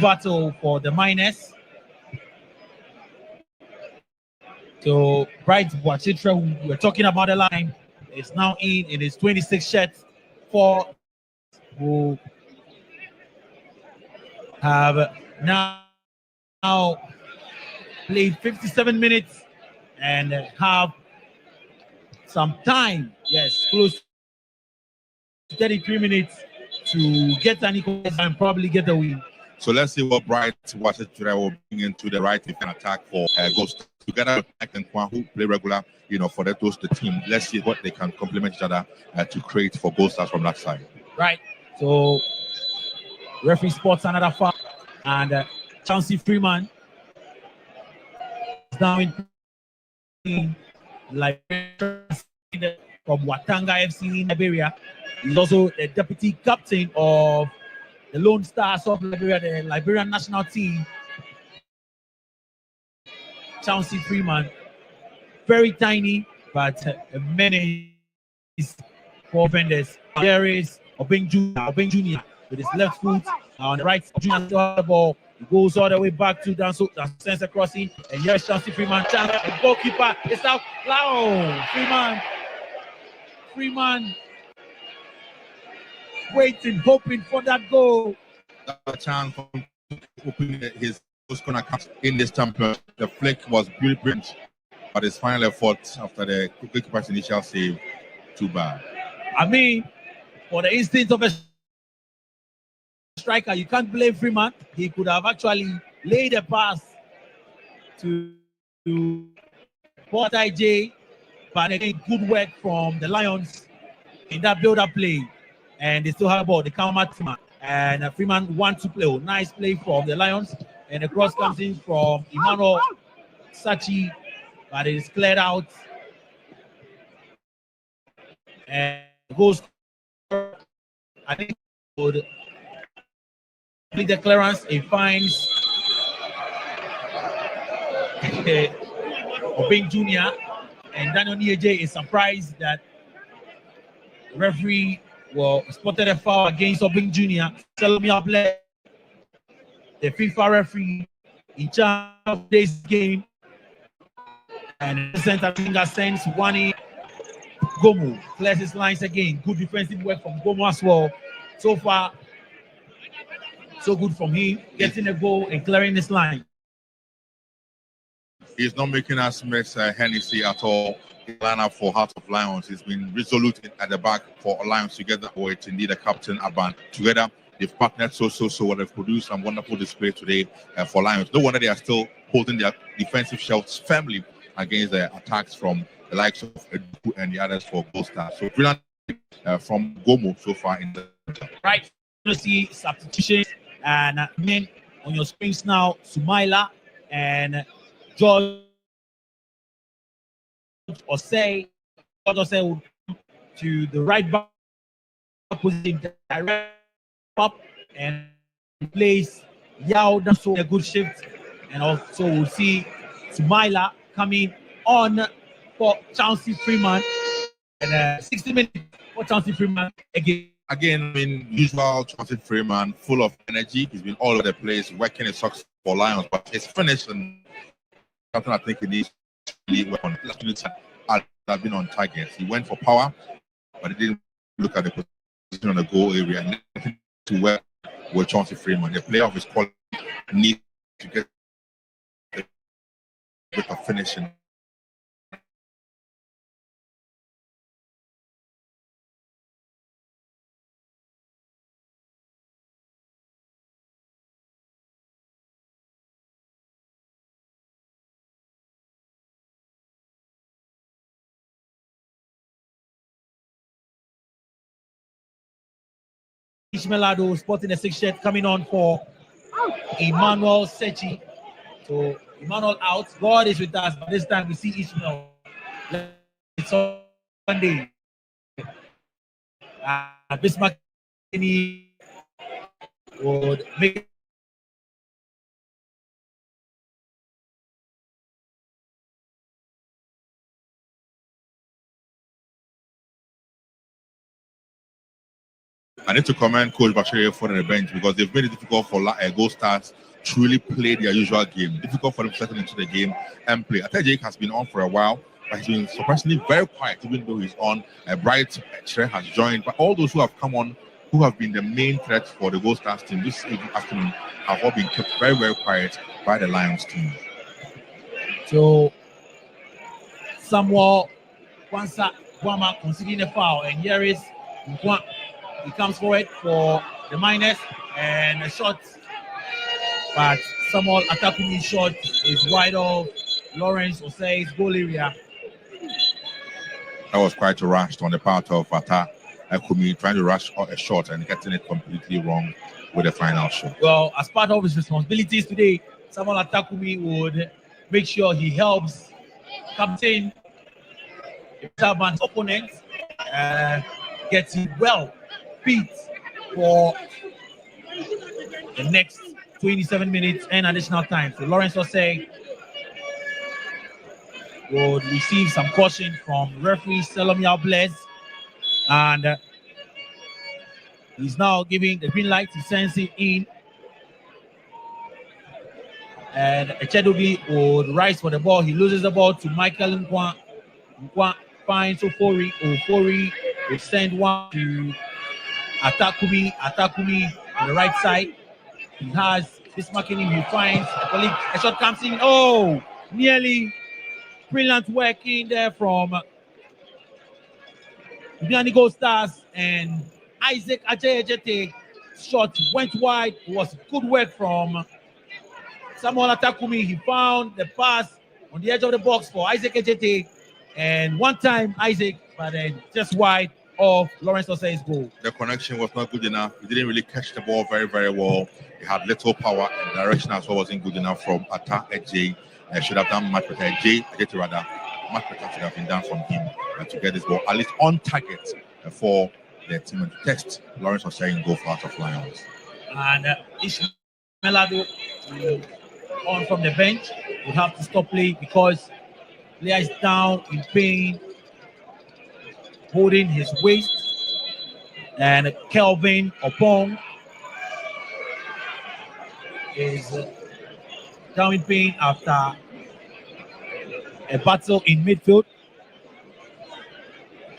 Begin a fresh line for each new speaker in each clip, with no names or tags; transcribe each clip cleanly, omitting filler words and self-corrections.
battle for the minors. So Bright Boachitra, who we're talking about the line, is now in his 26 shirts for who have now played 57 minutes and have some time, yes, close to 33 minutes to get an equalizer and probably get the win.
So let's see what Bright Washington will bring into the right defense attack for Ghost. Together with Mike and Kwan, who play regular, for the team. Let's see what they can complement each other to create for Ghost Stars from that side.
Right. So referee spots another foul, and Chauncey Freeman is now in Liberia from Watanga FC in Liberia. He's also the deputy captain of the Lone Stars of Liberia, the Liberian national team. Chauncey Freeman, very tiny, but a menace for offenders. There is Obeng Jr. with his left foot on the right. Junior still has the ball. He goes all the way back to Danso, sends a crossing, and here's Chauncey Freeman. Chance, the goalkeeper is out. Wow, Freeman waiting, hoping for that goal.
That chance from opening his corner count in this champion. The flick was brilliant, but his final effort after the goalkeeper's initial save, too bad.
I mean, for the instinct of a striker, you can't blame Freeman. He could have actually laid a pass to Port IJ, but again, good work from the Lions in that build-up play. And they still have the ball. They come at Freeman. And Freeman wants to play. Oh, nice play from the Lions. And the cross comes in from Emmanuel Sachi, but it is cleared out. And goes, I think, would complete the clearance. It finds Obeng Jr. And Daniel Nieje is surprised that the referee spotted a foul against Obeng Jr. Salome Able, the FIFA referee in charge of this game, and Center Finger sends one in. Gomu clears his lines again. Good defensive work from Gomu as well. So far, so good from him, getting a goal and clearing his line.
He's not making us miss Hennessy at all. The lineup for Heart of Lions. He's been resolute at the back for Lions together with indeed the captain Aban. Together, they've partnered so well. They've produced some wonderful display today for Lions. No wonder they are still holding their defensive shelves firmly against the attacks from the likes of Edu and the others for Gold Stars. So brilliant from Gomu so far in the
right. You see substitutions and men on your screens now. Sumaila and George Osei will come to the right back position, direct up and replace Yao. That's a good shift, and also we'll see Sumaila coming on for Chauncey Freeman, and 60 minutes for Chauncey Freeman again.
Again, I mean, usual Chauncey Freeman, full of energy. He's been all over the place, working his socks for Lions, but his finish and something I think he needs to really work on. Last minute have been on target. He went for power, but he didn't look at the position on the goal area. Nothing to work with Chauncey Freeman. The player of his quality needs to get a bit of finishing.
Ishmaelado spotting the 6 shirt coming on for Emmanuel Sechi. So Emmanuel out. God is with us. But this time we see Ishmael. It's Sunday. Bismarck would make
I need to commend Coach Bashir for the bench because they've made it difficult for Gold Stars to really play their usual game. Difficult for them to settle into the game and play. I think Jake has been on for a while, but he's been surprisingly very quiet, even though he's on. Bright Chere has joined, but all those who have come on, who have been the main threat for the Gold Stars team this afternoon, have all been kept very, very quiet by the Lions team.
So, Samuel Guama conceding a foul, and here is Nkwa. He comes forward for the minus and a shot, but Samuel Atakumi's shot is wide off Lawrence Osei's goal area.
That was quite rushed on the part of Atakumi, trying to rush a shot and getting it completely wrong with the final shot.
Well, as part of his responsibilities today, Samuel Atakumi would make sure he helps captain Taban's opponent gets him well beat for the next 27 minutes and additional time. So Lawrence Osei would receive some caution from referee Selomia Blaise, and he's now giving the green light to send it in. And Echedogli would rise for the ball. He loses the ball to Michael Nkwa. Nkwa finds Ofori. Ofori would send one to Atakumi. Atakumi on the right side. He has this marking him. He finds a colleague. A shot comes in. Oh, nearly brilliant work in there from Biani Gold Stars, and Isaac Ajay shot went wide. It was good work from Samuel Atakumi. He found the pass on the edge of the box for Isaac Ejete, and one time Isaac, but then just wide of Lawrence Osei's goal.
The connection was not good enough. He didn't really catch the ball very, very well. He had little power, and direction as well wasn't good enough from Atak Ejay. Should have done much better. Ejete rather, much better should have been done from him to get this ball at least on target for the team to test Lawrence Osei and go for out of Lions.
And Ishmaelado on from the bench will have to stop play because player is down in pain, holding his waist, and Kelvin Opong is down in pain after a battle in midfield.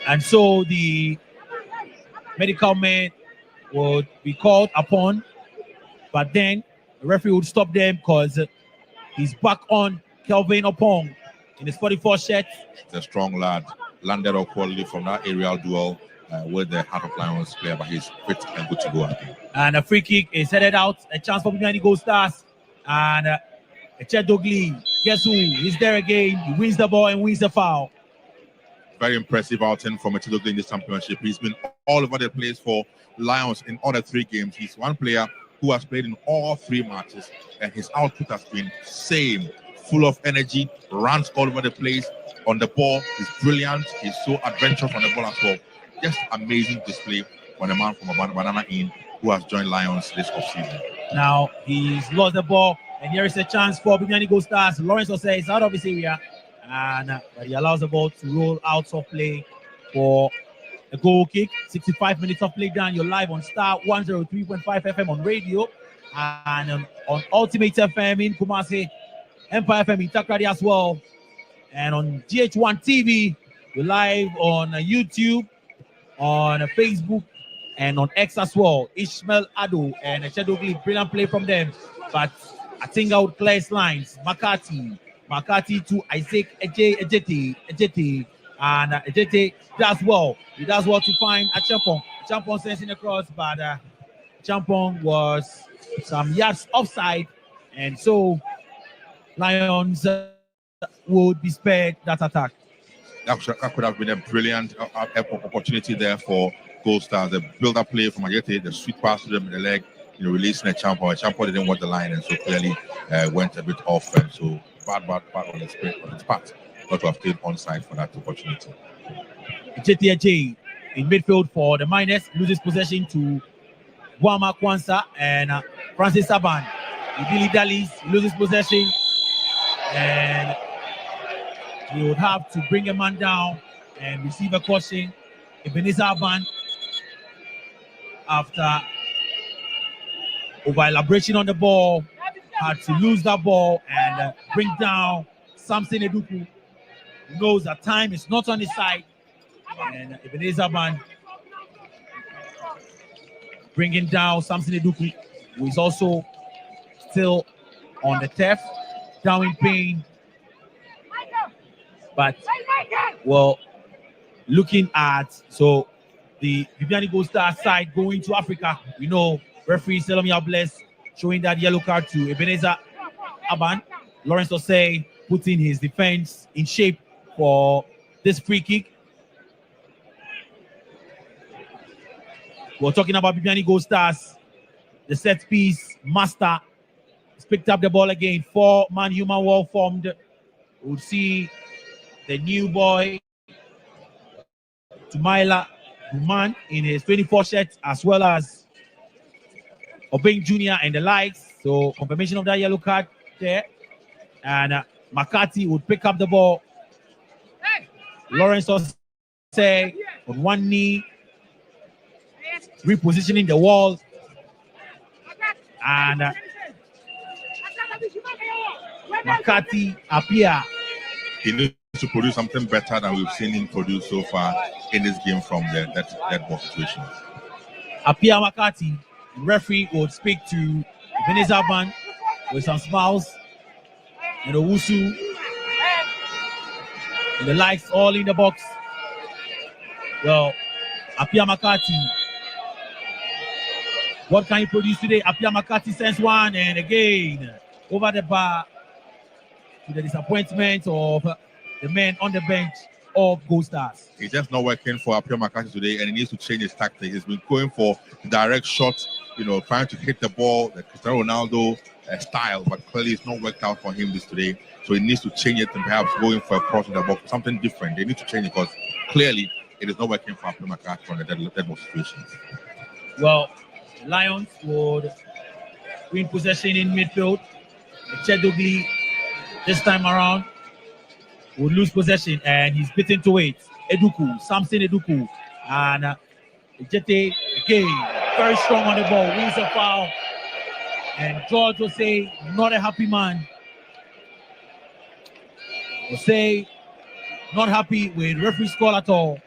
And so the medical man would be called upon, but then the referee would stop them because he's back on Kelvin Opong in his 44 shirt.
The strong lad landed up quality from that aerial duel with the Heart of Lions player, but he's fit and good to go again.
And a free kick is headed out. A chance for Binyani Gold Stars. And Echedogli, guess who? He's there again. He wins the ball and wins the foul.
Very impressive outing from Echedogli in this championship. He's been all over the place for Lions in all the 3 games. He's one player who has played in all 3 matches, and his output has been same, full of energy, runs all over the place on the ball. He's brilliant. He's so adventurous on the ball as well. Just amazing display from a man from Banana Inn who has joined Lions this offseason.
Now he's lost the ball, and here is a chance for Binyani Gold Stars. Lawrence Osei is out of his area, and he allows the ball to roll out of play for a goal kick. 65 minutes of play down. You're live on Star 103.5 FM on radio, and on Ultimate FM in Kumasi, Empire FM in Takrady as well, and on GH1 TV. We're live on YouTube, on Facebook, and on X as well. Ishmael Ado and Echedogli, brilliant play from them, but I think I would clear his lines. Makati to Isaac Ejete, and Ejete does well. He does well to find a Champong. Champong sends in across, but Champong was some yards offside, and so Lions would be spared that attack.
That could have been a brilliant opportunity there for Gold Stars. The build-up play from Ejete, the sweet pass to them in the leg, releasing a Champong. Champong didn't want the line, and so clearly went a bit off, and so bad on its part. Got to have stayed onside for that opportunity.
Ejete in midfield for the miners, loses possession to Guama Kwanzaa and Francis Saban. Billy Dallis loses possession, and he would have to bring a man down and receive a caution. Ebenezer Aban after over elaboration on the ball, had to lose that ball and bring down Samson Eduku, who knows that time is not on his side. And Ebenezer Ban bringing down Samson Eduku, who is also still on the turf, down in pain. But, well, looking at, so the Bibiani Gold Star side going to Africa, we know referee Selomi Ables showing that yellow card to Ebenezer Aban. Lawrence Osei putting his defense in shape for this free kick. We're talking about Bibiani Gold Stars. The set piece master has picked up the ball again. 4-man human wall formed. We'll see the new boy Tumaila Buman in his 24 shirt, as well as Obeng Jr. and the likes. So confirmation of that yellow card there. And McCarthy would pick up the ball. Lawrence Osei on one knee, repositioning the wall. And McCarthy appear.
He needs to produce something better than we've seen him produce so far in this game from that ball situation.
Appear McCarthy, the referee would speak to Ebenezer Ban with some smiles. And Owusu and the likes all in the box. Well, Apia McCarthy. What can he produce today? Apia McCarthy sends one, and again over the bar to the disappointment of the men on the bench of Gold Stars.
It's just not working for Apia McCarthy today, and he needs to change his tactic. He's been going for direct shots, trying to hit the ball, the Cristiano Ronaldo style, but clearly it's not worked out for him today. So he needs to change it and perhaps going for a cross in the box, something different. They need to change it because clearly it is not working for Apia McCarthy from the dead ball situations.
Well, the Lions would win possession in midfield. Chedogli this time around would lose possession, and he's beaten to it. Samson Eduku, and Jete again very strong on the ball, wins a foul, and George will say not a happy man. Will say not happy with referee's call at all.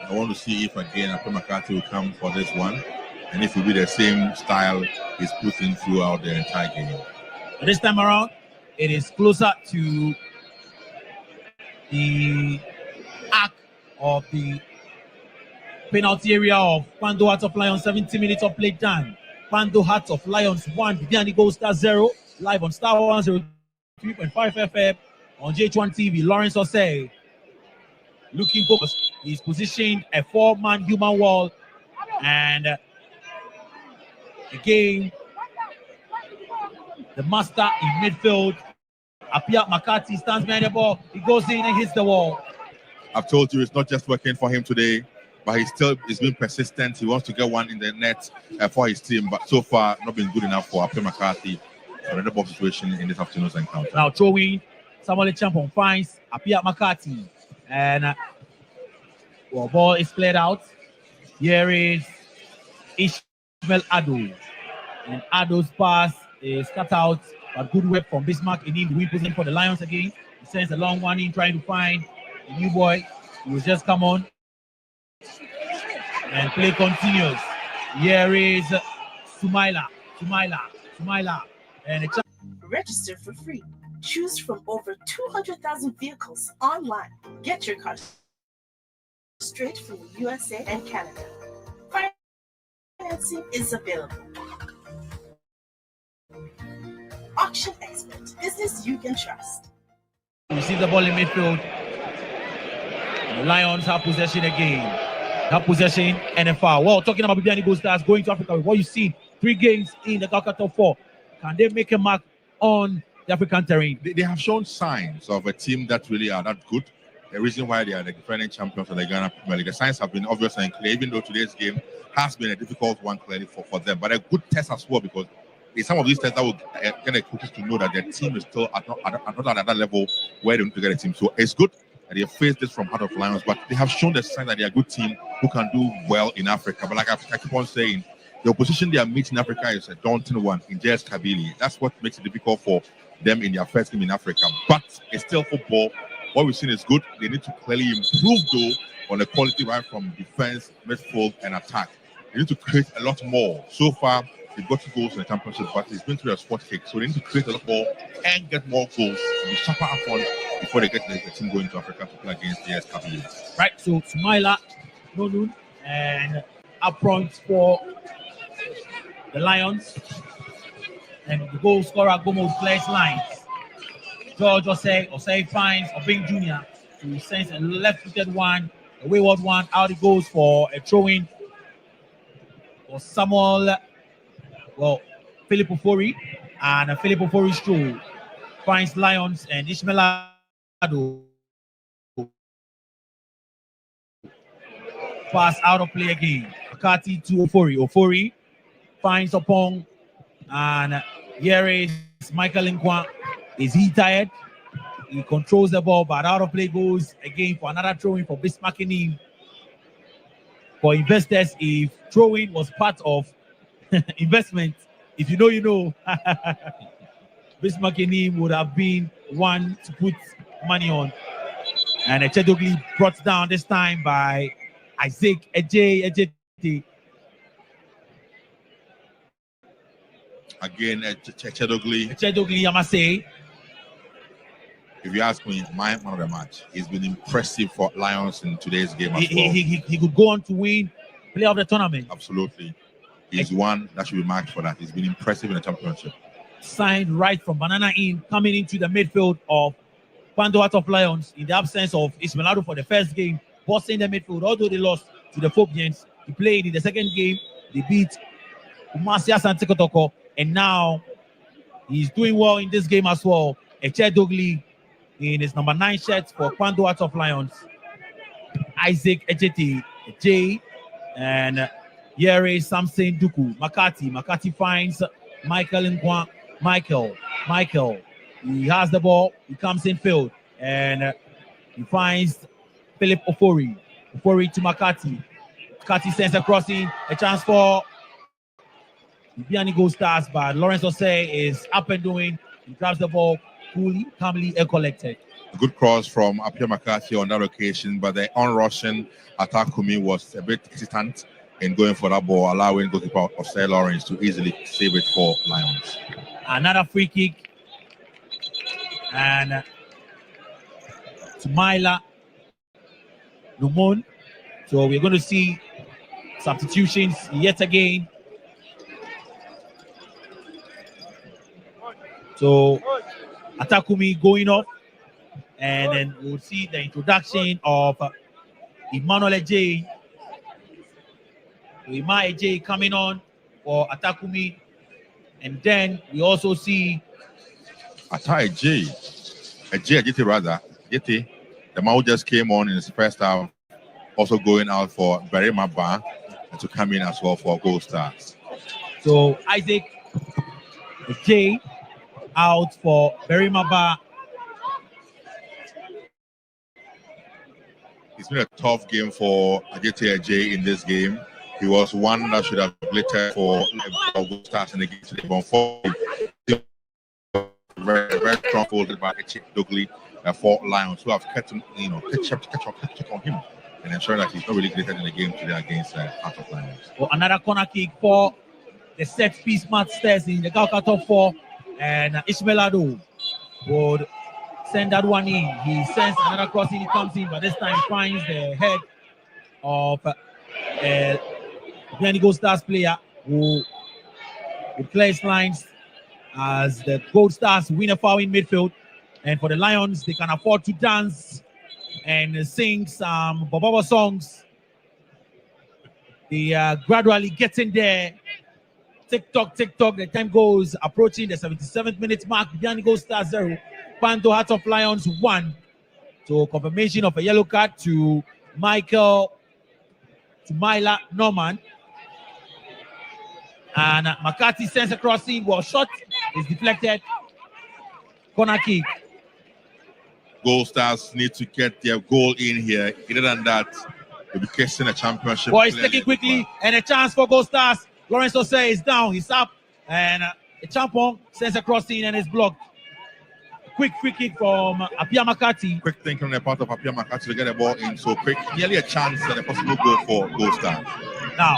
I want to see if again Apia McCarthy will come for this one, and if it will be the same style he's putting throughout the entire game.
This time around, it is closer to the arc of the penalty area of Pando Hearts of Lions. 70 minutes of play time. Pando Hearts of Lions 1, Bibiani Gold Star 0. Live on Star 103.5 FM on JH1 TV. Lawrence Osei looking focused. He's positioned a 4-man human wall, and again the master in midfield, Apia McCarthy, stands behind the ball. He goes in and hits the wall.
I've told you it's not just working for him today, but he's been persistent. He wants to get one in the net for his team, but so far not been good enough for Apia McCarthy for the ball situation in this afternoon's encounter.
Now throwing Samuel Champon finds Apia McCarthy, and ball is cleared out. Here is Ishmael Ado, and Ado's pass is cut out, but good work from Bismarck. He needs to win position for the Lions again. He sends a long one in, trying to find a new boy who will just come on, and play continues. Here is Sumaila, and
register for free. Choose from over 200,000 vehicles online. Get your car straight from the USA and Canada. Financing is available. Auction Expert, business you can trust.
You see the ball in midfield. The Lions have possession again. Have possession and a foul. Well, talking about Bibiani Gold Stars going to Africa, what you see, 3 games in the Calcutta Top 4. Can they make a mark on the African terrain?
They have shown signs of a team that really are that good. The reason why they are the defending champions of the Ghana Premier League. The signs have been obvious and clear, even though today's game has been a difficult one clearly for them. But a good test as well, because it's some of these tests that will get the coaches to know that their team is still not at that level where they need to get a team. So it's good that they faced this from Heart of Lions, but they have shown the sign that they are a good team who can do well in Africa. But like I keep on saying, the opposition they are meeting in Africa is a daunting one in JS Kabylie. That's what makes it difficult for them in their first game in Africa. But it's still football. What we've seen is good. They need to clearly improve, though, on the quality right from defense, midfield, and attack. They need to create a lot more. So far, they've got 2 goals in the championship, but it's been through a spot kick. So they need to create a lot more and get more goals to be sharper up front before they get the team going to Africa to play against JS Kabylie.
Right, so Sumaila, Nonun, and up front for the Lions. And the goal scorer Gomo clears lines. George Osei finds Obing Jr. to send a left-footed one, a wayward one. Out it goes for a throw-in for Samuel, Philip Ofori. And Philip Ofori's throw finds Lions and Ishmael Ado. Pass out of play again. Makati to Ofori. Ofori finds Opong. And here is Michael Nkwa. Is he tired? He controls the ball, but out of play goes again for another throw-in for Bismarcking. For investors, if throwing was part of investment, if you know, you know, Bismarcking would have been one to put money on. And Echedogli brought down this time by Isaac Ejete.
Again, Echedogli.
Echedogli, I must say.
If you ask me, my man of the match, he's been impressive for Lions in today's game as well.
He could go on to win player of the tournament.
Absolutely. He's one that should be marked for that. He's been impressive in the championship.
Signed right from Banana Inn, coming into the midfield of Pando Heart of Lions in the absence of Ismailado for the first game, bossing the midfield. Although they lost to the Phobians, he played in the second game. They beat Umasia Santi Kotoko, and now he's doing well in this game as well. Echedogli in his number 9 shirt for Pando Heart of Lions. Isaac Ejete, J, and here is Samson Duku. Makati finds Michael Nkwa. Michael, he has the ball. He comes in field, and he finds Philip Ofori. Ofori to Makati. Makati sends a crossing, a chance for Biani Gold Stars, but Lawrence Osei is up and doing. He grabs the ball coolly, calmly, and collected.
A good cross from Apia McCarthy on that occasion, but the on-rushing Atakumi was a bit hesitant in going for that ball, allowing goalkeeper Osei Lawrence to easily save it for Lions.
Another free kick, and Sumaila Numon. So we're going to see substitutions yet again. So Atakumi going off, and then we'll see the introduction of Emmanuel Ejay. Emmanuel Ejay coming on for Atakumi, and then we also see
Ejay, the man who just came on in his first half, also going out for Berima Ba to come in as well for Gold Stars.
So Isaac Ejay out for Berima Ba.
It's been a tough game for Ajete Ejay in this game. He was one that should have played for Gold Stars in the game today. But unfortunately, very strong folded by Echedogli for Lions, who have kept him, catch up on him and ensure that he's not really greater in the game today against Heart of Lions.
Well, another corner kick for the set piece masters in the Gauka top 4, and Ishmael Ado would send that one in. He sends another crossing, he comes in, but this time finds the head of Biani Gold Stars player who would clear his lines as the Gold Stars win a foul in midfield. And for the Lions, they can afford to dance and sing some Bobaba songs. They are gradually getting there. Tick-tock, the time goes, approaching the 77th minute mark. Biani Gold Stars 0, Pando Heart of Lions 1. So confirmation of a yellow card to Myla Norman. And McCarthy sends a crossing. Well, shot is deflected. Corner kick.
Gold Stars need to get their goal in here. Other than that, they'll be casing a championship.
Boy, he's taking quickly, and a chance for Gold Stars. Lawrence Osei is down, he's up, and the Champon sends a crossing and is blocked. Quick free kick from Apia Makati.
Quick thinking on the part of Apia Makati to get the ball in so quick. Nearly a chance and a possible goal for Gold Stars.
Now,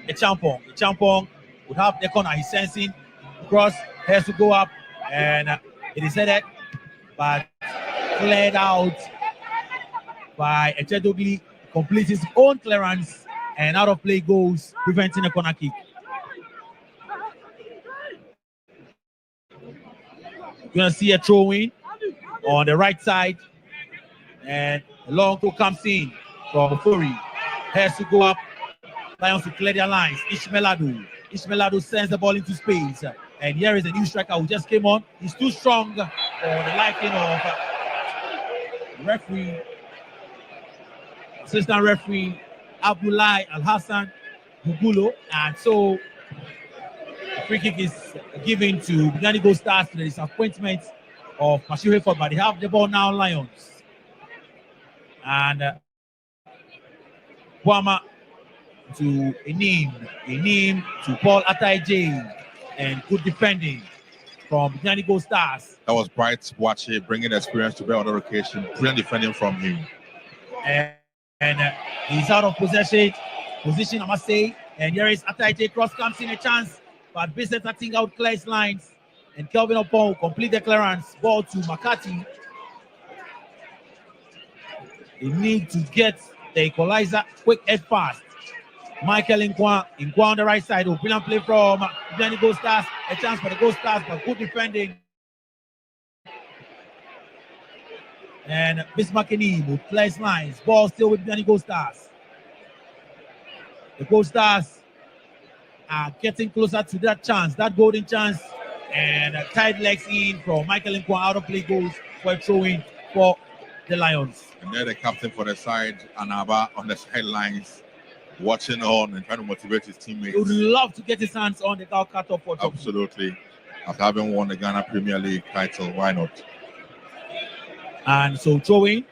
the Champon would have the corner. He's sensing cross, has to go up, and it is headed, but cleared out by Echedogli. Completes his own clearance, and out of play goes, preventing a corner kick. You're going to see a throw in on the right side, and a long throw comes in from Fury. Has to go up. Lions to clear their lines. Ishmaeladu sends the ball into space, and here is a new striker who just came on. He's too strong for the liking of referee, assistant referee Abdullah Al Hassan Bugulo, and so the free kick is given to Bugani Gold Stars to the disappointment of Mashu Hayford, but they have the ball now, Lions. And Kwama to Enim to Paul Ataije, and good defending from Bugani Gold Stars.
That was Bright Wache bringing experience to bear on the occasion. Brilliant defending from him.
And he's out of position, I must say. And here is Ataije, cross comes in, a chance, but Bissett cutting out clears lines, and Kelvin Opon complete the clearance. Ball to Makati. They need to get the equalizer quick and fast. Michael Nkwa on the right side. Brilliant play from Bugani Gold Stars. A chance for the Gold Stars, but good defending. And Bismarck Enim clears lines. Ball still with Bugani Gold Stars. The Gold Stars are getting closer to that chance, that golden chance. And tight legs in from Michael Nkwa, out of play goes for a throw-in for the Lions.
And they're the captain for the side, Anaba on the sidelines, watching on and trying to motivate his teammates.
He would love to get his hands on the goal cut-off for Togo.
Absolutely. After having won the Ghana Premier League title, why not?
And so throw-in.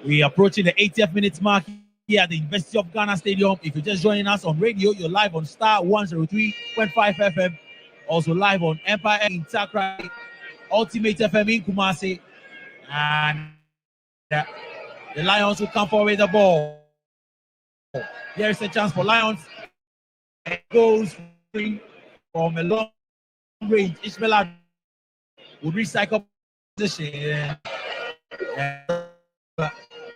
We are approaching the 80th minute mark here at the University of Ghana Stadium. If you're just joining us on radio, you're live on Star 103.5 FM. Also live on Empire in Takra, Ultimate FM in Kumasi. And the Lions will come forward with the ball. There is a chance for Lions. It goes free from a long range. Ishmael would recycle position. And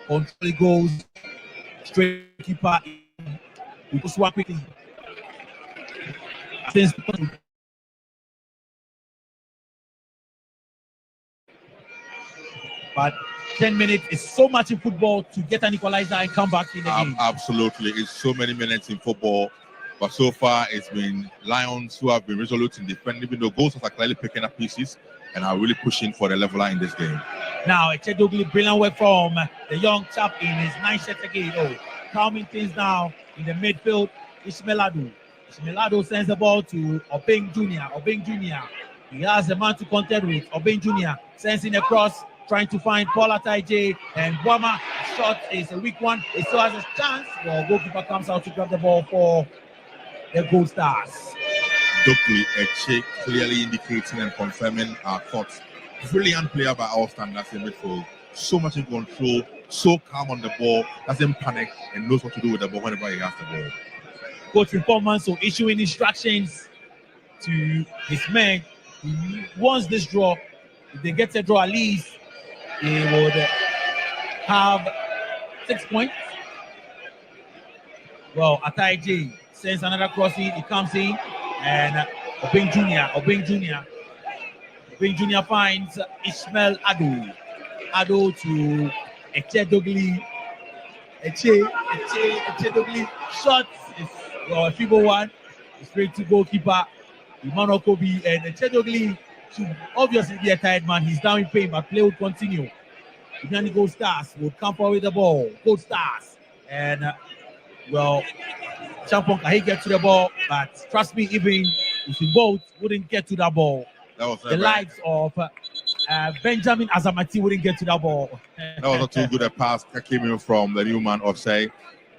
control goes straight keeper. We go swap quickly. But 10 minutes is so much in football to get an equalizer and come back in the game.
Absolutely. It's so many minutes in football. But so far, it's been Lions who have been resolute in defending, even though goals are clearly picking up pieces and are really pushing for the leveler in this game.
Now, Echedogli, brilliant work from the young chap in his 9th set again. Calming things down in the midfield. Ishmaeladu sends the ball to Obeng Jr. He has a man to contend with. Obeng Jr. sends in a cross, trying to find Paul Ataije, and Wama shot is a weak one. It still has a chance. The goalkeeper comes out to grab the ball for the Gold Stars.
Dokli Eche clearly indicating and confirming our thoughts. Brilliant player by our standards in midfield. So much in control, so calm on the ball, doesn't panic, and knows what to do with the ball whenever he has the ball.
Coach performance, so issuing instructions to his men. He wants this draw. If they get a draw, at least they would have 6 points. Well, Ataije sends another crossing. He comes in, and Obeng Jr. finds Ishmael Ado to Echedogli. Echedogli shots is a feeble one. Straight to goalkeeper Emmanuel Kobe, and Echedogli should obviously be a tired man. He's down in pain, but play would continue. Bugani Gold Stars would come forward with the ball. Gold Stars, and Champon Kahi get to the ball, but trust me, even if we both wouldn't get to that ball, the likes of Benjamin Azamati wouldn't get to that ball.
That was not too good a pass that came in from the new man Osei.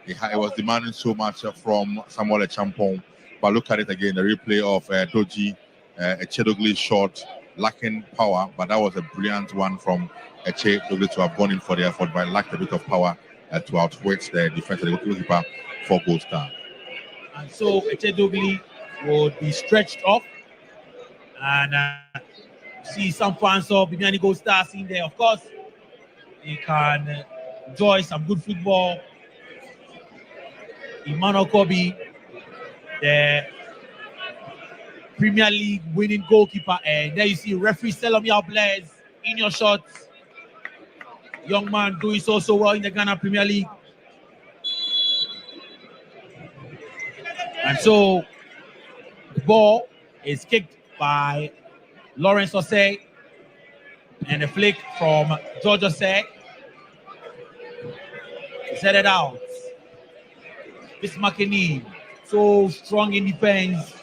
It was demanding so much from Samuel Champong. But look at it again, the replay of Doji, a Chedogli shot, lacking power, but that was a brilliant one from Chedogli to have gone in for the effort, but lacked a bit of power to outwit the defense of the goalkeeper for goal star.
And so Chedogli would be stretched off, and see some fans of Bibiani Gold Stars in there. Of course, they can enjoy some good football. Emmanuel Kobe, the Premier League winning goalkeeper, and there you see referee Selomia Blaise in your shots. Young man doing so well in the Ghana Premier League. And so the ball is kicked by Lawrence Osei, and a flick from George Osei. Set it out. This McKinney, so strong in defense.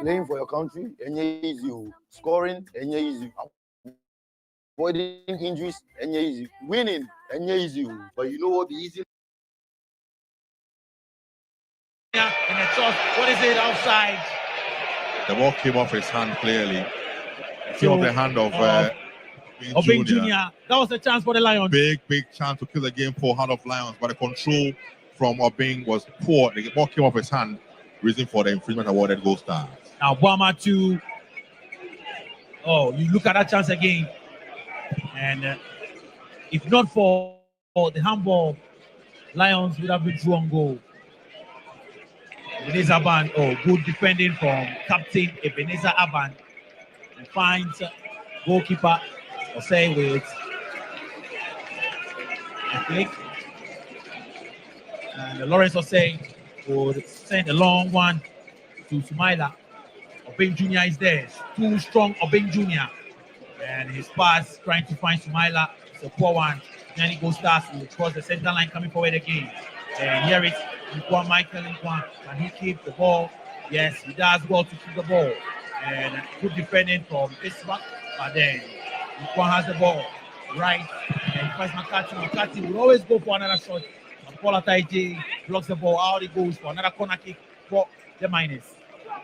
Playing for your country, easy. Scoring, easy. Avoiding injuries, easy. Winning, easy. But you know what the easy?
Yeah, and a shot. What is it outside?
The ball came off his hand clearly. It came off the hand of
Obeng Jr. That was a chance for the Lions.
Big chance to kill the game for hand of Lions, but the control from Obeng was poor. The ball came off his hand, reason for the infringement awarded goal star.
Now Bama to, you look at that chance again, and if not for the handball, Lions would have been through on goal. Ebenezer Aban, good defending from captain Ebenezer Aban, and finds goalkeeper Osei with a flick. And Lawrence Osei would send a long one to Sumaila. Obeng Jr. is there. Too strong Obeng Jr. And his pass trying to find Sumaila. It's a poor one. Then he goes stars to cross the center line coming forward again. And here it's Michael Nkwan. Can he keep the ball? Yes, he does well to keep the ball. And good defending from Isbak. But then Nkwan has the ball. Right. And he finds McCarthy. McCarthy will always go for another shot. Paul Ataije blocks the ball out. He goes for another corner kick for the Miners.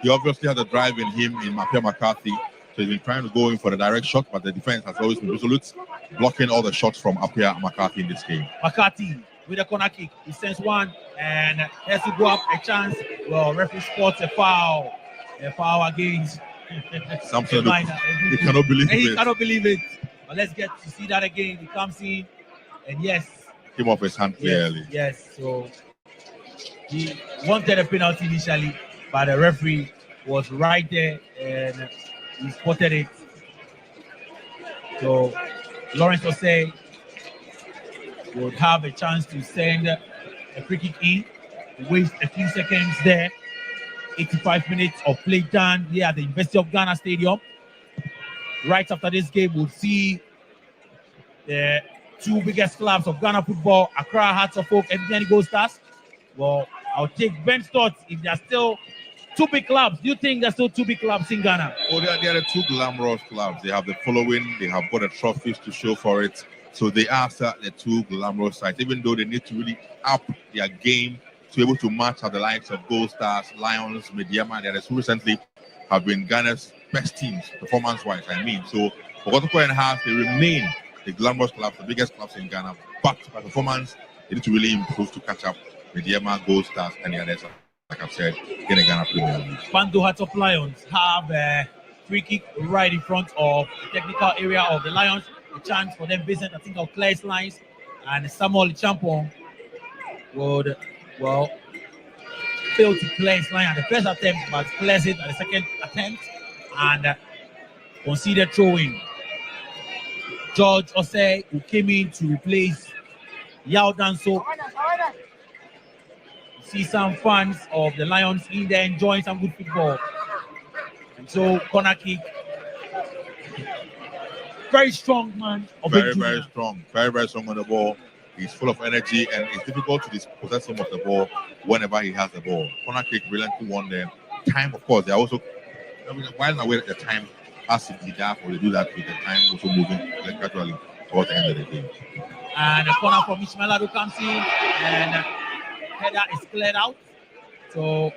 He obviously has a drive in him in Mapia McCarthy. So he's been trying to go in for the direct shot, but the defense has always been resolute, blocking all the shots from Apia McCarthy in this game.
McCarthy with a corner kick. He sends one and has to go up a chance. Well, referee spots a foul. A foul against
Something he cannot believe it.
He cannot believe it. But let's get to see that again. He comes in and yes.
Came off his hand clearly.
Yes. So he wanted a penalty initially, but the referee was right there and he spotted it. So Lawrence Osei would have a chance to send a free kick in, waste a few seconds there. 85 minutes of play done here at the University of Ghana Stadium. Right after this game, we'll see the two biggest clubs of Ghana football, Accra Hearts of Oak and Bibiani Gold Stars. Well, I'll take Ben's thoughts if there are still two big clubs. Do you think there's still two big clubs in Ghana?
Oh, they are the two glamorous clubs. They have the following, they have got the trophies to show for it. So they are the two glamorous sides, even though they need to really up their game to be able to match at the likes of Gold Stars, Lions, Mediama. They are who recently have been Ghana's best teams, performance-wise, I mean. So for Kotoko and Hearts, they remain the glamorous clubs, the biggest clubs in Ghana. But by performance, they need to really improve to catch up with Mediama, Gold Stars, and the others, like I've said, in the Ghana Premier League.
Bando Hearts of Lions have a free kick right in front of the technical area of the Lions. A chance for them, Vincent, I think, of Claire's lines, and Samuel Champon would, fail to clear his line at the first attempt, but clears it at the second attempt and conceded throwing. George Osei, who came in to replace Yao Danso. See some fans of the Lions in there enjoying some good football. And so, corner kick. Very strong man.
Very strong. Very strong on the ball. He's full of energy and it's difficult to dispossess him of the ball whenever he has the ball. Corner kick brilliantly won there. Time, of course, they're also while away at the time, as if he does, or they do that with the time also moving like, gradually towards the end of the game.
And a corner from Ishmael Adu comes in, and header is cleared out. So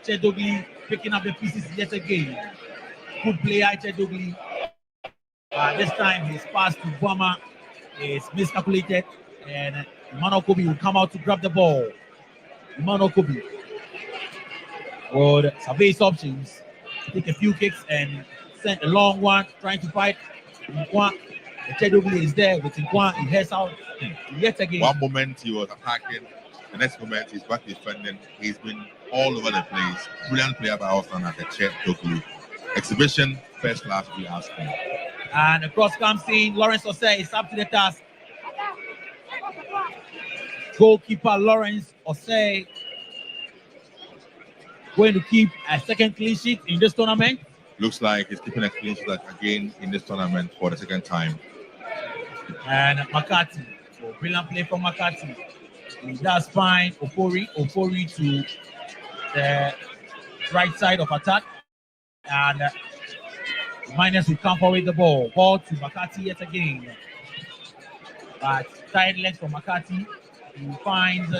Chedogli picking up the pieces yet again. Good player, Chedogli. This time his pass to Buama is miscalculated, and Emmanuel Kobe will come out to grab the ball. Emmanuel Kobe would survey his options, take a few kicks, and send a long one, trying to fight Nkwan. Chedogli is there with Nkwan. He heads out yet again.
One moment he was attacking, the next moment he's back defending. He's been all over the place. Brilliant player by us at the Chedogli. Exhibition, first class, we ask him.
And the cross comes in. Lawrence Osei is up to the task. Goalkeeper Lawrence Osei going to keep a second clean sheet in this tournament.
Looks like he's keeping a clean sheet again in this tournament for the second time.
And McCarthy, brilliant play from McCarthy. He does find Opori to the right side of attack. And Miners will come forward the ball. Ball to McCarthy yet again. But tight legs from McCarthy. He finds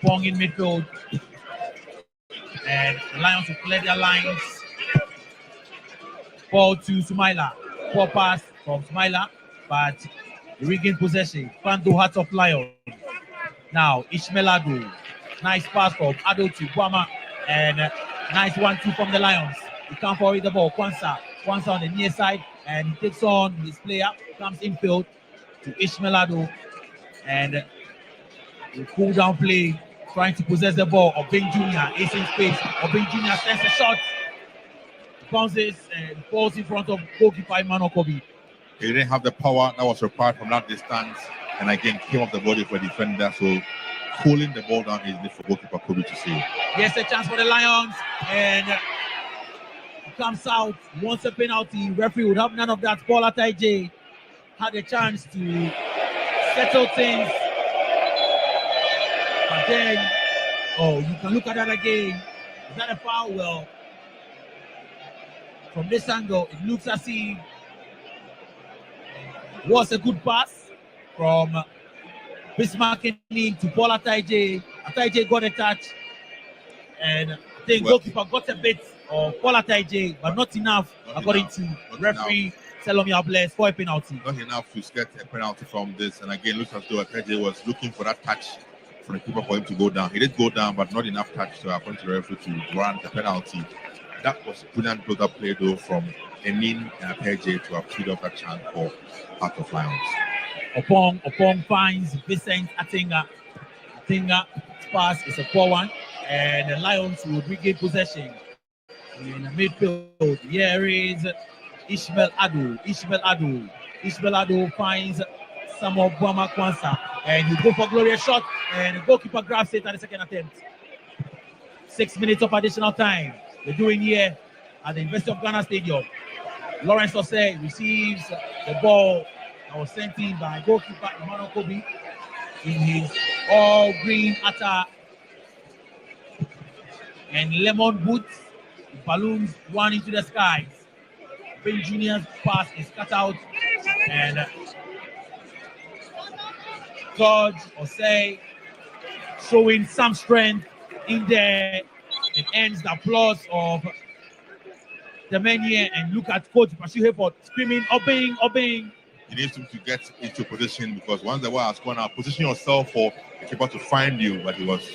Pong in midfield. And the Lions will clear their lines. Ball to Sumaila. Poor pass from Sumaila. But regain possession. Pando Hearts of Lion. Now Ishmael Adu. Nice pass from Ado to Buama. And nice 1-2 from the Lions. He comes forward the ball. Kwanzaa on the near side. And he takes on his player. Comes infield to Ishmael Adu. And the cool down play. Trying to possess the ball. Obeng Jr. is in space. Obeng Jr. sends a shot. Bounces and falls in front of goalkeeper Emmanuel Kobe.
He didn't have the power that was required from that distance. And again, came off the body for the defender. So pulling the ball down is needed for goalkeeper Kobe to save.
Yes, a chance for the Lions. And he comes out. Wants a penalty. Referee would have none of that. Paul Ataije had a chance to settle things. But then, you can look at that again. Is that a foul? Well, from this angle, it looks as if it was a good pass from Bismarck to Paul Ataije. Ataije got a touch, and I think goalkeeper got a bit of Paul Ataije, but not enough, according to referee Selomi Ables, for a penalty.
Not enough to get a penalty from this. And again, looks as though Ataije was looking for that touch from the keeper for him to go down. He did go down, but not enough touch to according to the referee to warrant the penalty. That was brilliant build-up play though from Enin and Ataije to have freed up that chance for Heart of Lions.
Opong finds Vincent Atinga. Atinga's pass is a poor one, and the Lions will regain possession in the midfield. Here is Ishmael Adu. Ishmael Adu finds Samuel Buama Kwanzaa, and he go for glorious shot, and the goalkeeper grabs it at the second attempt. 6 minutes of additional time. They're doing here at the University of Ghana Stadium. Lawrence Osei receives the ball that was sent in by goalkeeper Emmanuel Kobe in his all-green attire and lemon boots. Balloons one into the skies. Ben Jr.'s pass is cut out, and George Osei showing some strength in there. It ends the applause of the men here, and look at Coach Pashu Hayford screaming, obeying.
You need to get into position, because once the ball has gone out, position yourself for the keeper to find you. But he was,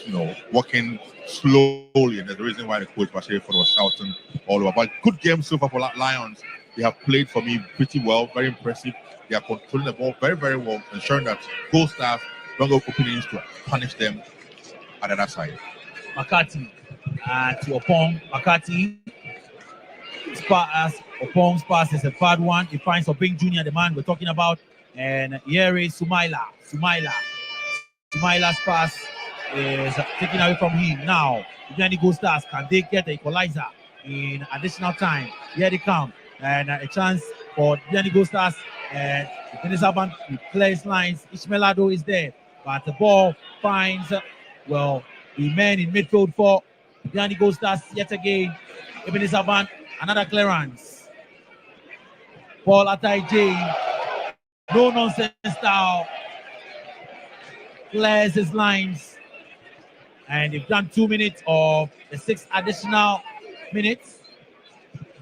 walking slowly, and there's the reason why the coach Pashu Hayford was shouting all over. But good game so far for Lions. They have played for me pretty well, very impressive. They are controlling the ball very, very well, ensuring that goal staff don't go openings to punish them at the other side.
McCarthy to Opong. McCarthy. Opong's pass is a bad one. He finds Obeng Jr., the man we're talking about. And here is Sumaila. Sumaila's pass is taken away from him. Now, Vianney Gold Stars, can they get the equalizer in additional time? Here they come. And a chance for Vianney Gold Stars. And Abban clears lines. Ishmael Adu is there. But the ball finds, the man in midfield for Vianney Gold Stars yet again. Abban Another clearance. Paul Ataije, no nonsense style, clears his lines. And they've done 2 minutes of the 6 additional minutes.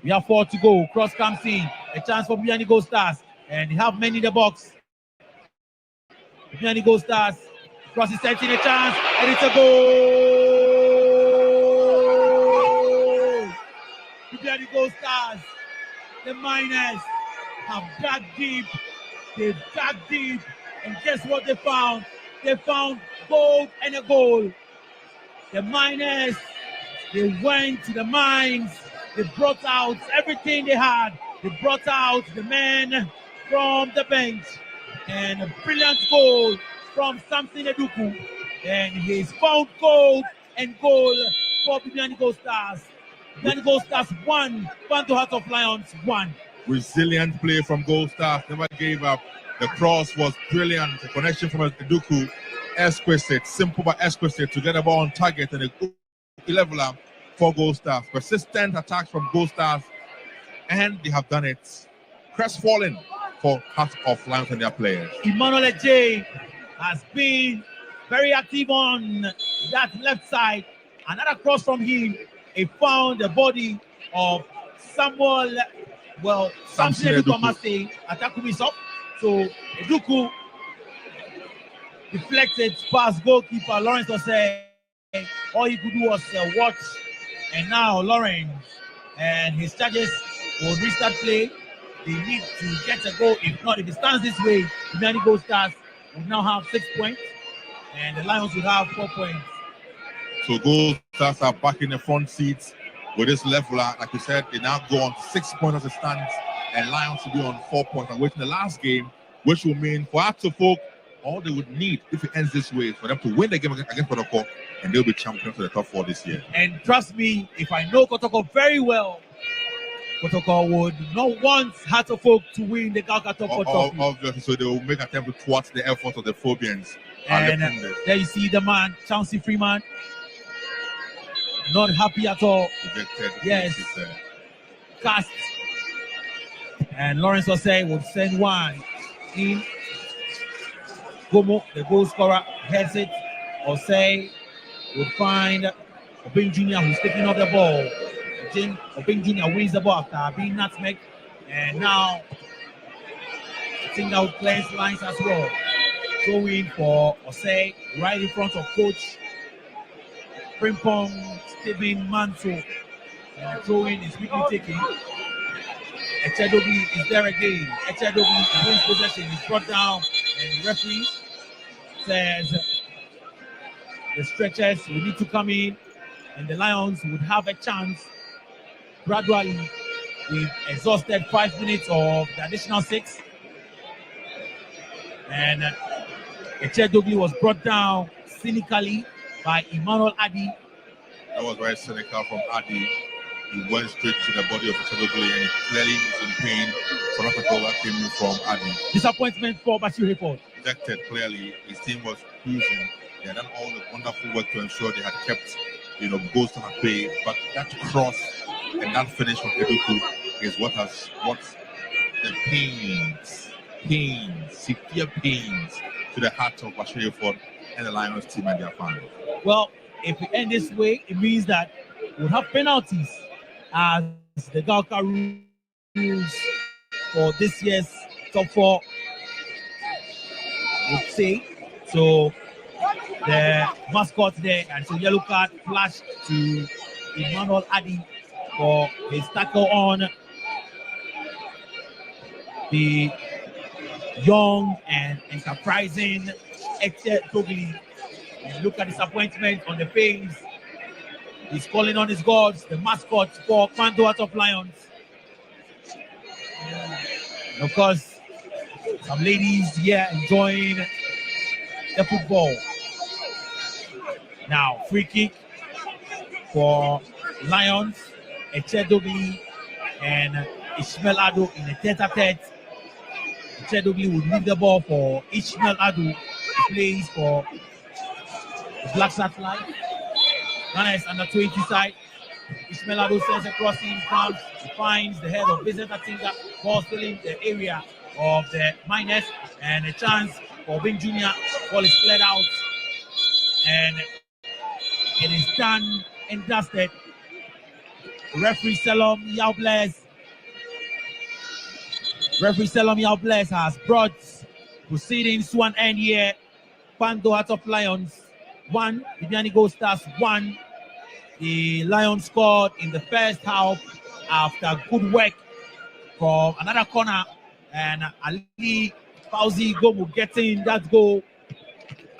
We have 4 to go. Cross comes in. A chance for Biani Gold Stars. And they have many in the box. Biani Gold Stars. Cross is sent in a chance. And it's a goal. Biani Gold Stars. The Miners have dug deep. They've dug deep. And guess what they found? They found gold and a goal. The Miners, they went to the mines. They brought out everything they had. They brought out the men from the bench. And a brilliant goal from Samson Eduku. And he's found gold and goal for Bibiani Gold Stars. Bibiani Gold Stars 1, Bantu Heart of Lions 1.
Resilient play from Gold Stars, never gave up. The cross was brilliant. The connection from Eduku, exquisite, simple but exquisite to get the ball on target and a leveler for Gold Stars. Persistent attacks from Gold Stars, and they have done it. Crestfallen for Heart of Lions and their players.
Emmanuel J has been very active on that left side. Another cross from him. He found the body of Samson Eduku. Attack is up. So Eduku deflected past goalkeeper Lawrence Osei. All he could do was watch. And now Lawrence and his charges will restart play. They need to get a goal. If not, if it stands this way, the Bibiani Gold Stars will now have 6 points. And the Lions will have 4 points.
So Gold Stars are back in the front seats with this leveler. Like you said, they now go on 6 points as it stands. And Lions will be on 4 points and waiting the last game, which will mean for Kotoko, all they would need if it ends this way is for them to win the game against Kotoko, and they'll be champions of the top 4 this year.
And trust me, if I know Kotoko very well, Kotoko would not want Kotoko to win the Kotoko trophy.
Obviously, so they will make an attempt to thwart the efforts of the Phobians.
And there you see the man, Chauncey Freeman, not happy at all.
Rejected.
Yes. Cast. And Lawrence Osei would send one in. Gomo, the goal scorer, heads it. Osei would find Obeng Jr. who's taking off the ball. Obeng Jr. wins the ball after being nutmeg. And now, I think that would cleanse lines as well. Going for Osei right in front of coach Frimpong Stephen Manso. And the throw-in is quickly taken. Echedobi is there again. Echedobi wins possession, is brought down, and the referee says the stretchers will need to come in, and the Lions would have a chance gradually. We've exhausted 5 minutes of the additional 6. And Echedobi was brought down cynically by Emmanuel Adi.
That was very cynical from Adi. He went straight to the body of Kotoko, and he clearly is in pain for not a goal that came from Adi.
Disappointment for Bashir Report.
Rejected clearly. His team was cruising. They had done all the wonderful work to ensure they had kept, Gold Star at bay. But that cross and that finish from Eduku is what the severe pains to the heart of Bashir Report and the Lions team and their fans.
Well, if we end this way, it means that we'll have penalties as the Galka rules for this year's top 4 would say. So the mascot there, and so yellow card flashed to Emmanuel Adi for his tackle on the young and enterprising Ecte Togli. And look at disappointment on the face. He's calling on his gods, the mascot for Kwanto Heart of Lions. And of course, some ladies here enjoying the football. Now, free kick for Lions. Echedobi and Ishmael Ado in a tete-a-tete. Echedobi would leave the ball for Ishmael Ado, who plays for the Black Satellite. Ghana is under 20 side. Ismailado sends a crossing, comes, he finds the head of Vincent Atinga, ball still in the area of the minus, and a chance for Bing Jr. Ball is cleared out, and it is done and dusted. Referee Selom Yaubles has brought proceedings to an end here. Pando Heart of Lions 1, Bibiani Gold Stars 1. The Lions scored in the first half after good work from another corner, and Ali Fauzi Gomu getting that goal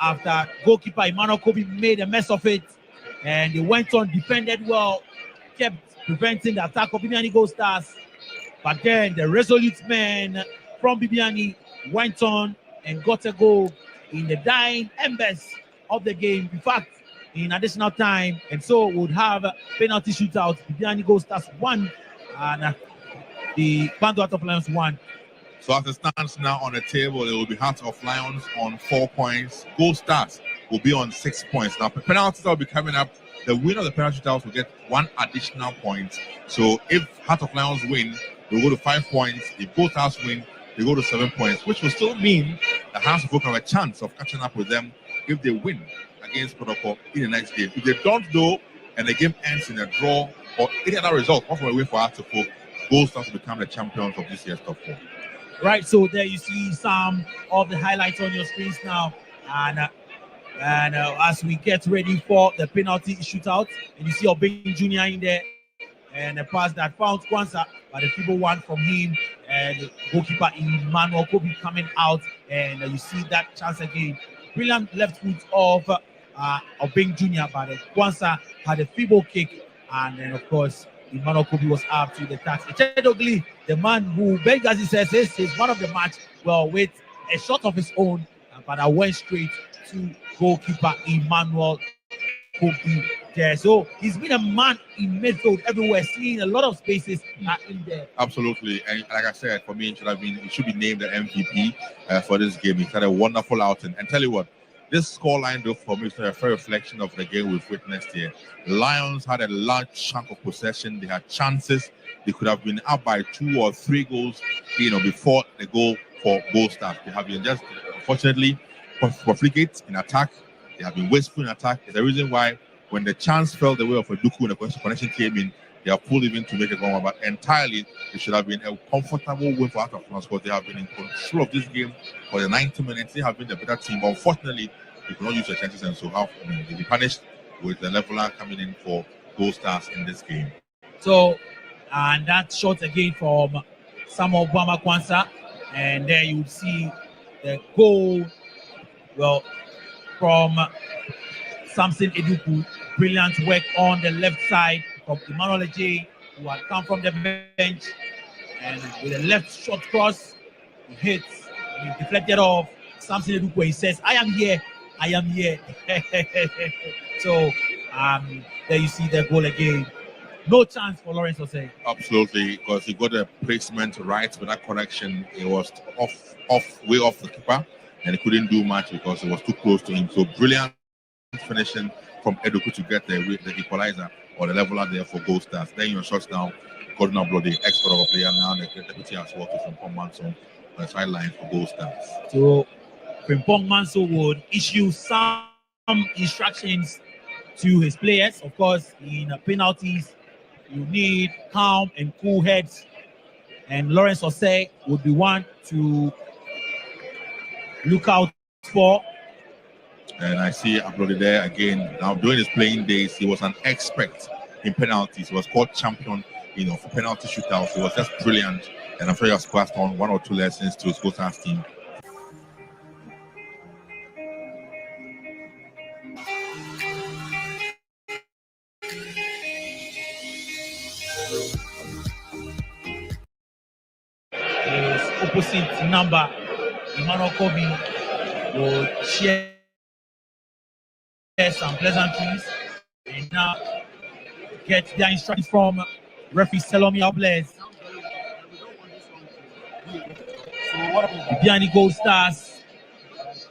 after goalkeeper Emmanuel Kobe made a mess of it, and they went on, defended well, kept preventing the attack of Bibiani Gold Stars. But then the resolute men from Bibiani went on and got a goal in the dying embers of the game. In fact, in additional time, and so would have a penalty shootout. Bibiani Gold Stars 1 and the Pando Heart of Lions 1.
So as it stands now on the table, it will be Heart of Lions on 4 points. Gold Stars will be on 6 points. Now, penalties will be coming up. The winner of the penalty shootout will get 1 additional point. So if Heart of Lions win, they'll go to 5 points. If Gold Stars win, they go to 7 points, which will still mean the Hearts of Oak have a chance of catching up with them if they win against Kotoko in the next game. If they don't though, and the game ends in a draw or any other result, off a way for Hearts of Oak, Gold Stars will become the champions of this year's top 4.
Right, so there you see some of the highlights on your screens now, and as we get ready for the penalty shootout, and you see Obeng Jr. in there, and a pass that found Kwanzaa, but the people one from him, and goalkeeper Emmanuel Kobe coming out, and you see that chance again. Brilliant left foot of Obeng Jr., but Kwanzaa had a feeble kick, and then of course Emmanuel Kobe was up to the task. Echedogli, the man who Bengazi says is one of the match, well, with a shot of his own, but I went straight to goalkeeper Emmanuel Kobe there. So he's been a man in midfield everywhere, seeing a lot of spaces in there.
Absolutely, and like I said, for me, it should be named the MVP for this game. He had a wonderful outing, and tell you what, this scoreline though for me is a fair reflection of the game we've witnessed here. Lions had a large chunk of possession. They had chances. They could have been up by 2 or 3 goals, before the goal for Gold Stars. They have been just, unfortunately, profligate in attack. They have been wasteful in attack. It's the reason why when the chance fell the way of a Duku and the connection came in, they are pulled even to make it go. But entirely, it should have been a comfortable win for Heart of Lions because they have been in control of this game for the 90 minutes. They have been the better team. But unfortunately, they could not use their chances, and so they'll be punished with the leveler coming in for Gold Stars in this game.
So, and that shot again from Samuel Obama Kwanzaa, and there you would see the goal, well, from Samson Eduku. Brilliant work on the left side from Emmanuel J, who had come from the bench, and with a left short cross, he hits, he deflected off. Samson Eduku, he says, I am here. So there you see the goal again. No chance for Lawrence Osei.
Absolutely, because he got the placement right with that correction. It was way off the keeper, and he couldn't do much because it was too close to him. So brilliant finishing from Eduku to get the equalizer or the leveler there for Gold Stars. Then your shots down, Gordon Ablo, the expert player, now the deputy as well from Pommanso on the sideline for Gold Stars.
So Frimpong Manso would issue some instructions to his players. Of course, in penalties, you need calm and cool heads. And Lawrence Osei would be one to look out for.
And I see uploaded there again. Now, during his playing days, he was an expert in penalties. He was called champion, for penalty shootouts. He was just brilliant. And I'm sure he has passed on 1 or 2 lessons to his Gold Stars team.
His opposite number, Emmanuel Kobe, will share some pleasantries and now get their instructions from referee Selomi Yaubles. Bibiani Gold Stars,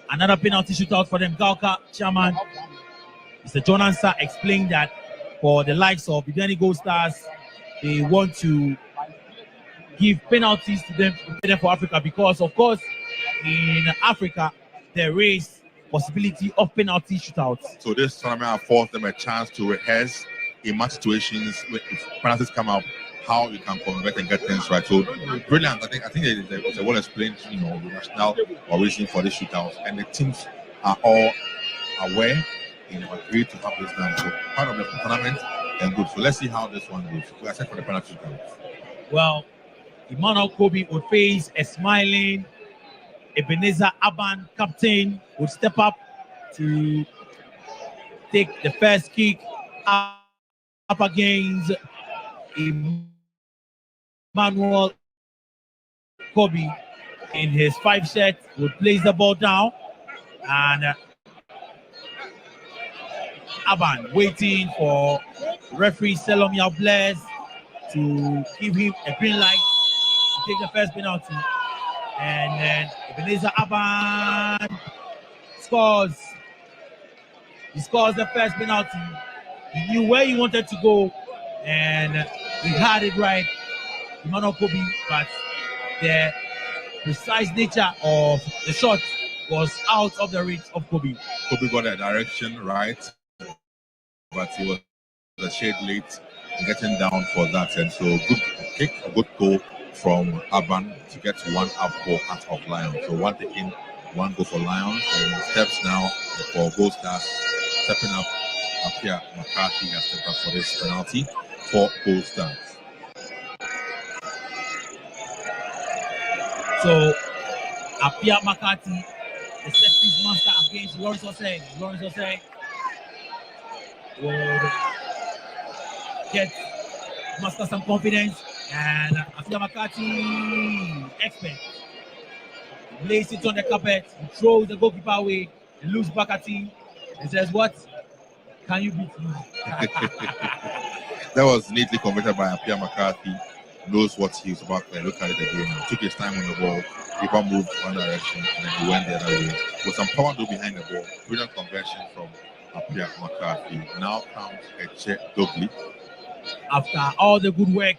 another penalty shootout for them. Galka chairman Mr. John Ansah explained that for the likes of the Danny Gold Stars. They want to give penalties to them for Africa because, of course, in Africa, there is possibility of penalty shootouts.
So this tournament affords them a chance to rehearse in match situations if penalties come up, how you can convert and get things right. So brilliant. I think it's a well explained, rationale or reason for this shootouts, and the teams are all aware, agreed to have this done. So part of the tournament and good. So let's see how this one goes. We are set for the penalty shootouts.
Well, Emmanuel Kobe would face a smiling Ebenezer Aban. Captain would step up to take the first kick up against Emmanuel Kobe. In his 5 set, would place the ball down, and Aban waiting for referee Selomia Blaise to give him a green light to take the first penalty. And then Ebenezer Aban scores. He scores the first penalty. He knew where he wanted to go, and he had it right, Emmanuel Kobe, but the precise nature of the shot was out of the reach of Kobe.
Kobe got the direction right, but he was a shade late in getting down for that. And so good kick, a good goal from Aban to get one up for Heart of Lions. So one taking, one goal for Lions, and steps now for Gold Stars. Stepping up, Apia McCarthy has stepped up for this penalty for Gold Stars.
So Apia McCarthy, the set piece master against Lawrence Osei. Lawrence Osei would get master some confidence, and Apia McCarthy, expert, lays it on the carpet, throws the goalkeeper away, and looks back at him and says, "What? Can you beat me?"
That was neatly converted by Apia McCarthy. Knows what he's about to look at it again. Took his time on the ball. Keeper moved one direction and then he went the other way. With some power though behind the ball. Brilliant conversion from Apia McCarthy. Now comes Eche Dogli.
After all the good work,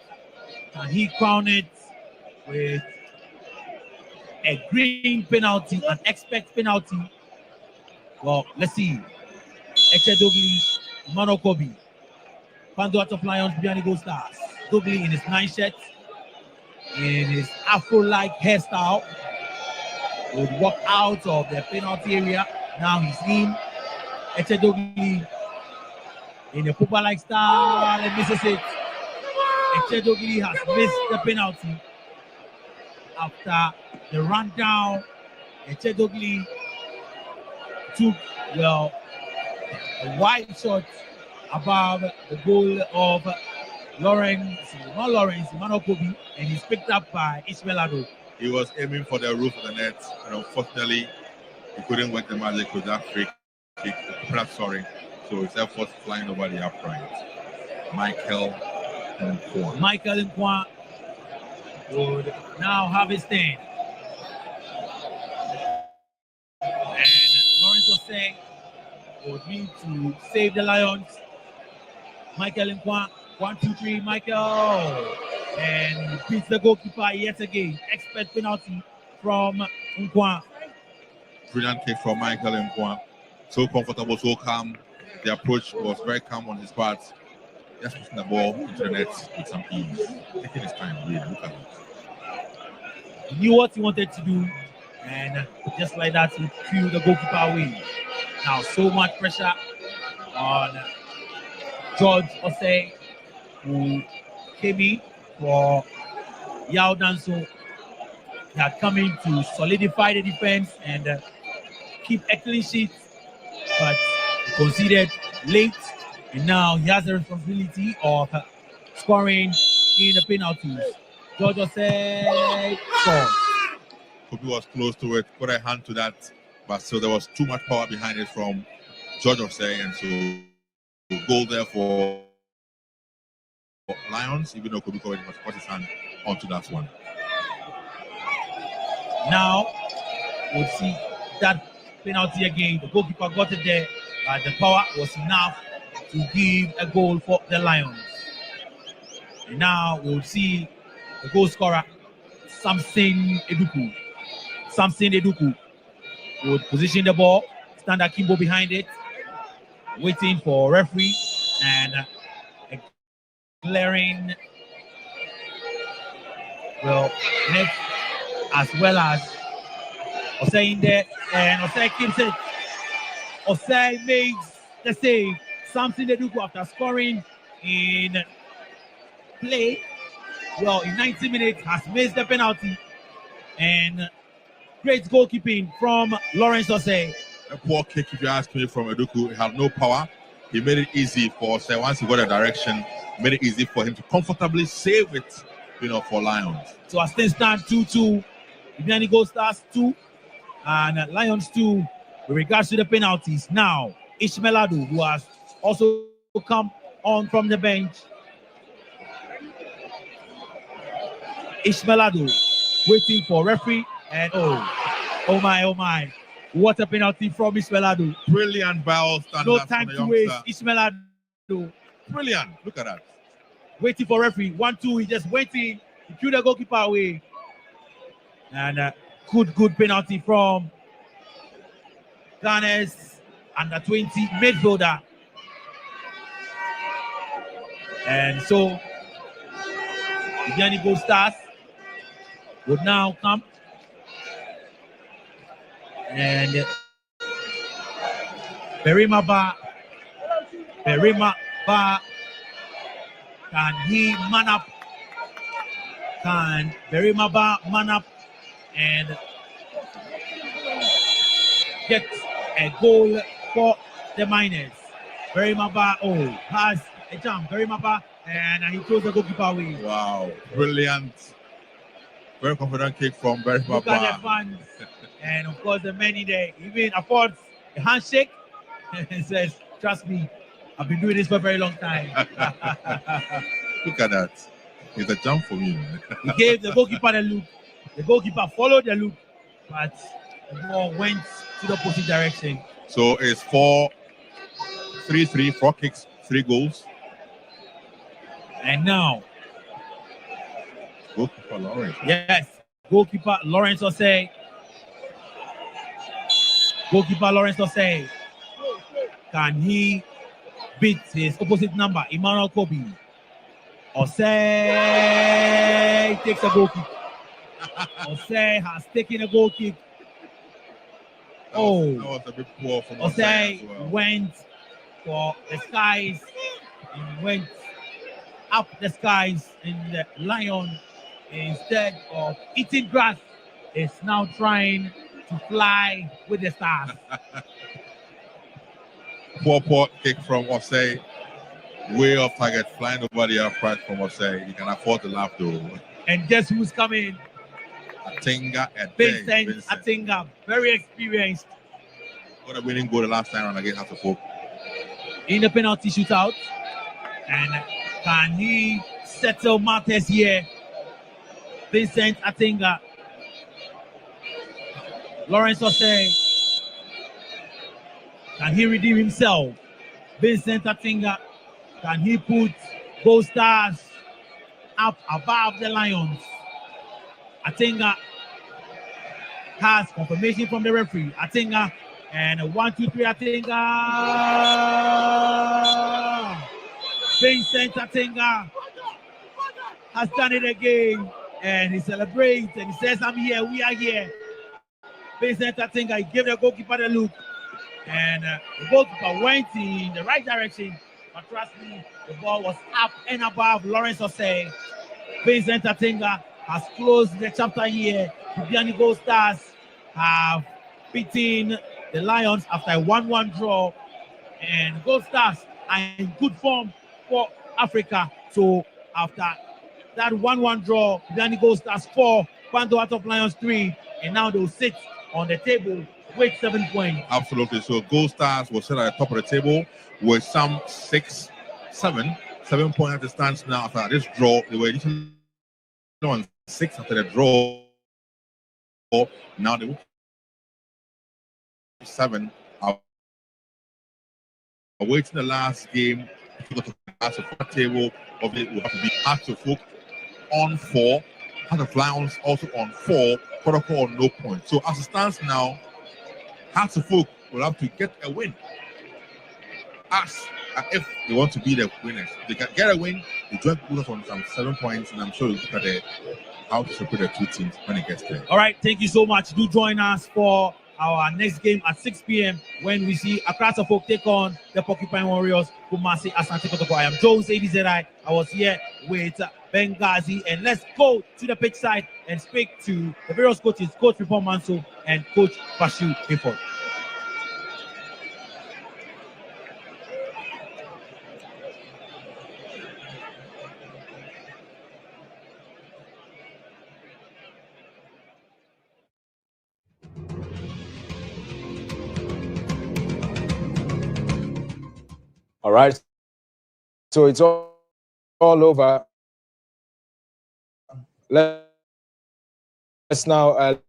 and he crowned it with a green penalty, an expect penalty. Well, let's see. Eche Dogli, Emmanuel Kobe, Pandoa Top Lions, Biani Gold Stars. Dogli in his 9 shirt, in his Afro-like hairstyle, would walk out of the penalty area. Now he's in. Eche Dogli in a Pupa-like style and misses it. Eche Dogli has missed the penalty. After the rundown, Eche Dogli took a wide shot above the goal of Emmanuel Kobe, and he's picked up by Ismail Ado.
He was aiming for the roof of the net, and unfortunately, he couldn't work the magic with that free kick. So his efforts flying over the upright. Michael Nkwa would now have his stand. And Lawrence Osei would need to save the Lions. Michael Nkwa, 1, 2, 3, Michael. And he beats the goalkeeper yet again. Expert penalty from Nkwa. Brilliant kick from Michael Nkwa. So comfortable, so calm. The approach was very calm on his part. Just pushing the ball into the net with some ease. Taking his time, really. Look at it.
He knew what he wanted to do, and just like that, he threw the goalkeeper away. Now, so much pressure on George Osei, who came in for Yao Danso. He had come in to solidify the defense and keep a clean sheet, but he conceded late, and now he has the responsibility of scoring in the penalties. George Osei scored.
Kobe was close to it, put a hand to that, but so there was too much power behind it from George Osei, and so goal there for Lions, even though Kobe must put his hand onto that one.
Now we'll see that penalty again. The goalkeeper got it there, but the power was enough to give a goal for the Lions. And now we'll see the goal scorer, Samson Eduku. Samson Eduku would position the ball, stand akimbo behind it, waiting for referee, and a glaring net, as well as Osei in there, and Osei keeps it. Osei makes the save. Samson Eduku, after scoring in play, in 90 minutes, has missed the penalty. And great goalkeeping from Lawrence Osei.
A poor kick, if you ask me, from Eduku. He had no power. He made it easy for Osei. Once he got a direction, made it easy for him to comfortably save it, for Lions.
So as things stand 2-2, Ibiani Gold Stars 2 and Lions 2 with regards to the penalties. Now, Ishmael Adu, who has also come on from the bench. Ishmael Adu waiting for referee, and oh my. What a penalty from Ishmael Adu.
Brilliant ball standard.
No time to waste. Ishmael Adu.
Brilliant. Look at that.
Waiting for referee. 1-2. He just waiting. He threw the goalkeeper away. And good penalty from Ghana's under-20 midfielder. And so, Ibiani Gold Stars would now come. And Berima Ba, can he man up? Can Berima Ba man up and get a goal for the Miners? Berima Ba, has a jump. Berima Ba, and he throws the goalkeeper away.
Wow, brilliant. Very confident kick from Berima Ba.
Look at the fans. And of course, the man in there even affords a handshake and says, "Trust me, I've been doing this for a very long time."
Look at that. It's a jump for me.
He gave the goalkeeper the look. The goalkeeper followed the look, but the ball went to the opposite direction.
So it's 4-3-3, 4 kicks, 3 goals.
And now,
goalkeeper Lawrence.
Yes, goalkeeper Lawrence Osei. Goalkeeper Lawrence Osei. Can he beat his opposite number, Emmanuel Kobe? Osei takes a goal kick. Osei has taken a goal kick.
That was a bit poor from
Osei
as well.
went for the skies and went up the skies in the Lion. Instead of eating grass, is now trying to fly with the stars.
Poor kick from Osei. Way off target, flying over the upright from Osei. You can afford to laugh though.
And guess who's coming?
Atinga and
Vincent Atinga, very experienced.
Got a winning goal the last time around against Kotoko.
In the penalty shootout. And can he settle matters here? Vincent Atinga. Lawrence Osei. Can he redeem himself? Vincent Atinga. Can he put Gold Stars up above the Lions? Atinga has confirmation from the referee. Atinga and 1-2-3 Atinga. Vincent Atinga has done it again, and he celebrates and he says, "I'm here, we are here." Vincent Atinga, he gave the goalkeeper the look, and the goalkeeper went in the right direction. But trust me, the ball was up and above Lawrence Osei. Vincent Atinga has closed the chapter here. Ibiani Gold Stars have beaten the Lions after a 1-1 draw. And Gold Stars are in good form for Africa. So after that 1-1 draw, Ibiani Gold Stars 4, Pando out of Lions 3. And now they'll sit on the table with 7 points.
Absolutely. So Gold Stars will sit at the top of the table with some 7 points at the stands now after this draw. They were initially on 6 after the draw. Now they will 7 Awaiting the last game, if you go to the last table of it, will have to be Hearts of Oak on 4, Hearts of Lions also on 4, Kotoko on no point. So as it stands now, Hearts of Oak will have to get a win. As if they want to be the winners, they can get a win. They join us on some 7 points, and I'm sure you look at how to separate the two teams when it gets there.
All right, thank you so much. Do join us for our next game at 6 p.m. when we see Accra Folk take on the Porcupine Warriors, Kumasi Asante Kotoko. I am Jones ABZI. I was here with Benghazi, and let's go to the pitch side and speak to the various coaches, Coach Ripon Manso and Coach Bashu Hayford.
All right. So it's all over. Let's now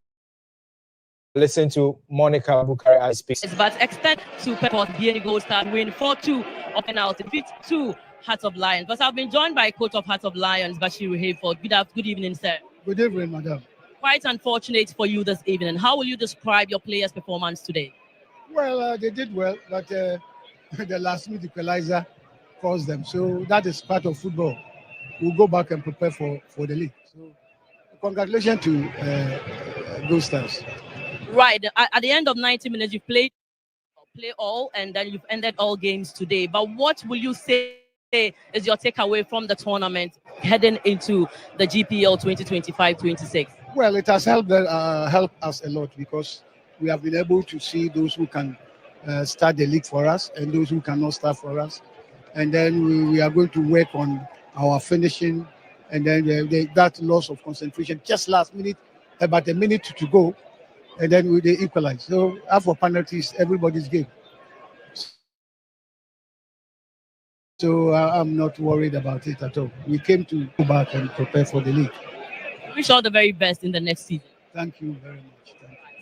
listen to Monica Bukari as speaks.
But extend to Pepper's BNE Gold Star win 4-2 on penalty, defeat 2 Hearts of Lions. But I've been joined by coach of Hearts of Lions, Bashiru Hayford. Good evening, sir.
Good evening, madam.
Quite unfortunate for you this evening. How will you describe your players' performance today?
Well, they did well, but the last minute equalizer caused them. So that is part of football. We'll go back and prepare for the league. So congratulations to Gold Stars.
Right. At the end of 90 minutes, you've play all, and then you've ended all games today. But what will you say is your takeaway from the tournament heading into the GPL 2025-26?
Well, it has helped us a lot because we have been able to see those who can start the league for us and those who cannot start for us. And then we are going to work on our finishing, and then that loss of concentration just last minute, about a minute to go, and then they equalize. So after penalties, everybody's game. So I'm not worried about it at all. We came to go back and prepare for the league.
Wish all the very best in the next season.
Thank you very much.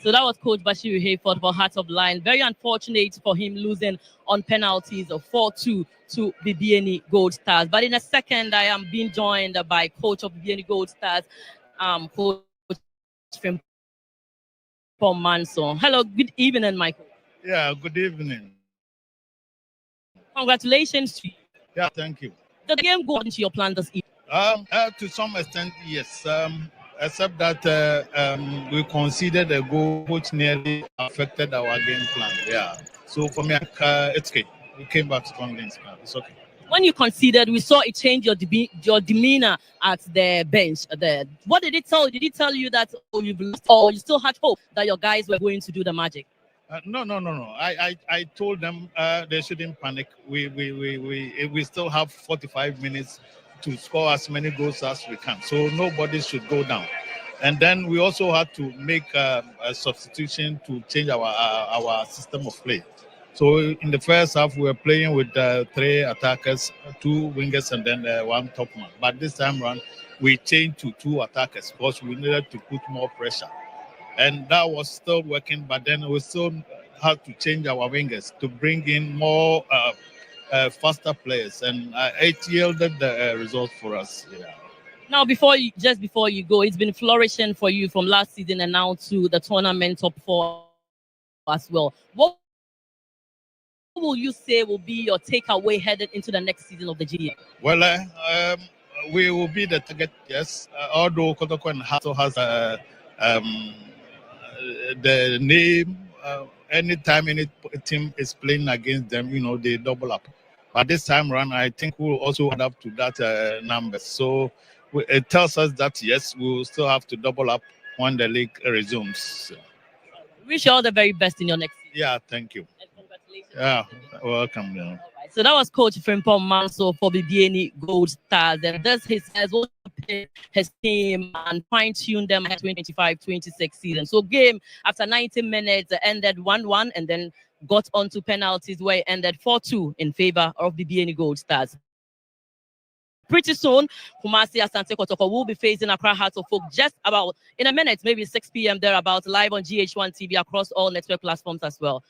So that was Coach Bashiru Hayford for Hearts of Lions. Very unfortunate for him losing on penalties of 4-2 to the BNE Gold Stars. But in a second, I am being joined by Coach of the BNE Gold Stars, Coach Frimpong Manso. Hello, good evening, Michael.
Yeah, good evening.
Congratulations to you.
Yeah, thank you.
Did the game go into your plan this evening?
To some extent, yes. Except that we conceded a goal which nearly affected our game plan. Yeah. So for me, it's okay. We came back strongly in Spain. It's okay.
When you conceded, we saw it change your demeanor at the bench there. What did it tell you? Did it tell you that you've lost, or you still had hope that your guys were going to do the magic?
No. I told them they shouldn't panic. We still have 45 minutes to score as many goals as we can. So nobody should go down. And then we also had to make a substitution to change our system of play. So in the first half, we were playing with 3 attackers, 2 wingers, and then 1 top man. But this time around, we changed to 2 attackers because we needed to put more pressure. And that was still working, but then we still had to change our wingers to bring in more faster players, and it yielded the results for us. Yeah.
Now, before you go, it's been flourishing for you from last season and now to the tournament top 4 as well. What will you say will be your takeaway headed into the next season of the GDA?
Well, we will be the target, yes. Although Kotoko and Hato has the name, anytime any team is playing against them, they double up. But this time around, I think we'll also add up to that number. So it tells us that, yes, we will still have to double up when the league resumes.
Wish you all the very best in your next season.
Yeah, thank you.
And congratulations.
Yeah, welcome. Yeah.
So that was Coach Frimpong Manso for the BNE Gold Stars. And this has also prepared his team and fine-tuned them at 2025-26 season. So game after 90 minutes ended 1-1 and then got on to penalties where it ended 4-2 in favor of the BNE Gold Stars. Pretty soon, Kumasi Asante Kotoko will be facing Accra Hearts of Folk just about in a minute, maybe 6 p.m. thereabouts, live on GH1 TV across all network platforms as well.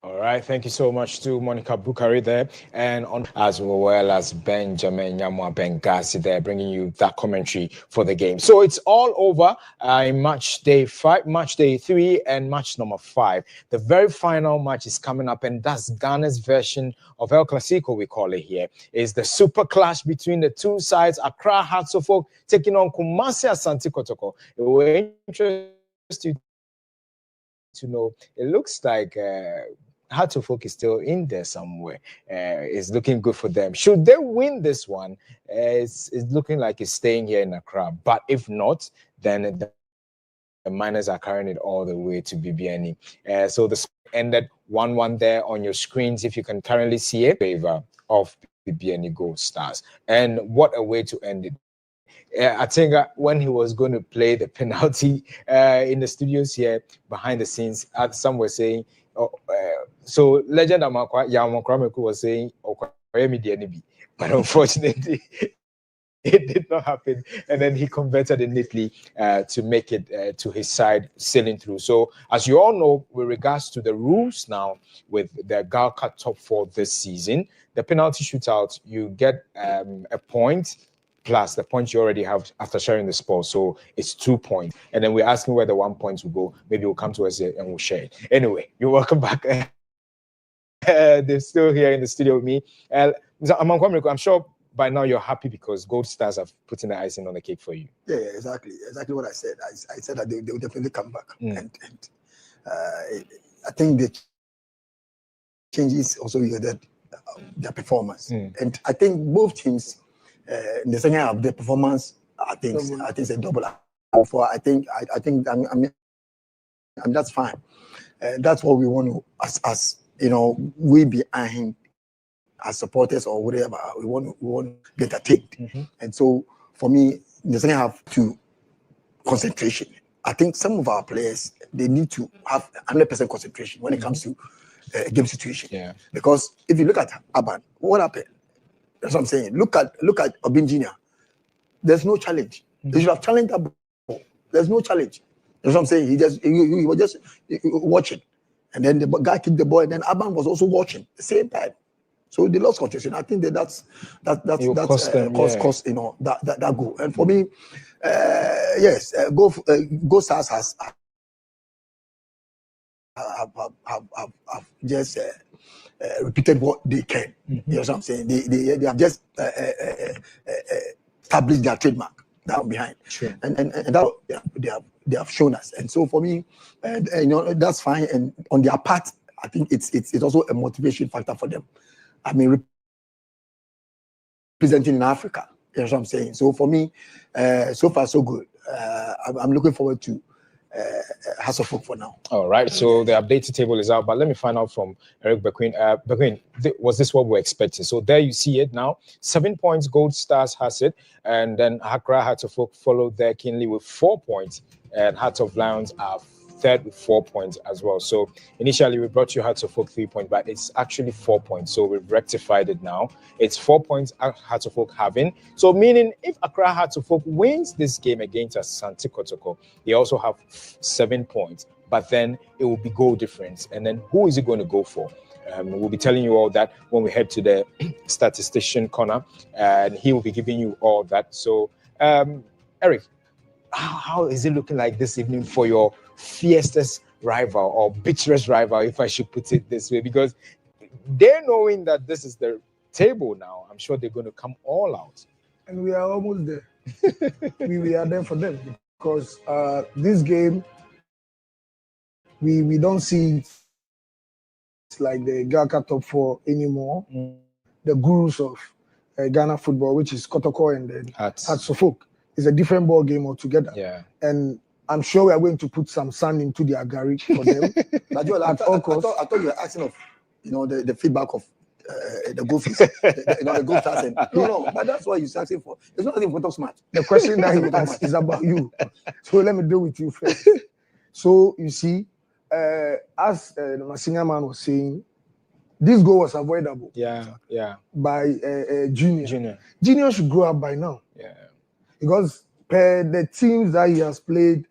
All right, thank you so much to Monica Bukari there, and on as well as Benjamin Yamwa Bengasi there, bringing you that commentary for the game. So it's all over in match day 5, match day 3, and match number 5. The very final match is coming up, and that's Ghana's version of El Clasico, we call it here. Is the super clash between the two sides, Accra Hearts of Oak taking on Kumasi Asante Kotoko. It will interest you to know, it looks like Heart of Oak is still in there somewhere. It's looking good for them. Should they win this one, it's looking like it's staying here in Accra. But if not, then the Miners are carrying it all the way to BBNE. So the ended 1-1 there on your screens, if you can currently see it, favor of BBNE Gold Stars. And what a way to end it. I think when he was going to play the penalty in the studios here behind the scenes, some were saying, so legend Amakwa Yamakwameku was saying, but unfortunately, it did not happen. And then he converted it neatly to make it to his side, sailing through. So as you all know, with regards to the rules now with the Galka top 4 this season, the penalty shootout, you get a point plus the points you already have after sharing the spoil. So it's 2 points. And then we're asking where the 1 point will go. Maybe we'll come to us and we'll share it. Anyway, you're welcome back. They're still here in the studio with me. I'm sure by now you're happy because Gold Stars have put in the icing on the cake for you.
Yeah, exactly what I said. I said that they will definitely come back. And I think the changes also that their performance. And I think both teams, in the second half, their performance, I think it's a double. For I think that's fine. That's what we want to, as you know, we behind as supporters or whatever. We want to get attacked. And so for me, in the second half, to concentration. I think some of our players, they need to have 100% concentration when it comes to game situation.
Yeah.
Because if you look at Aban, what happened? That's what I'm saying. Look at Obin Jr. There's no challenge. He should have challenged that ball. There's no challenge. That's what I'm saying. He was just watching. And then the guy kicked the ball, and then Aban was also watching at the same time. So they lost concentration. I think that's cost you know that goal. And for me, yes, Go Stars have just repeated what they can. You know what I'm saying? They have just established their trademark down behind.
Sure.
And that they have shown us. And so for me, you know, that's fine. And on their part, I think it's also a motivation factor for them. I mean, representing in Africa. You know what I'm saying? So for me, so far so good. I'm looking forward to Hearts of Oak for now.
All right. So the updated table is out, but let me find out from Eric Bequin. Bequin, was this what we're expecting? So there you see it now. 7 points. Gold Stars has it, and then Accra Hearts of Oak followed there keenly with 4 points, and Hearts of Lions are third with 4 points as well. So initially we brought you Hearts of Oak 3 points, but it's actually 4 points. So we've rectified it now. It's 4 points Hearts of Oak having. So meaning if Accra Hearts of Oak wins this game against Asante Kotoko, they also have 7 points. But then it will be goal difference. And then who is it going to go for? We'll be telling you all that when we head to the statistician corner, and he will be giving you all that. So Eric, how is it looking like this evening for your fiercest rival or bitterest rival, if I should put it this way? Because they're knowing that this is the table now. I'm sure they're going to come all out.
And we are almost there. we are there for them because this game, we don't see it like the Gaka top 4 anymore. The gurus of Ghana football, which is Kotoko and then Hearts of Oak, is a different ball game altogether.
Yeah.
And I'm sure we are going to put some sand into their garage for them.
But Joel, I thought you were asking of, you know, the feedback of the goofies, the goal stars. And no, but that's what you're asking for. It's not even top smart.
The question that he asked is about you. So let me deal with you first. So you see, as my senior man was saying, this goal was avoidable.
Yeah.
By Junior. Junior should grow up by now.
Yeah.
Because the teams that he has played,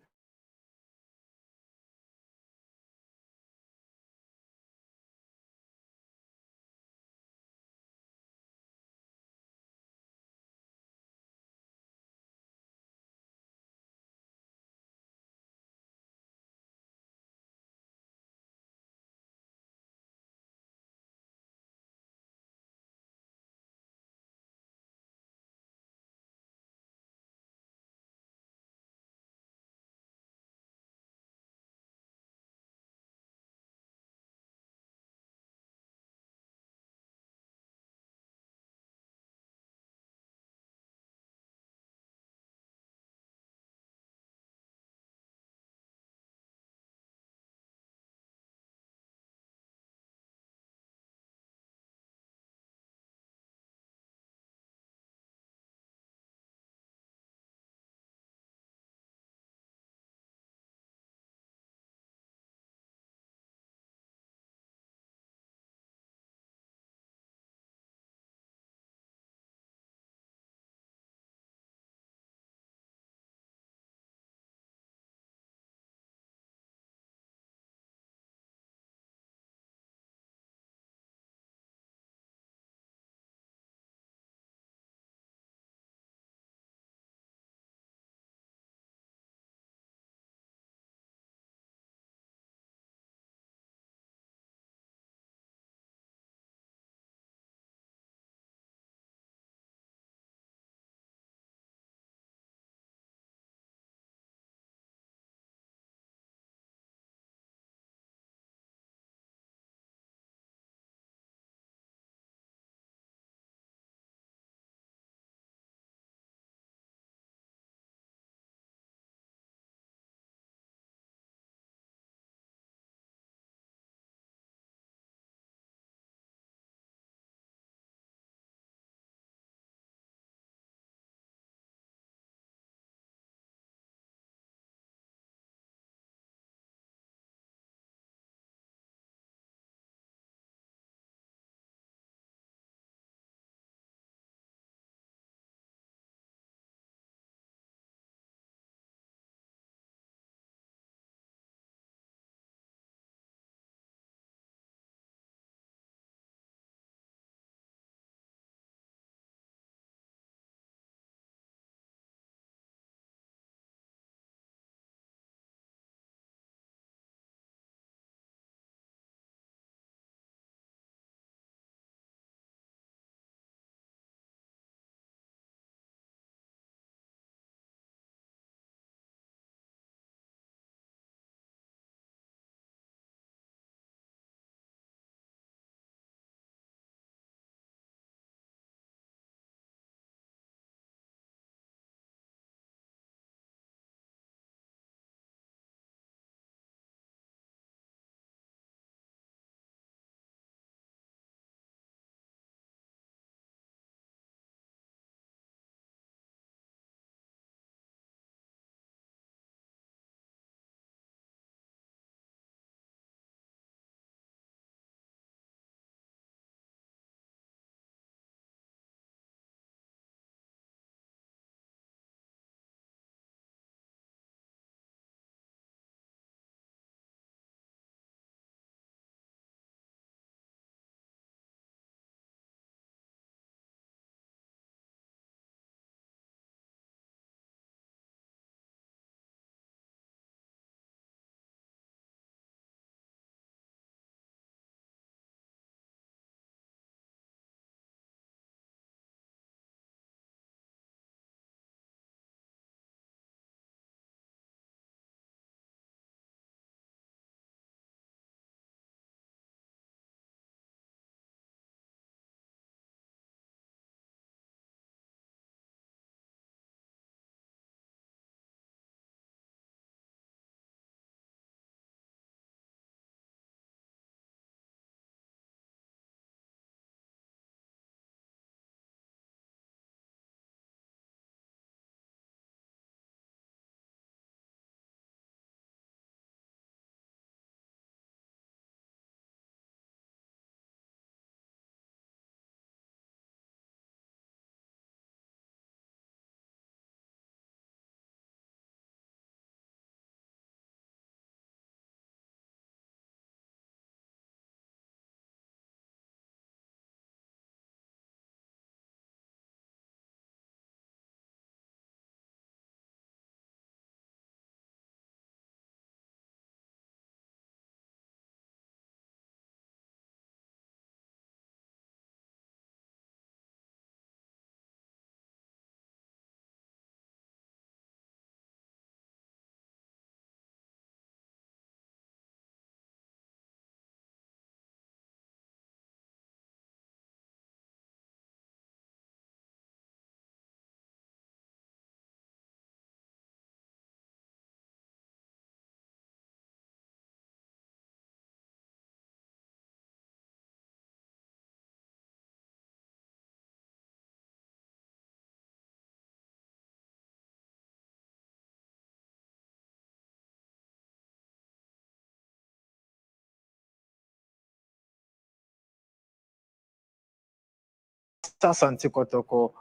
Asante Kotoko,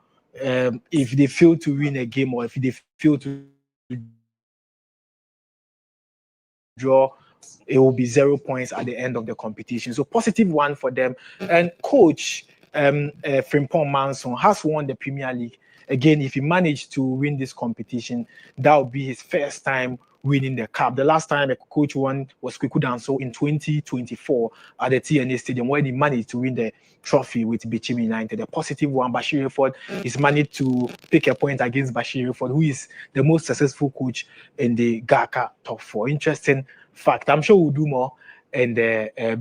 if they fail to win a game or if they fail to draw, it will be 0 points at the end of the competition. So positive one for them. And coach Frimpong Manson has won the Premier League. Again, if he managed to win this competition, that would be his first time winning the cup. The last time a coach won was Kwiku Danso in 2024 at the TNA Stadium, when he managed to win the trophy with Bichim United. A positive one, Bashir Ford is managed to pick a point against Bashir Ford, who is the most successful coach in the GACA top 4. Interesting fact. I'm sure we'll do more and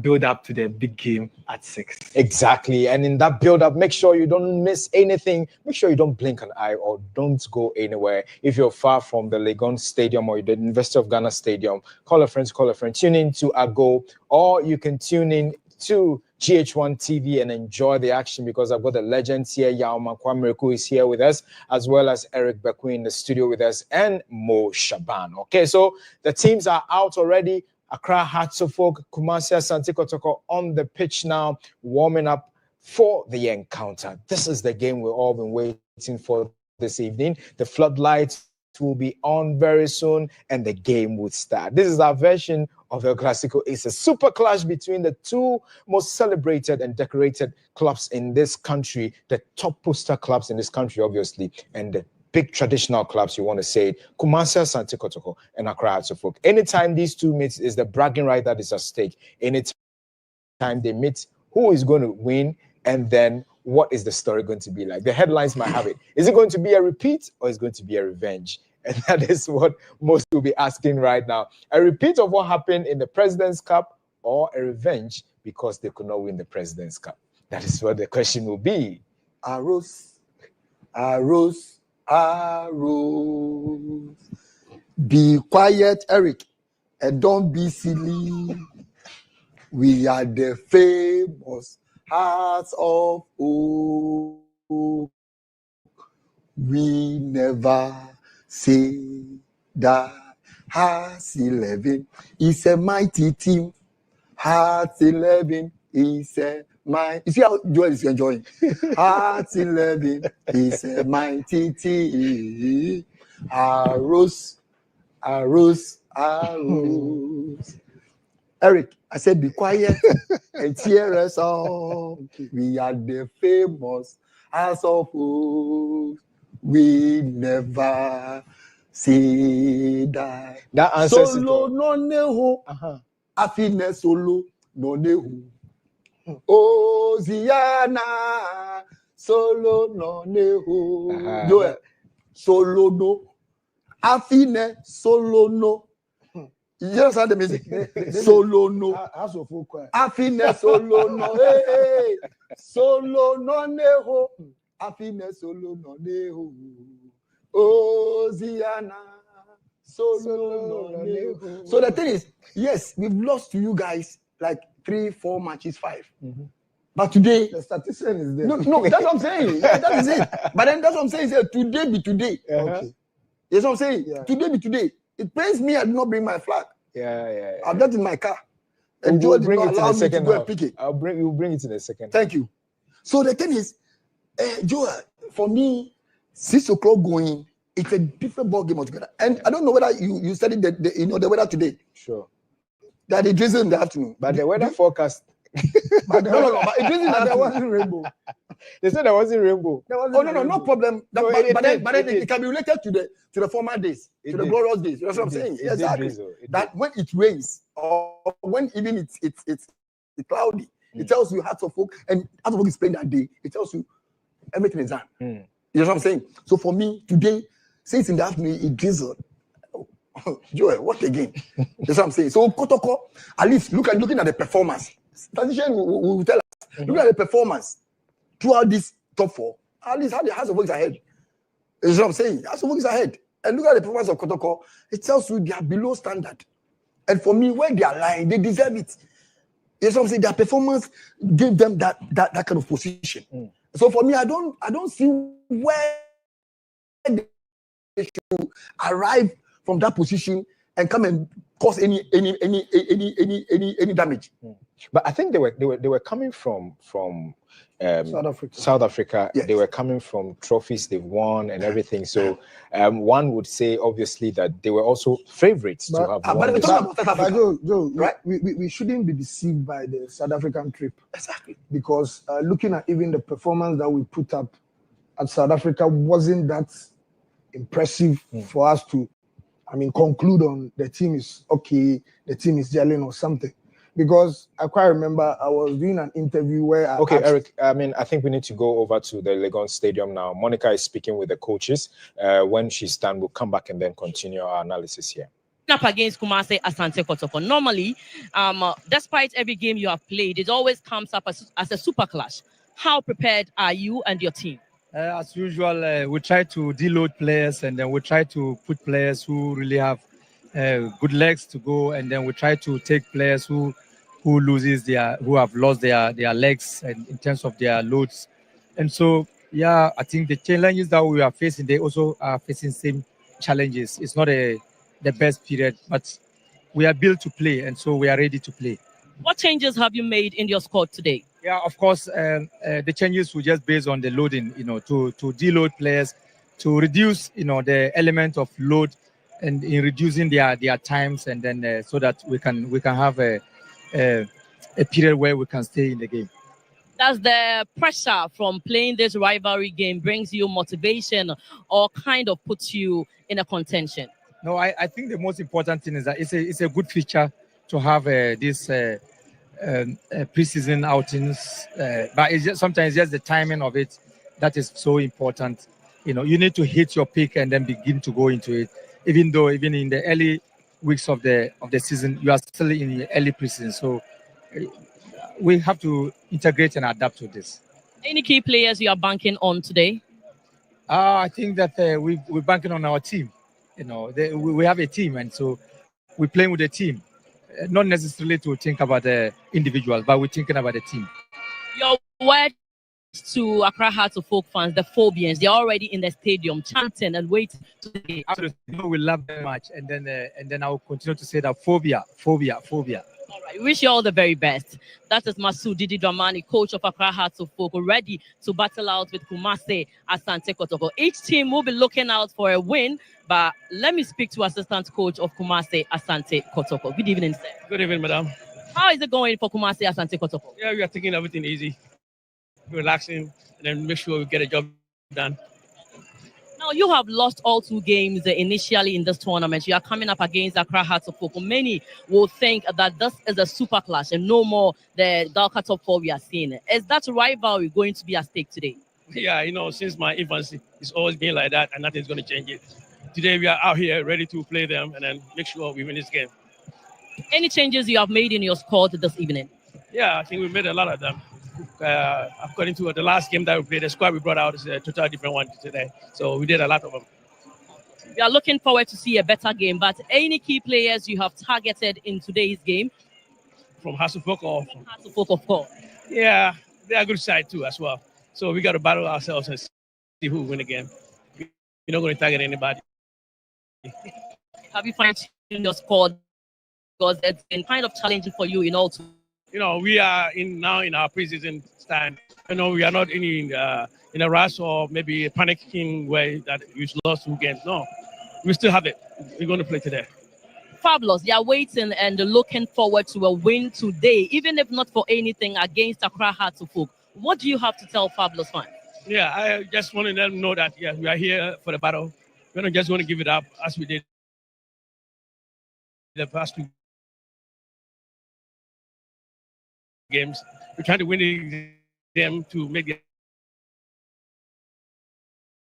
build up to the big game at 6.
Exactly. And in that build up, make sure you don't miss anything. Make sure you don't blink an eye or don't go anywhere. If you're far from the Legon Stadium or the University of Ghana Stadium, call a friend. Tune in to Ago, or you can tune in to GH1 TV and enjoy the action, because I've got the legends here. Yauma Kwamreku is here with us, as well as Eric Beku in the studio with us, and Mo Shaban. Okay, so the teams are out already. Accra Hearts of Oak, Kumasi Asante Kotoko on the pitch now, warming up for the encounter. This is the game we've all been waiting for this evening. The floodlights will be on very soon and the game will start. This is our version of El Clasico. It's a super clash between the two most celebrated and decorated clubs in this country, the top poster clubs in this country, obviously, and the big traditional clubs, you want to say, Kumasi Asante Kotoko and Accra Hearts of Oak. Anytime these two meet, is the bragging right that is at stake. Anytime they meet, who is going to win, and then what is the story going to be like? The headlines might have it. Is it going to be a repeat or is it going to be a revenge? And that is what most will be asking right now. A repeat of what happened in the President's Cup, or a revenge because they could not win the President's Cup? That is what the question will be.
Arrows. Be quiet, Eric, and don't be silly. We are the famous Hearts of Oak. We never say that. Hearts 11 is a mighty team. Hearts 11 is a mighty. You see how Joel is enjoying? Hearts 11 is a mighty team. Arrows. Eric, I said be quiet and cheer us on. We are the famous Hearts of Oak. We never say that.
That answers
solo no neho. Afine solo no neho. Oh Ziana solo no neho. Joel, solo no. Afine solo no. You understand the music? Solo no. Afine solo no. Hey, solo no neho. Afine solo no neho. Oh Ziana solo no neho. So the thing is, yes, we've lost to you guys like 3-4 matches, 5. But today, the statistician is there. No, that's what I'm saying. Yeah, that is it. But then that's what I'm saying. Today be today. Okay. That's what I'm saying. Yeah. Today be today. It pains me I did not bring my flag.
Yeah.
I've got it in my car. And
Joel bring it in the second half.
Pick it.
You'll bring it in the second.
Thank you. So the thing is, Joel, for me, 6 o'clock going, it's a different ball game altogether. And I don't know whether you studied the weather today.
Sure.
That it drizzled in the afternoon.
But the weather forecast.
But it drizzled in the afternoon. There wasn't rainbow.
They said there wasn't rainbow.
No problem. But then it can be related to the former days, to the glorious days. You know what I'm saying? Exactly. That when it rains or when even it's cloudy, it tells you Hearts of Oak, and Hearts of Oak is playing that day. It tells you everything is done. You know what I'm saying? So for me today, since in the afternoon it drizzled. Joel, what a game. That's what I'm saying. So Kotoko, at least looking at the performance. Statistician will tell us. Looking at the performance throughout this top 4, at least how the Hearts of Oak is ahead. That's what I'm saying. Hearts of Oak is ahead. And look at the performance of Kotoko. It tells you they are below standard. And for me, where they are lying, they deserve it. You know what I'm saying? Their performance gave them that kind of position. So for me, I don't see where they should arrive from that position and come and cause any damage.
But I think they were coming from South Africa.
Yes.
They were coming from trophies they've won and everything. So one would say obviously that they were also favorites to have won.
But we're talking about South Africa,
Joe,
right?
we shouldn't be deceived by the South African trip.
Exactly.
Because looking at even the performance that we put up at South Africa wasn't that impressive for us to, conclude on the team is okay, the team is gelling or something. Because I quite remember I was doing an interview where I asked,
Eric, I think we need to go over to the Legon Stadium now. Monica is speaking with the coaches. When she's done, we'll come back and then continue our analysis here.
Up against Kumasi Asante Kotoko. Normally, despite every game you have played, it always comes up as a super clash. How prepared are you and your team?
As usual, we try to deload players, and then we try to put players who really have good legs to go, and then we try to take players who have lost their legs and in terms of their loads. And so, I think the challenges that we are facing, they also are facing same challenges. It's not the best period, but we are built to play, and so we are ready to play.
What changes have you made in your squad today?
Yeah, of course, the changes were just based on the loading, to deload players, to reduce, the element of load, and in reducing their times, and then so that we can have a period where we can stay in the game.
Does the pressure from playing this rivalry game brings you motivation or kind of puts you in a contention?
No, I think the most important thing is that it's a good feature to have this preseason outings, but it's sometimes just the timing of it that is so important. You need to hit your peak and then begin to go into it. Even in the early weeks of the season, you are still in the early preseason. So we have to integrate and adapt to this.
Any key players you are banking on today?
I think that we're banking on our team. We have a team, and so we're playing with a team. Not necessarily to think about the individual, but we're thinking about the team.
Your word to Accra Hearts of Folk fans, the Phobians, they're already in the stadium chanting and waiting to the game.
Absolutely, we love them much, and then I will continue to say that phobia. All
right, wish you all the very best. That is Masoud Didi Dramani, coach of Accra Hearts of Folk, ready to battle out with Kumasi Asante Kotoko. Each team will be looking out for a win, but let me speak to assistant coach of Kumasi Asante Kotoko. Good evening, sir.
Good evening, madam.
How is it going for Kumasi Asante Kotoko?
Yeah, we are taking everything easy, relaxing, and then make sure we get a job done.
Now, you have lost all 2 games initially in this tournament. You are coming up against Accra Hearts of Folk. Many will think that this is a super clash and no more the Galka top 4 we are seeing. Is that rivalry going to be at stake today?
Yeah, since my infancy, it's always been like that, and nothing's going to change it. Today, we are out here ready to play them and then make sure we win this game.
Any changes you have made in your squad this evening?
Yeah, I think we made a lot of them. According to the last game that we played, the squad we brought out is a totally different one today. So we did a lot of them.
We are looking forward to see a better game, but any key players you have targeted in today's game?
From Hasselhoff or from
Hasselhoff, of course.
Yeah, they're a good side too as well. So we got to battle ourselves and see who win the game. We're not going to target anybody.
Have you found in your squad? Because it's been kind of challenging for you in all two.
We are now in our preseason stand. We are not in a rush or maybe a panicking way that we lost 2 games. No, we still have it. We're going to play today.
Fabulous. They are waiting and looking forward to a win today, even if not for anything against Accra Hearts of Folk. What do you have to tell Fabulous fans?
Yeah, I just want to let them know that we are here for the battle. We're not just going to give it up as we did the past 2 games. We're trying to win them to make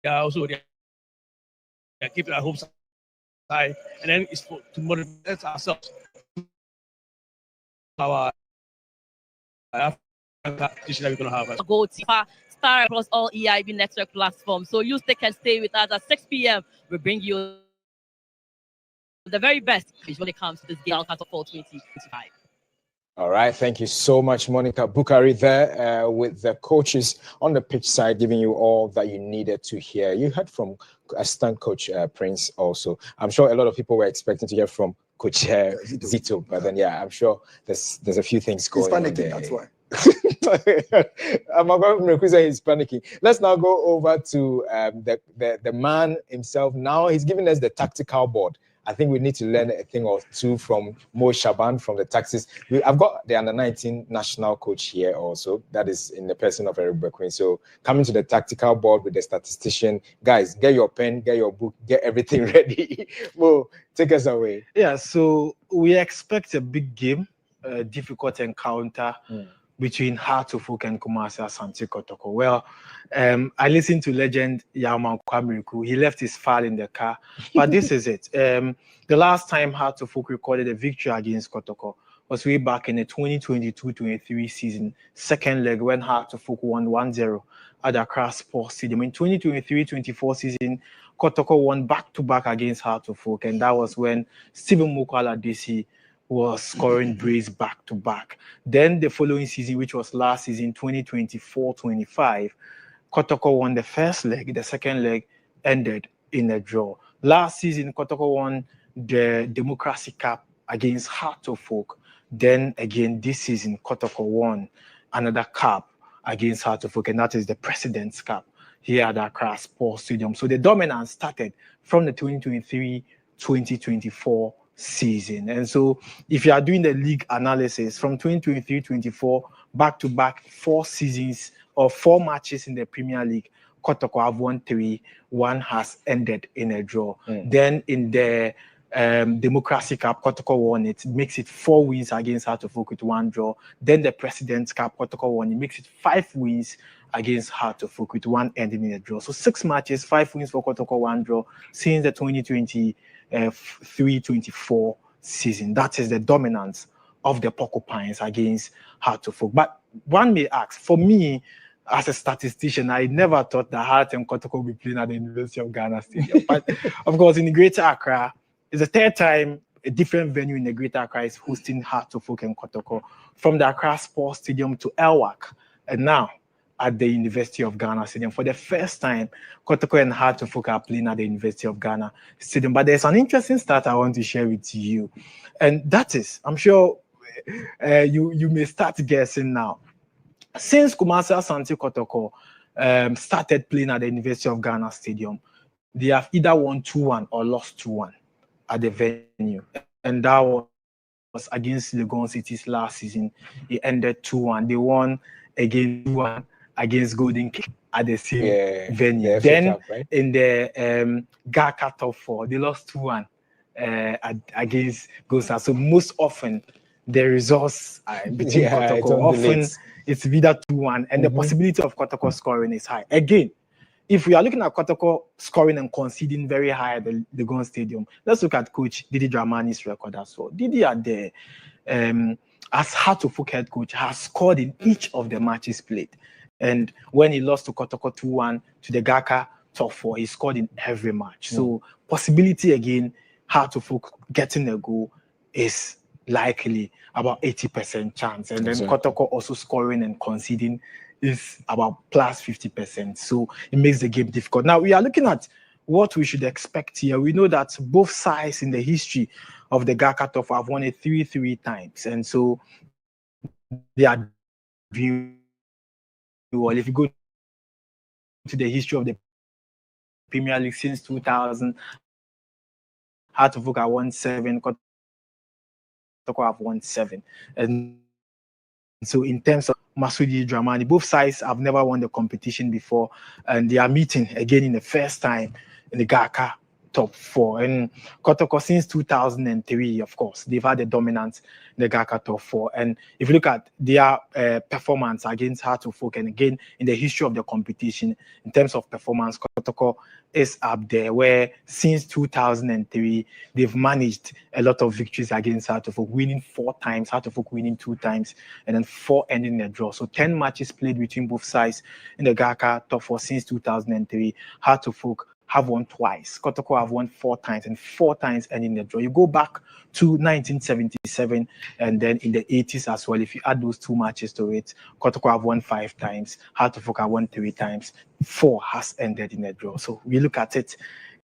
also keep our hopes high, and then it's to motivate ourselves. Our competition that we're going to have.
Go star across all EIB network platforms. So you can stay with us at 6 p.m. We bring you the very best when it comes to this game, Alcata 2025.
All right, thank you so much, Monica Bukari, there with the coaches on the pitch side, giving you all that you needed to hear. You heard from assistant coach Prince also. I'm sure a lot of people were expecting to hear from Coach Zito, but then I'm sure there's a few things going on there.
That's why.
I'm about to say he's panicking. Let's now go over to the man himself. Now he's giving us the tactical board. I think we need to learn a thing or two from Mo Shaban from the taxis. I've got the under-19 national coach here also. That is in the person of Eric Bequin. So coming to the tactical board with the statistician. Guys, get your pen, get your book, get everything ready. Mo, take us away.
Yeah, so we expect a big game, a difficult encounter between Heart of Oak and Kumasi Asante Kotoko. Well, I listened to legend Yaman Kwamiriku. He left his file in the car, but this is it. The last time Heart of Oak recorded a victory against Kotoko was way back in the 2022-23 season, second leg when Heart of Oak won 1-0 at Accra Sports Stadium. In 2023-24 season, Kotoko won back-to-back against Heart of Oak, and that was when Stephen Mukwala DC was scoring brace back-to-back. Then the following season, which was last season, 2024-25, Kotoko won the first leg. The second leg ended in a draw. Last season, Kotoko won the Democracy Cup against Heart of Oak. Then again, this season, Kotoko won another cup against Heart of Oak, and that is the President's Cup here at Accra Sports Stadium. So the dominance started from the 2023-2024 season. And so if you are doing the league analysis from 2023-24 back-to-back 4 seasons or 4 matches in the Premier League, Kotoko have won 3, 1 has ended in a draw. Then in the Democracy Cup, Kotoko won it, makes it 4 wins against Heart of Oak with 1 draw. Then the President's Cup, Kotoko won it, makes it 5 wins against Heart of Oak with 1 ending in a draw. So 6 matches, 5 wins for Kotoko, 1 draw since the 2023-24 season. That is the dominance of the Porcupines against Heart of Oak. But one may ask, for me, as a statistician, I never thought that Heart and Kotoko would be playing at the University of Ghana Stadium. But of course, in the Greater Accra, it's the 3rd time a different venue in the Greater Accra is hosting Heart of Oak and Kotoko, from the Accra Sports Stadium to Elwak, and now at the University of Ghana Stadium. For the first time, Kotoko and Heart of Oak are playing at the University of Ghana Stadium. But there's an interesting stat I want to share with you, and that is, I'm sure you may start guessing now. Since Kumasi Asante Kotoko started playing at the University of Ghana Stadium, they have either won 2-1 or lost 2-1 at the venue, and that was against Legon Cities last season. It ended 2-1. They won again 2-1 against Golden King at the same venue. Then in the GACA top 4, they lost 2-1 against Gosa. So most often the results between Kotoko, often it's either 2-1, and the possibility of Kotoko scoring is high. Again, if we are looking at Kotoko scoring and conceding very high at the Legon Stadium, let's look at Coach Didi Dramani's record as well. Didi at the as Heart of Oak head coach has scored in each of the matches played. And when he lost to Kotoko 2-1 to the GACA top 4, he scored in every match. So possibility again, Heart of Oak getting a goal is likely about 80% chance. And then Kotoko also scoring and conceding is about plus 50%. So it makes the game difficult. Now we are looking at what we should expect here. We know that both sides in the history of the GACA top have won it 3 times. And so they are viewing, well, if you go to the history of the Premier League since 2000, Heart of Oak have won 7, Kotoko have won 7. And so in terms of Masudi Dramani, both sides have never won the competition before, and they are meeting again in the first time in the GACA top 4. And Kotoko since 2003, of course, they've had a dominance in the GACA top 4. And if you look at their performance against Heart of Oak, and again in the history of the competition, in terms of performance, Kotoko is up there, where since 2003 they've managed a lot of victories against Heart of Oak, winning 4 times, Heart of Oak winning 2 times, and then 4 ending in a draw. So 10 matches played between both sides in the GACA top 4 since 2003. Heart of Oak have won twice. Kotoko have won 4 times, and 4 times ending the draw. You go back to 1977, and then in the 80s as well. If you add those 2 matches to it, Kotoko have won 5 times. Heart of Oak have won 3 times. 4 has ended in a draw. So we look at it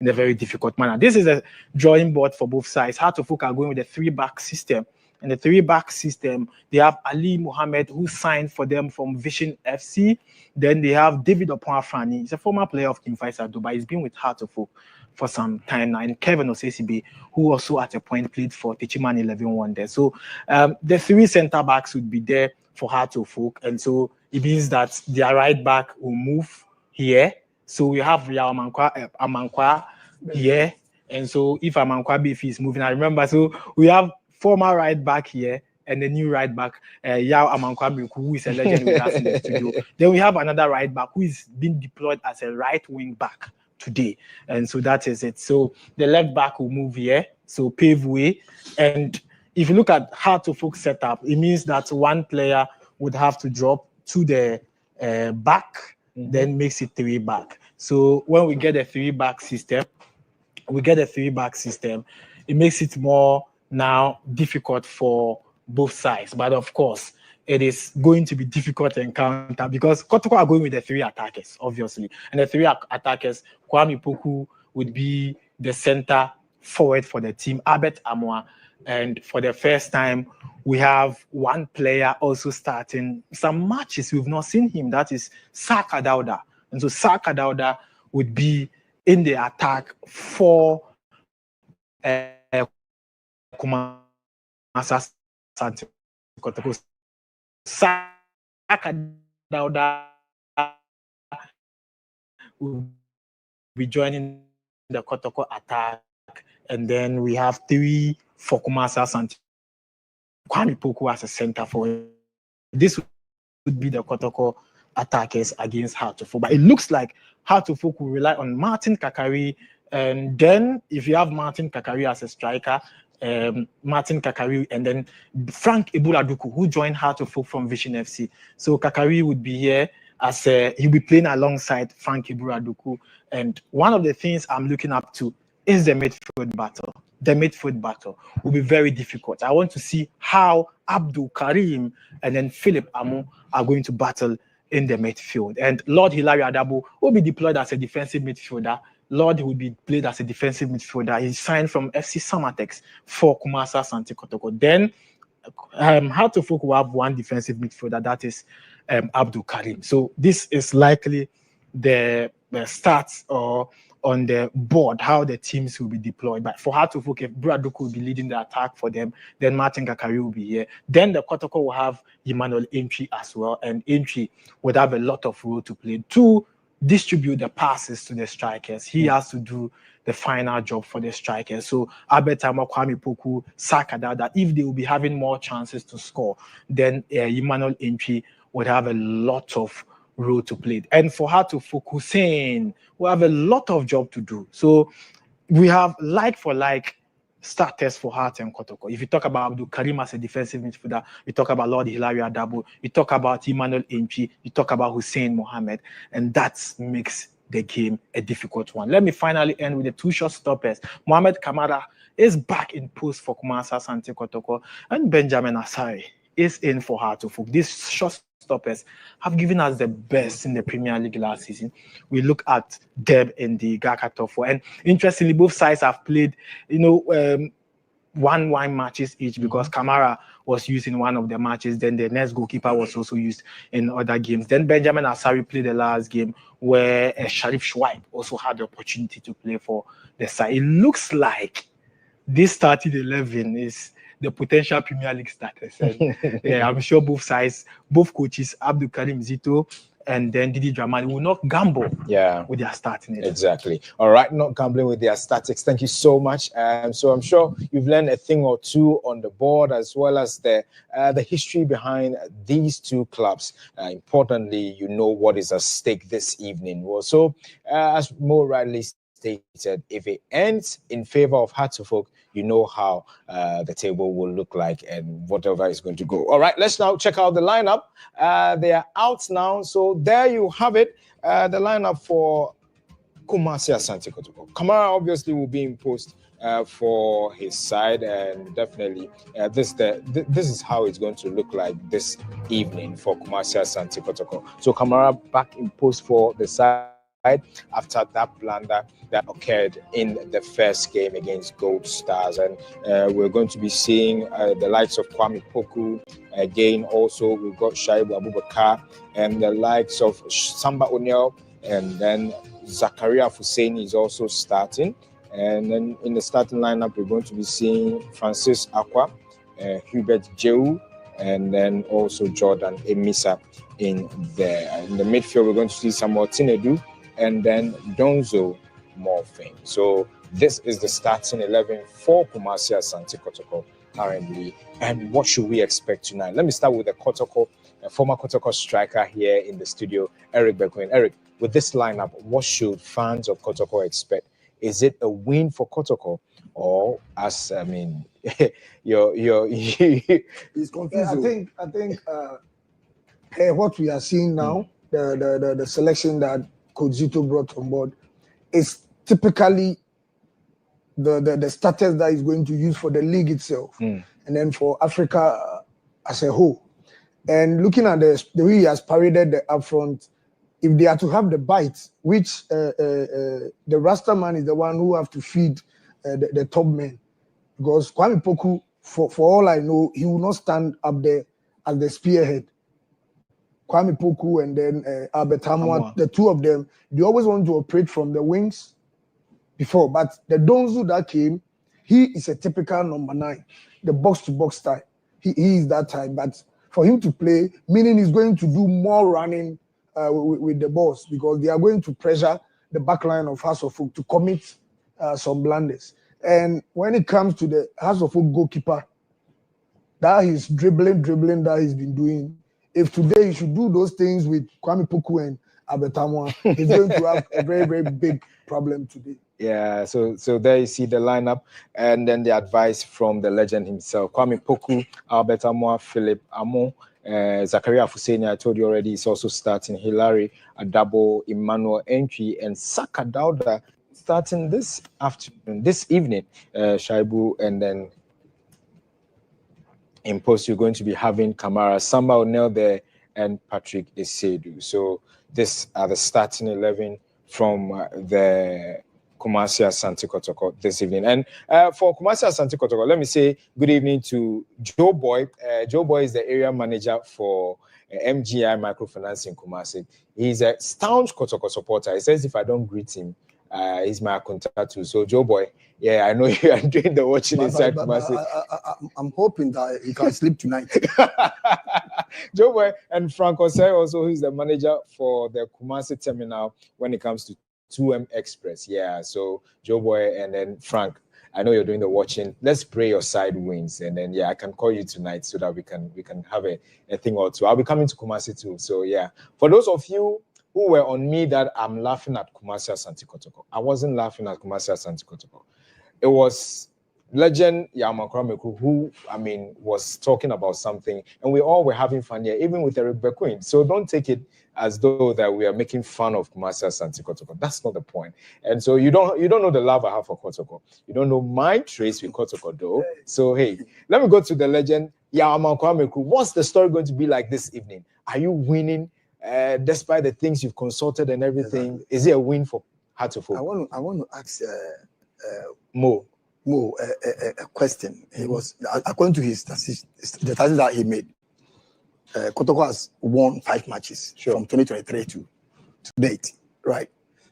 in a very difficult manner. This is a drawing board for both sides. Heart of Oak are going with a 3-back system In the 3-back system, they have Ali Mohammed, who signed for them from Vision FC. Then they have David Oponafrani. He's a former player of King Faisal Dubai. He's been with Heart of Oak for some time now. And Kevin Osesibe, who also at a point played for Tichiman 11 there. So the 3 centre-backs would be there for Heart of Oak. And so it means that their right back will move here. So we have Amankwa here. And so if Amankwa if he's moving, I remember, so we have former right back here and the new right back, Yao Amankwa, who is a legend with us in the studio. Then we have another right back who is being deployed as a right wing back today. And so that is it. So the left back will move here, so pave way. And if you look at how to focus setup, it means that one player would have to drop to the back, then makes it 3 back. So when we get a 3-back system, it makes it more now difficult for both sides. But of course, it is going to be difficult to encounter because Kotoko are going with the 3 attackers, obviously. And the 3 attackers, Kwame Poku would be the center forward for the team, Albert Amoa. And for the first time, we have one player also starting some matches. We've not seen him. That is Saka Dauda. And so Saka Dauda would be in the attack for Kumasa Santi Kotoko. Saka Dauda will be joining the Kotoko attack. And then we have 3 for Kumasa Santi. Kwame Poku as a center forward. This would be the Kotoko attackers against Hartlepool. But it looks like Hartlepool will rely on Martin Kakari. And then if you have Martin Kakari as a striker, Martin Kakari and then Frank Ibuladuku, who joined Hartlepool from Vision FC. So Kakari would be here as he'll be playing alongside Frank Ibuladuku. And one of the things I'm looking up to is the midfield battle. The midfield battle will be very difficult. I want to see how Abdul Karim and then Philip Amu are going to battle in the midfield. And Lord Hilary Adabo will be deployed as a defensive midfielder. Lord will be played as a defensive midfielder. He signed from FC Samatex for Kumasa Santi Kotoko. Then Hartlepool will have one defensive midfielder, that is Abdul Karim. So this is likely the stats or on the board, how the teams will be deployed. But for Hartlepool, if Buraduku will be leading the attack for them, then Martin Kakari will be here. Then the Kotoko will have Emmanuel Entry as well, and Entry would have a lot of role to play to distribute the passes to the strikers. He has to do the final job for the strikers. So Abetama, Kwame Poku, Saka Dauda, if they will be having more chances to score, then Emmanuel Entry would have a lot of role to play. And for her to focus in, we have a lot of job to do. So we have like for like starters for Heart and Kotoko. If you talk about Abdul Karim as a defensive midfielder, you talk about Lord Hilary Adabo, you talk about Emmanuel Entry, you talk about Hussein Mohammed, and that makes the game a difficult one. Let me finally end with the 2 shot stoppers. Mohamed Kamara is back in post for Kumasa Santi Kotoko, and Benjamin Asari is in for Hartlepool. These shot stoppers have given us the best in the Premier League last season. We look at Deb and the Gakatofo, and interestingly, both sides have played, 1-1 matches each because Kamara was used in one of the matches. Then the next goalkeeper was also used in other games. Then Benjamin Asari played the last game where Sharif Schweib also had the opportunity to play for the side. It looks like this starting 11 is the potential Premier League starters. And, I'm sure both sides, both coaches, Abdul Karim Zito and then Didi Dramani, will not gamble with their starting 11.
Exactly. All right, not gambling with their statics. Thank you so much. So I'm sure you've learned a thing or two on the board, as well as the history behind these two clubs. Importantly, you know what is at stake this evening. Well, so as Mo rightly stated, if it ends in favor of Hartlepool, you know how the table will look like and whatever is going to go. All right, let's now check out the lineup. They are out now. So there you have it. The lineup for Kumasi Asante Kotoko. Kamara obviously will be in post for his side, and definitely this is how it's going to look like this evening for Kumasi Asante Kotoko. So Kamara back in post for the side after that blunder that occurred in the first game against Gold Stars. And we're going to be seeing the likes of Kwame Poku again. Also, we've got Shaibu Abubakar and the likes of Samba O'Neill, and then Zakaria Hussein is also starting. And then in the starting lineup, we're going to be seeing Francis Aqua, Hubert Jehu, and then also Jordan Emisa in there. In the midfield, we're going to see Samuel Tinedu and then Donzo Morphing. So this is the starting 11 for Kumasi Asante Kotoko currently. And what should we expect tonight? Let me start with the Kotoko, a former Kotoko striker here in the studio, Eric Bekwin. Eric, with this lineup, what should fans of Kotoko expect? Is it a win for Kotoko, or as I mean,
It's confusing. I think what we are seeing now, the selection that Coach Zito brought on board, is typically the starters that he's going to use for the league itself, and then for Africa as a whole. And looking at the way he has paraded the upfront, if they are to have the bite, which the Rasta man is the one who have to feed the top men, because Kwame Poku, for all I know, he will not stand up there as the spearhead. Kwame Poku and then Albert Hamwa, the two of them, they always want to operate from the wings before. But the Donzu that came, he is a typical number 9, the box-to-box type. He is that type. But for him to play, meaning he's going to do more running with the balls, because they are going to pressure the back line of House of Folk to commit some blunders. And when it comes to the House of Folk goalkeeper, that is dribbling that he's been doing. If today he should do those things with Kwame Poku and Albert Hamwa, he's going to have a very, very big problem today.
Yeah, so there you see the lineup, and then the advice from the legend himself. Kwame Poku, Albert Hamwa, Philip Amo, Zakaria Hussein, I told you already, is also starting. Hilary Adabo, Emmanuel Entry, and Saka Dauda starting this evening. Shaibu, and then in post, you're going to be having Kamara, Samba O'Neill there, and Patrick Esedu. So these are the starting 11 from the Kumasi Asante Kotoko this evening. And for Kumasi Asante Kotoko, let me say good evening to Joe Boy. Joe Boy is the area manager for MGI Microfinance in Kumasi. He's a staunch Kotoko supporter. He says if I don't greet him, he's my contact too. So Joe Boy, yeah, I know you are doing the watching inside Kumasi.
I'm hoping that he can sleep tonight.
Joe Boy and Frank Osei also, who's the manager for the Kumasi terminal when it comes to 2M Express. Yeah, so Joe Boy and then Frank, I know you're doing the watching. Let's pray your side wins, and then yeah, I can call you tonight so that we can have a thing or two. I'll be coming to Kumasi too. So yeah, for those of you who were on me that I'm laughing at Kumasi Asante Kotoko, I wasn't laughing at Kumasi Asante Kotoko. It was legend Yamakrameku who, I mean, was talking about something, and we all were having fun here, even with Eric Bekwin. So don't take it as though that we are making fun of Kumasi Asante Kotoko. That's not the point. And so you don't know the love I have for Kotoko. You don't know my trace with Kotoko though. So hey, let me go to the legend Yamakrameku. What's the story going to be like this evening? Are you winning despite the things you've consulted and everything? Exactly. Is it a win for Heart of Folk?
I want to ask Mo a question. He was, according to his statistics, the statistics that he made, Kotoko has won 5 matches from 2023 to date, right?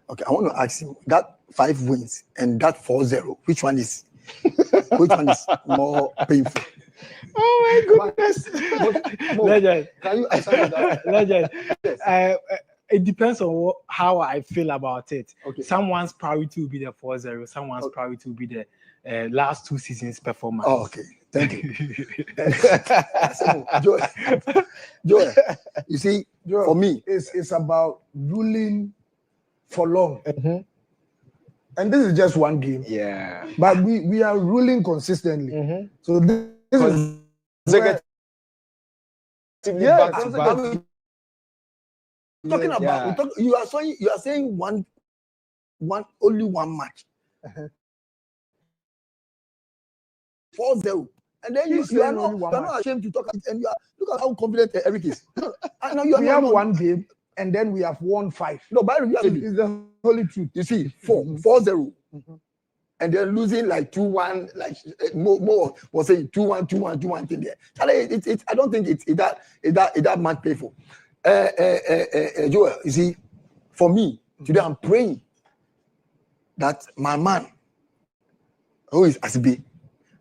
Okay, I want to ask him that 5 wins and that 4-0, which one is more painful?
Oh my goodness. Legend.
Can you answer that?
Legend. It depends on how I feel about it. Okay. Someone's priority will be the 4-0. Someone's priority will be the last 2 seasons' performance.
Oh, okay. Thank you. Joy, you see, for me, it's about ruling for long. And this is just one game.
Yeah.
But we are ruling consistently. So this is talking about you are saying one only one match. 4-0. And then you are not ashamed to talk, and you are, look at how confident Eric is.
We have one game.
and then we have won 5.
No, but
it's the holy truth. You see, 4-0. And they're losing like 2-1, like more was saying 2-1, 2-1, 2-1 thing there. I don't think it's that much painful. Joel, you see, for me, today I'm praying that my man, who is Asibe,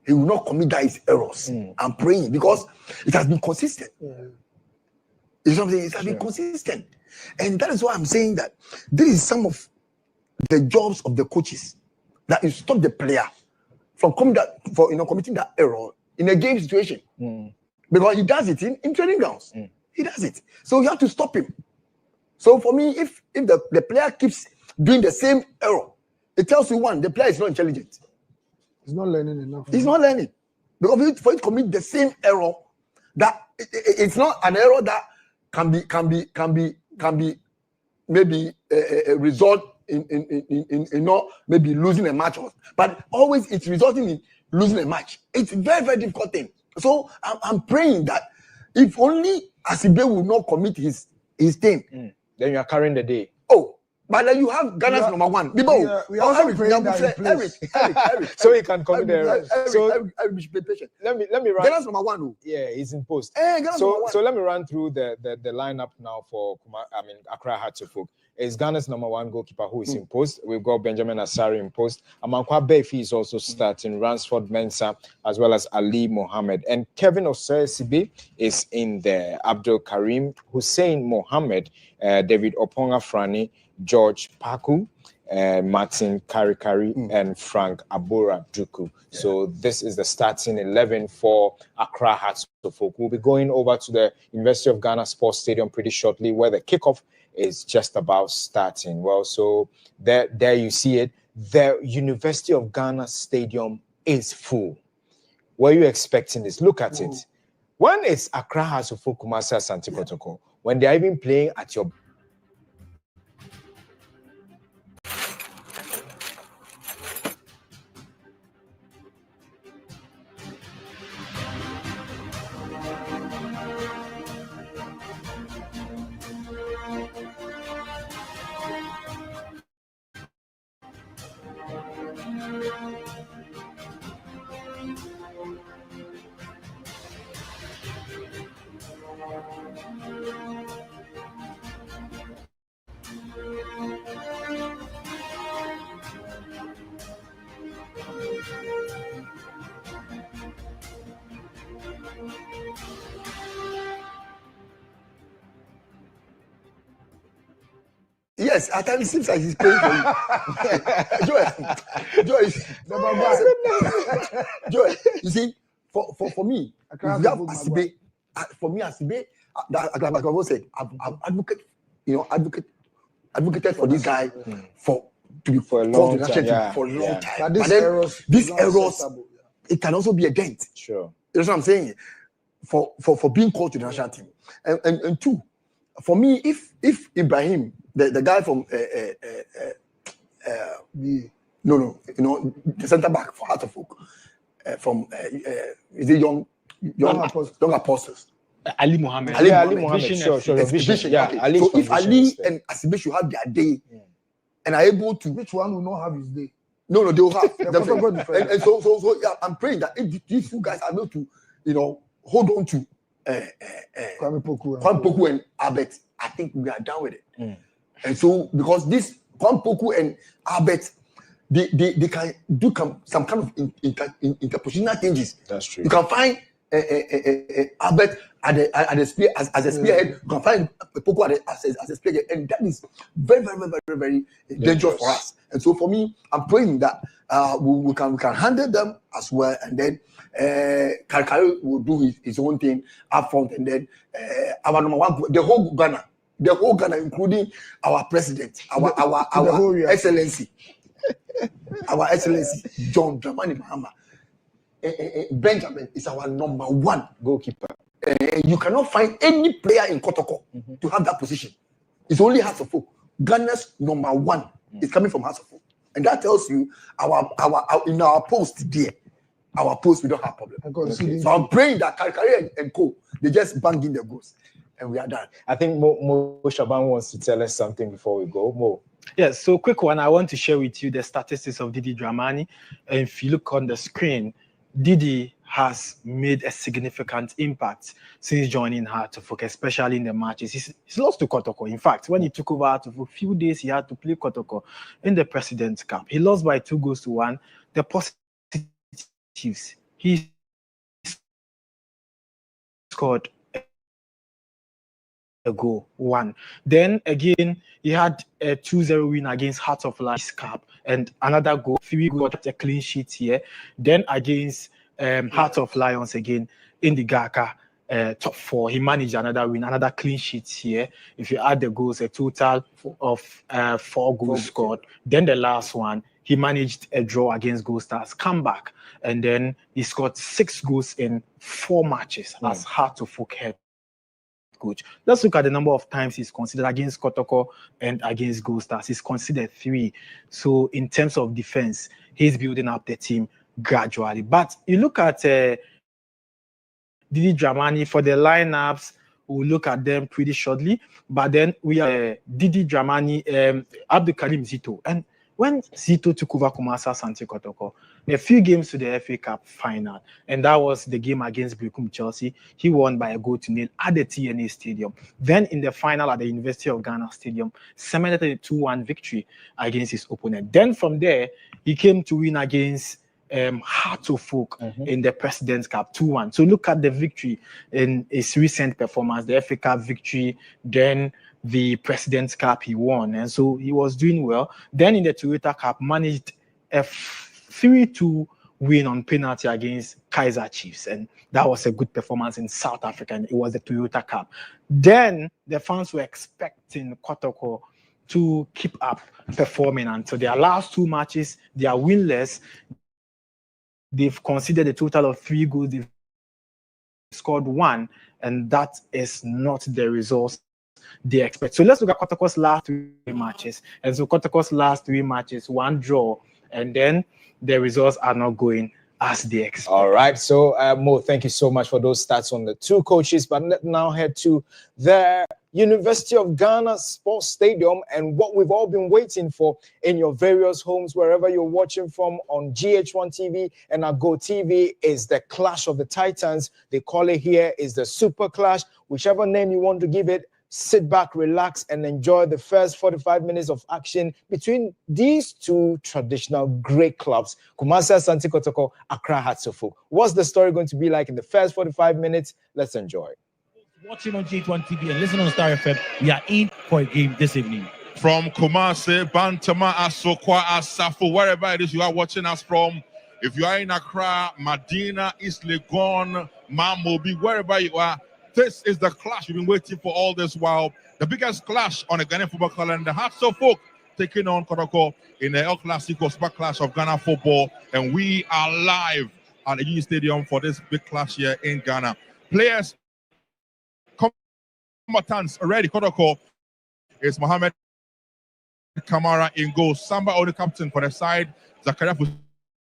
he will not commit his errors. I'm praying because it has been consistent. It's something, it has been consistent. And that is why I'm saying that this is some of the jobs of the coaches, that you stop the player from committing that error in a game situation. Because he does it in training grounds. He does it. So you have to stop him. So for me, if the player keeps doing the same error, it tells you one, the player is not intelligent.
He's not learning enough.
He's not learning. Because for you to commit the same error, that it's not an error that can be maybe a result in not maybe losing a match, but always it's resulting in losing a match. It's a very, very difficult thing. So I'm praying that if only Asibe will not commit his thing,
then you are carrying the day.
Oh, but then you have Ghana's number one.
We also praying that
Eric,
so he can commit the error. So
Eric, be patient.
Let me run.
Ghana's number one.
Yeah, he's in post.
So
let me run through the lineup now for Accra Hearts of Oak. It's Ghana's number one goalkeeper who is in post. We've got Benjamin Asari in post. Amankwa Befi is also starting. Ransford Mensah, as well as Ali Mohammed. And Kevin Osei-Sibe is in there. Abdul Karim, Hussein Mohammed, David Oponga Frani, George Paku, Martin Karikari, and Frank Abura Duku. So this is the starting 11 for Accra Hearts of Oak. We'll be going over to the University of Ghana Sports Stadium pretty shortly, where the kickoff is just about starting. Well, so there you see it. The University of Ghana Stadium is full. Were you expecting this? Look at it. When it's Accra Hearts of Oak, Kumasi Asante Kotoko, when they're even playing at your
Yes, at times it seems like he's paying for you. Joy, you see, for me, if you have Asibe, for me, Asibe, like I said, I've advocated for this guy to be for a long time. But these errors, it can also be a dent.
Sure.
You know what I'm saying? For being called to the national team. And two, for me, if Ibrahim, the guy from the centre back for Hearts of Oak, from is it young apostles?
Ali Mohammed.
Ali Mohammed. Sure.
Vision. Yeah.
So
if Ali and Asibe should have their day, and are able to,
which one will not have his day?
No, they will have. And so yeah, I'm praying that if these two guys are able to, hold on to
Kwame
Poku and Albert, I think we are done with it. And so because this Kwame Poku and Albert, they can do some kind of interpositional changes.
That's true.
You can find Albert at the spear as a spearhead. You can find Poku as a spearhead, and that is very, very, very, very, very dangerous for us. And so for me, I'm praying that we can handle them as well, and then Karikari will do his own thing up front, and then our number one, the whole Ghana, including our president, our excellency, John Dramani Mahama. Benjamin is our number one
goalkeeper.
You cannot find any player in Kotoko to have that position. It's only Hearts of Oak. Ghana's number one is coming from Hearts of Oak, and that tells you our in our post there, our post we don't have problem. So I'm praying that Karikari and Co, they just bang in the goals, and we are done.
I think Mo Shaban wants to tell us something before we go. Mo.
Yes, so quick one. I want to share with you the statistics of Didi Dramani. And if you look on the screen, Didi has made a significant impact since joining Heart to Folk, especially in the matches. He's lost to Kotoko. In fact, when he took over Heart to Folk, a few days he had to play Kotoko in the President's Cup. He lost by 2-1. The positives, he scored a goal, 1. Then again, he had a 2-0 win against Heart of Lions Cup and another goal, 3 goals, a clean sheet here. Then against Heart of Lions again in the Gaka top 4, he managed another win, another clean sheet here. If you add the goals, a total of 4 goals scored. Then the last one, he managed a draw against Gold Stars, come back, and then he scored 6 goals in 4 matches as Heart to Folk head coach. Let's look at the number of times he's considered against Kotoko and against Gold Stars. He's considered 3. So in terms of defense, he's building up the team gradually. But you look at Didi Dramani for the lineups, we'll look at them pretty shortly. But then we have Didi Dramani, Abdul Karim Zito. And when Zito took over Kumasa Santi Kotoko, a few games to the FA Cup final, and that was the game against Bekum Chelsea. He won by 1-0 at the TNA Stadium. Then in the final at the University of Ghana Stadium, cemented a 2-1 victory against his opponent. Then from there, he came to win against Heart to Folk in the President's Cup 2-1. So look at the victory in his recent performance, the FA Cup victory, then the President's Cup he won, and so he was doing well. Then in the Toyota Cup, managed a 3-2 win on penalty against Kaiser Chiefs, and that was a good performance in South Africa, and it was the Toyota Cup. Then the fans were expecting Kotoko to keep up performing until their last 2 matches. They are winless. They've conceded a total of 3 goals. They've scored 1, and that is not the results they expect. So let's look at Kotoko's last 3 matches. And so Kotoko's last 3 matches, 1 draw, and then the results are not going as they expect.
All right. So Mo, thank you so much for those stats on the 2 coaches. But let's now head to the University of Ghana Sports Stadium and what we've all been waiting for in your various homes, wherever you're watching from on GH1 TV and Go TV, is the Clash of the Titans. They call it here is the Super Clash. Whichever name you want to give it, sit back, relax, and enjoy the first 45 minutes of action between these 2 traditional great clubs, Kumasi Asante Kotoko, Accra Hearts of Folk. What's the story going to be like in the first 45 minutes? Let's enjoy.
Watching on G1 TV and listening on Star FM, we are in for a game this evening.
From Kumasi, Bantama, Asokwa, Asafo, wherever it is you are watching us from. If you are in Accra, Medina, East Legon, Mamobi, wherever you are, this is the clash we've been waiting for all this while. The biggest clash on the Ghanaian football calendar. Hearts of Folk taking on Kotoko in the El Clasico Super Clash of Ghana football. And we are live at the Union Stadium for this big clash here in Ghana. Players, combatants already. Kotoko is Mohamed Kamara in goal. Samba Oni captain for the side. Zakaria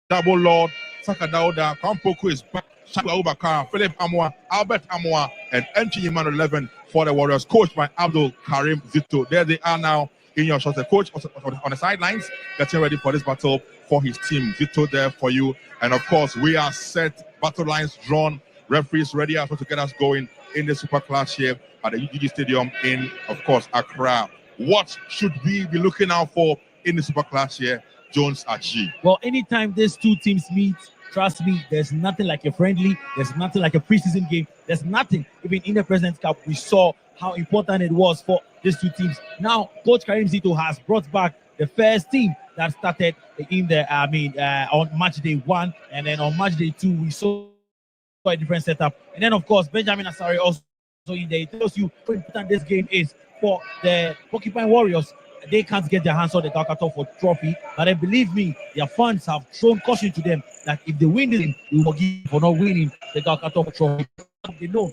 Double Lord. Saka Dauda. Kampoku is back. Shakwa Ubakar, Philip Amwa, Albert Amwa, and Enchi Iman 11 for the Warriors, coached by Abdul Karim Zito. There they are now in your shots. The coach on the sidelines, getting ready for this battle for his team. Zito there for you. And of course, we are set, battle lines drawn, referees ready also to get us going in the Super Clash here at the UGG Stadium in, of course, Accra. What should we be looking out for in the Super Clash here, Jones Achi?
Well, anytime these 2 teams meet, trust me, there's nothing like a friendly, there's nothing like a preseason game, there's nothing. Even in the President's Cup, we saw how important it was for these 2 teams. Now, Coach Karim Zito has brought back the first team that started in the, on match day 1, and then on match day 2, we saw a different setup. And then, of course, Benjamin Asari also in there. It tells you how important this game is for the Porcupine Warriors. They can't get their hands on the Galkato for trophy, but then believe me, their fans have shown caution to them that if they win this, we will give for not winning the Galkato trophy. They know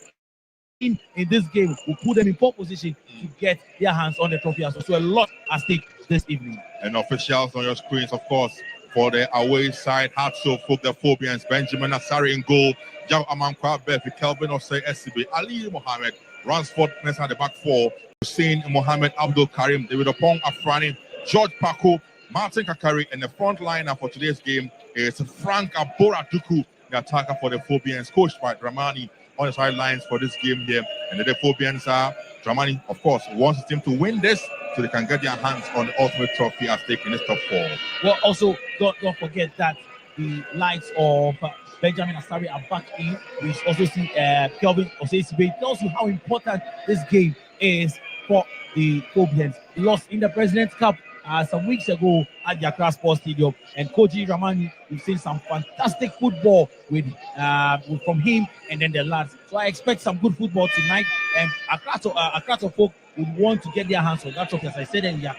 in this game will put them in pole position to get their hands on the trophy as well. So a lot at stake this evening.
And officials on your screens, of course, for the away side, Hearts of Folk, the Phobians, Benjamin Asari in goal, Jao Amankwa Befi, Kelvin Osei SCB, Ali Mohammed, Ransford next at the back four. Hussein Mohammed Abdul Karim, David Opong Afrani, George Paco, Martin Kakari, and the front liner for today's game is Frank Abora Duku, the attacker for the Phobians, coached by Dramani on the sidelines for this game here. And the Phobians are Dramani, of course, wants his team to win this so they can get their hands on the ultimate trophy as taking this top four.
Well, also, don't forget that the likes of Benjamin Asari are back in. We also see Kelvin Osesibe. It tells you how important this game is for the Phobians. Lost in the President's Cup some weeks ago at the Accra Sports Stadium, and Koji Ramani, we've seen some fantastic football with from him and then the lads. So I expect some good football tonight, and Accra folk would want to get their hands on that trophy. As I said earlier,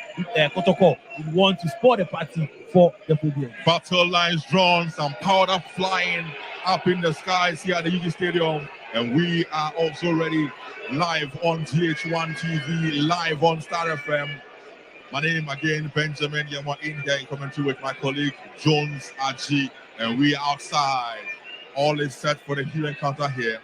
Kotoko would want to support the party for the Phobians.
Battle lines drawn, some powder flying up in the skies here at the UG Stadium, and we are also ready live on TH1 TV, live on Star FM. My name again, Benjamin Yamwa, in here in commentary with my colleague Jones Aji, and we are outside. All is set for the Hero encounter here.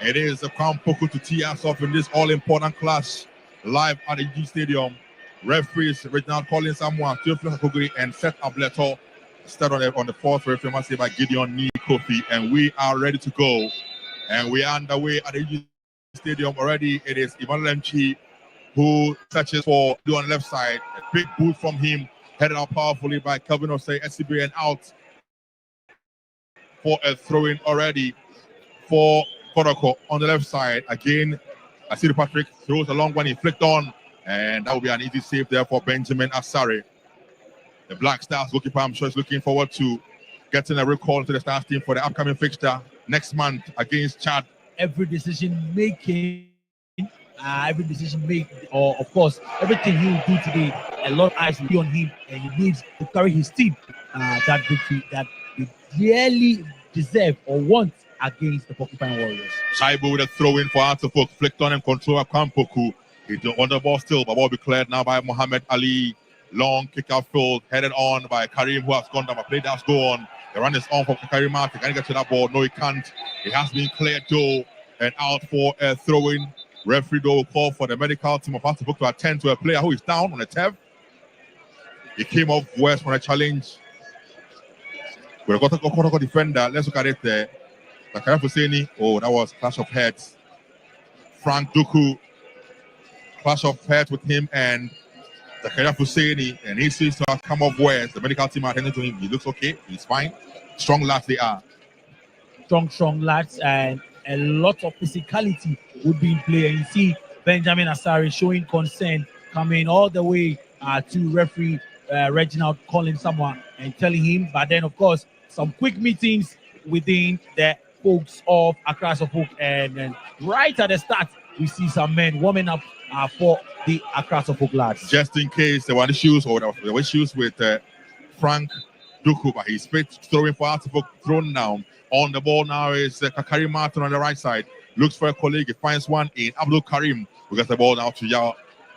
It is a Kotoko to tee us off in this all-important clash live at the UG Stadium. Referees Reginald Collins Samoa, Theophilus Akogui, and Seth Ableto. Start on the fourth referee, must say by Gideon Nee Kofi, and we are ready to go. And we are underway at the UG Stadium already. It is Emmanuel Mchi who searches for the on left side. A big boot from him, headed out powerfully by Kelvin Osei, SCB, and out for a throw-in already for Kotoko on the left side. Again, Asiri Patrick throws a long one, he flicked on, and that will be an easy save there for Benjamin Asare. The Black Stars goalkeeper, I'm sure, is looking forward to getting a recall to the Stars team for the upcoming fixture next month against Chad.
Every decision made, or of course, everything he will do today, a lot of eyes will be on him, and he needs to carry his team that victory that they really deserve or want against the Porcupine Warriors.
Shaibu with a throw-in for Artefuk, flicked on and control of Kampoku. He's on the ball still, but ball be cleared now by Muhammad Ali. Long kick out field, headed on by Karim, who has gone down, but play does go on. The run is on for Karim Martin. Can he get to that ball? No, he can't. It has been cleared though, and out for a throw-in. Referee though will call for the medical team of Artefuk to attend to a player who is down on the TEV. He came off worse from a challenge. We've got a Kotoko defender. Let's look at it there. Zakaria Fuseni, oh, that was clash of heads. Frank Duku, clash of heads with him and Zakaria Fuseni, and he seems to have come off worse. The medical team are attending to him. He looks okay. He's fine. Strong lads they are.
Strong lads, and a lot of physicality would be in play. And you see Benjamin Asari showing concern, coming all the way to referee Reginald Collins Samoa and telling him. But then, of course, some quick meetings within the folks of Accra Folk, and then right at the start, we see some men warming up for the Accra Folk lads.
Just in case there were issues or there were issues with Frank Duku, but he's throwing for Artefuk, thrown down. On the ball now is Kakari Martin on the right side. Looks for a colleague. He finds one in Abdul Karim, who gets the ball now to Yao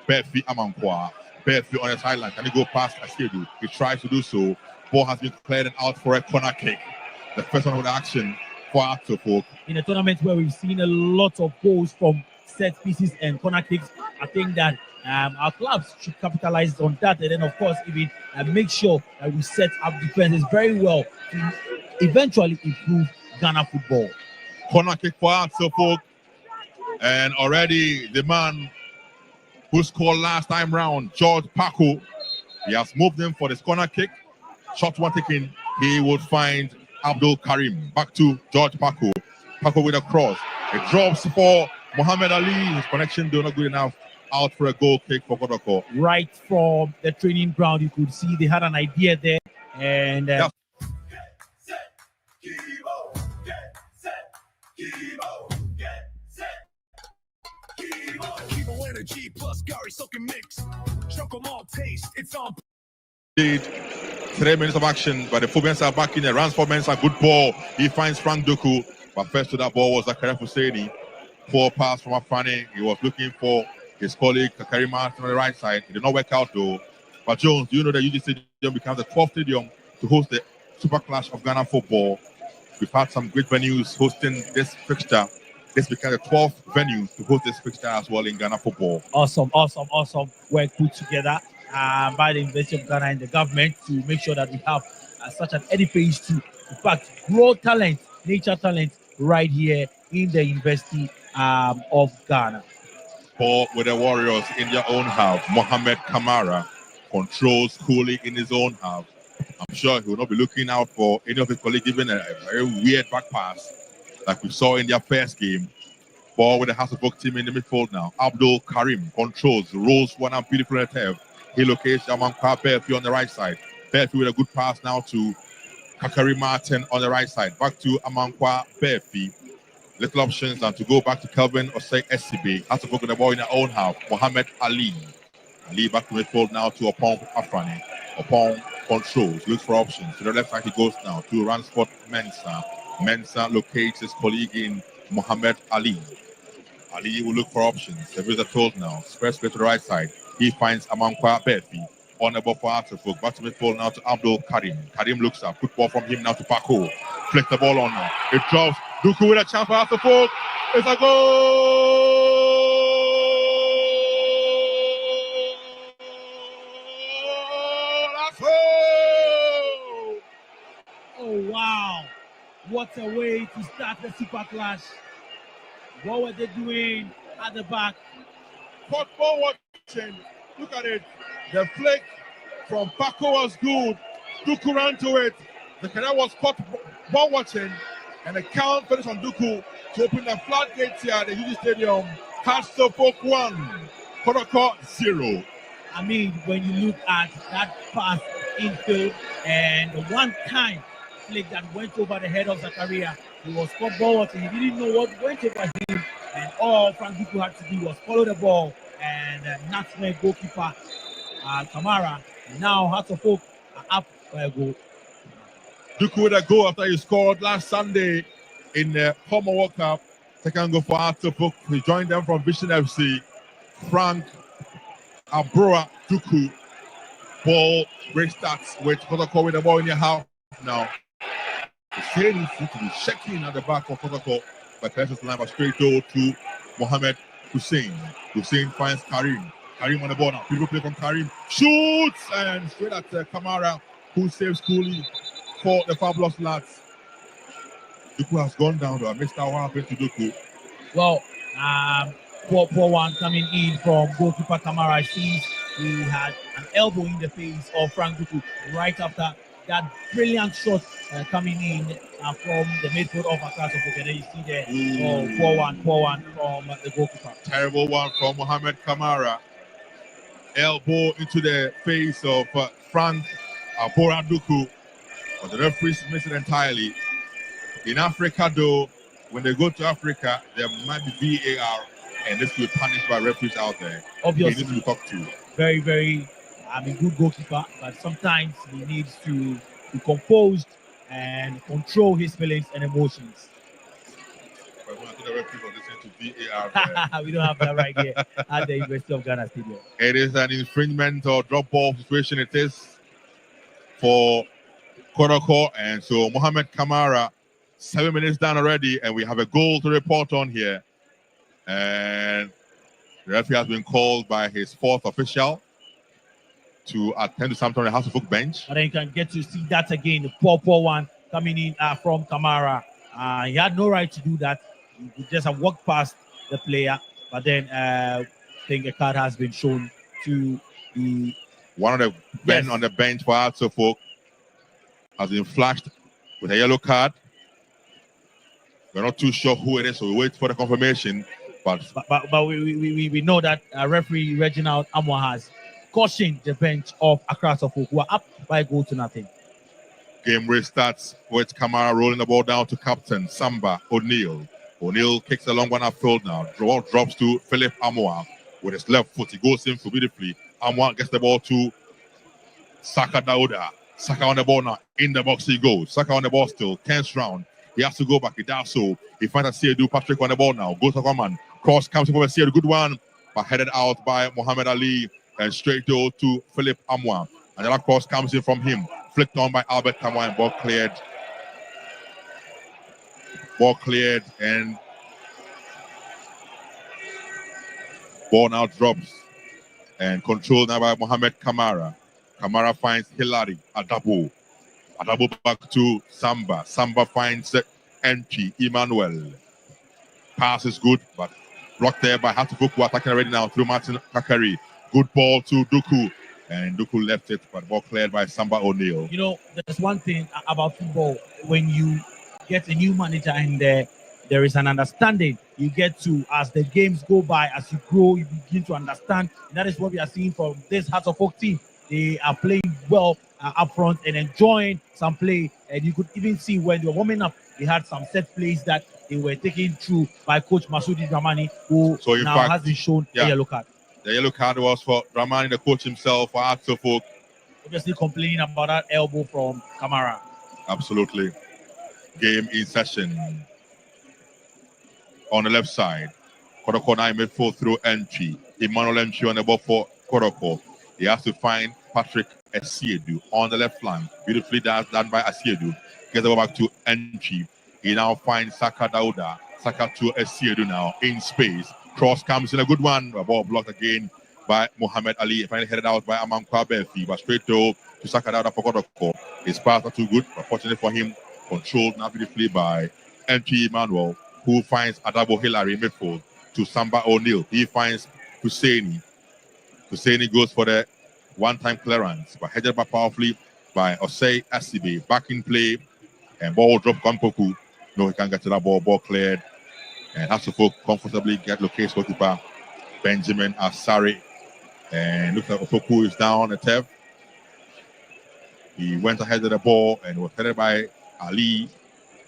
Befi Amankwa. Befi on the sideline. Can he go past Askedu? He tries to do so. Ball has been cleared and out for a corner kick. The first one with the action for Artefuk.
In a tournament where we've seen a lot of goals from set pieces and corner kicks, I think that our clubs should capitalize on that, and then of course even make sure that we set up defenses very well to eventually improve Ghana football.
Corner kick for Artefuk, and already the man who scored last time round, George Paco, he has moved in for this corner kick. Shot one taken, he will find Abdul Karim. Back to George Paco. Paco with a cross. It drops for Muhammad Ali. His connection do not good enough. Out for a goal kick for Kotoko.
Right from the training ground, you could see they had an idea there. And
energy plus Gary soaking mix. Choco malt taste. It's on.
3 minutes of action, but the Phobians are back in there. Ransford Mensah, good ball. He finds Frank Duku, but first to that ball was Zakaria Fuseni. Poor pass from Afani. He was looking for his colleague Kakari Martin on the right side. It did not work out though. But Jones, do you know that UG Stadium becomes the 12th stadium to host the Super Clash of Ghana football? We've had some great venues hosting this fixture. this became the 12th venue to host this fixture as well in Ghana football.
Awesome work put together by the University of Ghana and the government to make sure that we have such an edifice to, in fact, grow talent, nature talent right here in the University of Ghana.
Ball with the Warriors in their own half. Mohamed Kamara controls coolly in his own half. I'm sure he will not be looking out for any of his colleagues giving a very weird back pass like we saw in their first game. Ball with the House of Book team in the midfield now. Abdul Karim controls, rolls one up beautiful at the He locates Amankwa Berfi on the right side. Berfi with a good pass now to Kakari Martin on the right side. Back to Amankwa Berfi. Little options and to go back to Kelvin Osei SCB. Has to focus the ball in their own half. Mohamed Ali. Ali back to midfield now to Opong Afrani. Opong controls, looks for options. To the left side he goes now to Ransford Mensah. Mensah locates his colleague in Mohamed Ali. Ali will look for options. The visitor told now. Spreads to the right side. He finds Amankwa Berfi. On the ball for Arthur. Back to midfield now to Abdul Karim. Karim looks up. Good ball from him now to Paco. Flick the ball on now. It drops. Duku with a chance for Arthur. It's a goal! That's goal!
Oh, wow. What a way to start the Super Clash. What were they doing at the back?
Football watching. Look at it. The flick from Paco was good. Duku ran to it. The canal was caught ball watching. And the count finished on Duku to open the floodgates here at the UG Stadium. Kotoko 1, Kotoko 0.
I mean, when you look at that pass infield and the one time flick that went over the head of Zakaria, he was caught ball watching. He didn't know what went over him. And all Frank Duku had to do was follow the ball and nutmeg goalkeeper Kamara. And now Hearts of Oak are up by a goal.
Duku with a goal after he scored last Sunday in the Homer World Cup. Second goal for Hearts of Oak. He joined them from Vision FC. Frank Abroa Duku. Ball restarts with Kotoko with the ball in your half now. The shade seems to be shaking at the back of Kotoko. But Crescent's line was straight goal to Mohamed Hussein. Hussein finds Karim. Karim on the ball now. Beautiful play from Karim. Shoots and straight at Kamara, who saves coolly for the fabulous lads. Duku has gone down though. I missed out what happened to Duku.
Well, poor one coming in from goalkeeper Kamara. Sees he had an elbow in the face of Frank Duku right after that brilliant shot coming in from the midfield of Accra. And then you see there, poor one from the goalkeeper.
Terrible one from Mohamed Kamara. Elbow into the face of Frank Abora Duku. But the referees missed it entirely. In Africa, though, when they go to Africa, there might be VAR, and this will be punished by referees out there.
Obviously,
he needs to talk to.
Very, good goalkeeper, but sometimes he needs to be composed and control his feelings and emotions.
But when I think the referees are listening to VAR,
we don't have that right here at the University of Ghana Stadium.
It is an infringement or drop ball situation. It is for Kotoko, and so Mohamed Kamara, 7 minutes down already, and we have a goal to report on here. And the referee has been called by his fourth official to attend to something on the House of Book bench.
But then you can get to see that again, the poor one coming in from Kamara. He had no right to do that. He just have walked past the player, but then I think a card has been shown to the
one of the men on the bench for Hearts of Oak has been flashed with a yellow card. We're not too sure who it is, so we wait for the confirmation. But
we know that referee Reginald Amwa has cautioned the bench of Accra Suffolk, who are up by a goal to nothing.
Game restarts with Kamara rolling the ball down to captain Samba O'Neal. O'Neal kicks a long one upfield now. Drops to Philip Amwa with his left foot. He goes in for beautifully. Amwa gets the ball to Saka Dauda. Saka on the ball now. In the box he goes. Saka on the ball still. Turns round. He has to go back. He does so. He finds a Seydou Patrick on the ball now. Goes to Aquaman. Cross comes over Seydou. Good one. But headed out by Muhammad Ali. And straight to Philip Amwa. Another cross comes in from him. Flicked on by Albert Kamwa and ball cleared. Ball cleared. And Ball now drops and controlled now by Mohamed Kamara. Kamara finds Hilary Adabo. Adabo back to Samba. Samba finds entry Emmanuel. Pass is good, but blocked there by Hatufuku, attacking already now through Martin Kakari. Good ball to Duku. And Duku left it, but ball cleared by Samba O'Neill.
You know, there's one thing about football. When you get a new manager in there is an understanding. You get to, as the games go by, as you grow, you begin to understand. And that is what we are seeing from this Hearts of Oak team. They are playing well up front and enjoying some play. And you could even see when they were warming up, they had some set plays that they were taken through by Coach Masudi Dramani, who now has been shown a yellow card.
The yellow card was for Dramani, the coach himself, for Hearts of Oak.
Obviously complaining about that elbow from Kamara.
Absolutely. Game in session. On the left side, Kotoko now midfield through entry. Emmanuel entry on the ball for Kotoko. He has to find Patrick Asiedu on the left flank. Beautifully done by Asiedu. Gets the ball back to entry. He now finds Saka Dauda. Saka to Asiedu now in space. Cross comes in, a good one. A ball blocked again by Mohamed Ali. Finally headed out by Amankwa Befi. But straight to Saka Dauda for Kotoko. His pass not too good, but fortunately for him, controlled now beautifully by entry Emmanuel, who finds Adabo Hilary midfield to Samba O'Neill. He finds Husseini. Husseini goes for the one-time clearance, but headed back powerfully by Osei Asibe. Back in play, and ball drop Kwampoku. No, he can't get to that ball. Ball cleared. And has to comfortably get located goalkeeper Benjamin Asari. And looks like Opoku is down the turf. He went ahead of the ball and was headed by Ali.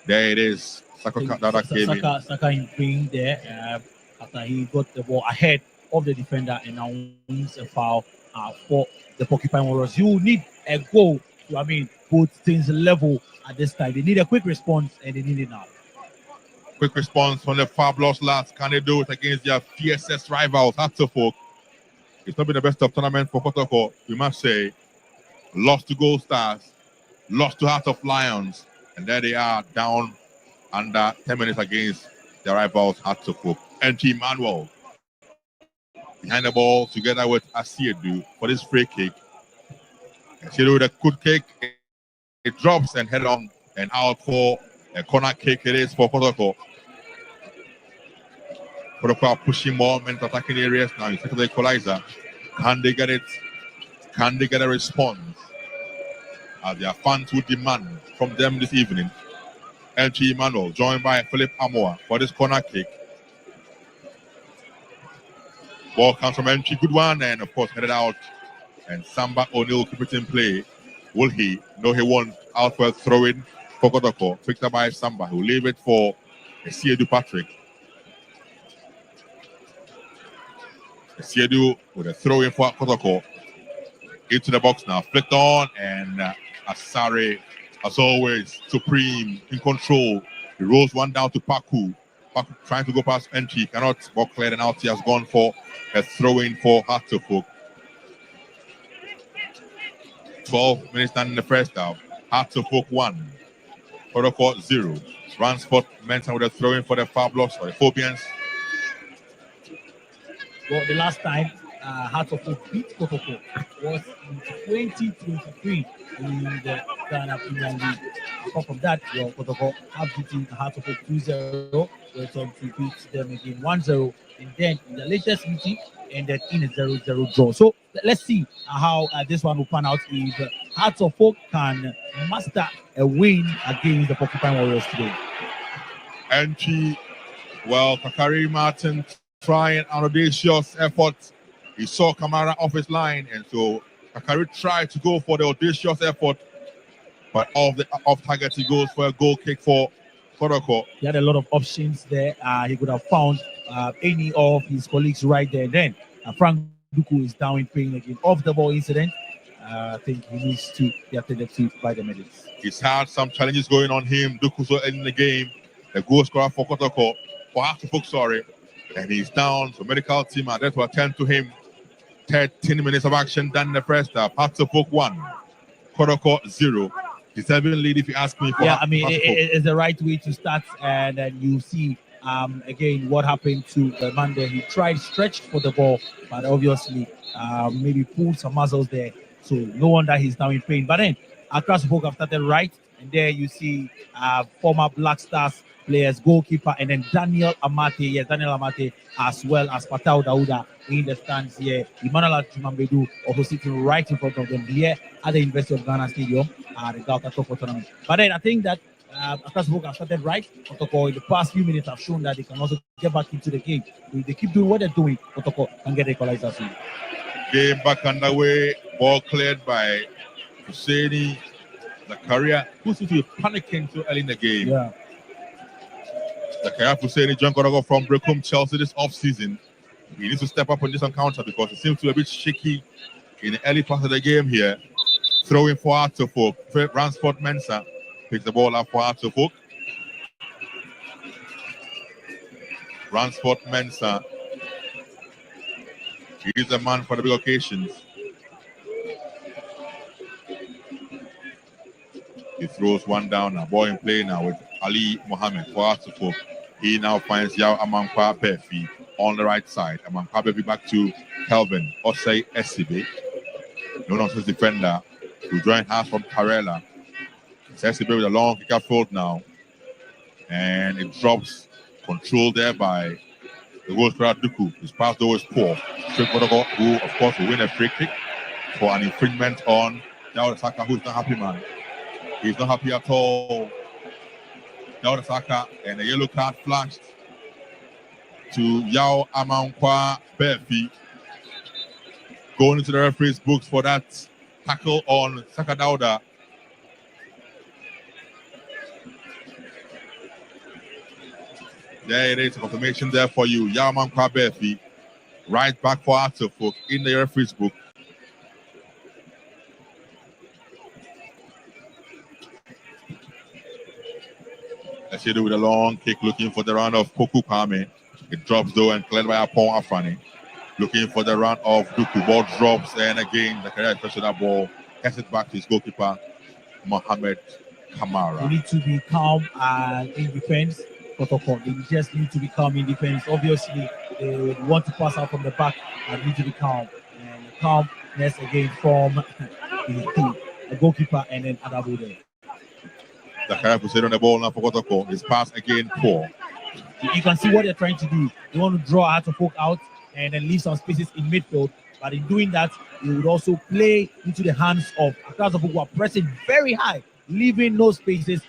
There it is. Saka came in.
Saka in being there after he got the ball ahead of the defender and now wins a foul for the Porcupine Warriors. You need a goal to, put things level at this time. They need a quick response and they need it now.
Quick response from the fabulous lads. Can they do it against their fiercest rivals? Hearts of Oak. It's not been the best of tournament for Kotoko, we must say. Lost to Gold Stars, lost to Heart of Lions, and there they are down under 10 minutes against their rivals, Hearts of Oak. Entry Manuel behind the ball together with Asiedu for this free kick. Asiedu with a good kick. It drops and head on and out for a corner kick. It is for Kotoko. Kotoko are pushing more men to attacking areas now. Instead of the equalizer, can they get it? Can they get a response? As their fans would demand from them this evening. Entry Emmanuel joined by Philip Amoa for this corner kick. Ball comes from entry, good one, and of course headed out. And Samba O'Neill keep it in play. Will he? No, he won't. Outward throw in for Kotoko. Picked up by Samba, who leave it for Asiedu Patrick. Asiedu with a throw in for Kotoko. Into the box now, flicked on, and Asare, as always, supreme, in control. He rolls one down to Paku. Paku trying to go past entry, cannot. Ball cleared, and out he has gone for a throw-in for Hearts of Oak. 12 minutes down in the first half. Hearts of Oak 1. Kotoko 0. Transport Mensa with a throw-in for the Fabulous, or the Phobians.
Well, the last time Hearts of Oak beat Kotoko was in 2023 in the Ghana Premier League. Apart from that, Kotoko have beaten Hearts of Oak 2-0. Went on to beat them again 1-0. And then in the latest meeting, ended in a 0-0 draw. So let's see how this one will pan out if Hearts of Oak can master a win against the Porcupine Warriors today.
Entry, well, Kakari Martin trying an audacious effort. He saw Kamara off his line, and so Kakari tried to go for the audacious effort, but off target he goes for a goal kick for Kotoko.
He had a lot of options there. He could have found any of his colleagues right there. And then Frank Duku is down in pain again. Off the ball incident. I think he needs to be attended to by the medics.
He's had some challenges going on him. Duku's in the game. The goal scorer for Kotoko, for Hearts of Oak, sorry. And he's down. So medical team are there to attend to him. 13 minutes of action done in the first half. Hearts of Oak 1. Kotoko 0. Deserving lead if you ask me.
Yeah, I mean, it's the right way to start. And then you see again, what happened to the man there? He tried stretched for the ball, but obviously maybe pulled some muscles there. So no wonder he's now in pain. But then across the have started right, and there you see former Black Stars players, goalkeeper, and then Daniel Amate. Yes, Daniel Amate, as well as Patao Dauda in the stands here. Emmanuel Chumambedu also sitting right in front of them here at the University of Ghana Stadium at the Delta Kotoko tournament. But then I think that Akasbook have started right. Kotoko in the past few minutes have shown that they can also get back into the game. If they keep doing what they're doing, Kotoko can get the equalizer soon.
Game back underway. Ball cleared by Husseini Zakaria, who seems to be panicking too early in the game.
Yeah.
Zakaria Husseini, John Kotoko from Brecum, Chelsea this off-season. He needs to step up on this encounter because it seems to be a bit shaky in the early part of the game here. Throwing for Artofok. Ransford Mensah picks the ball up for Artofok. Ransford Mensah. He is the man for the big occasions. He throws one down. A ball in play now with Ali Mohammed for Artofok. He now finds Yao Amankwa Pefi on the right side. Amankwa Pefi back to Kelvin Osei Esibe. No nonsense defender who joined half from Karela. It's Esibe with a long kick field now. And it drops. Controlled there by the goal scorer Duku. His pass though is poor. Straight Kotoko, who of course will win a free kick for an infringement on Dawud Saka, who's not happy, man. He's not happy at all. Dawud Saka, and a yellow card flashed to Yao Amankwa Befi. Going into the referee's books for that tackle on Saka Dauda. There it is, a confirmation there for you. Yao Amankwa Befi. Right back for Artofok in the referee's book. Let's see, with a long kick, looking for the run of Poku Kwame. It drops though and cleared by Apon Afani. Looking for the run of Duku. Ball drops, and again the career touches that ball. Gets it back to his goalkeeper, Mohamed Kamara.
They need to be calm in defense. Kotoko, they just need to be calm in defense. Obviously, they want to pass out from the back and need to be calm. And calmness again from the goalkeeper and then Adabo there.
Zakaria Hussein on the ball now for Kotoko. His pass again poor.
You can see what they're trying to do. They want to draw Artofok out and then leave some spaces in midfield. But in doing that, they would also play into the hands of Akasbook, who are pressing very high, leaving no spaces.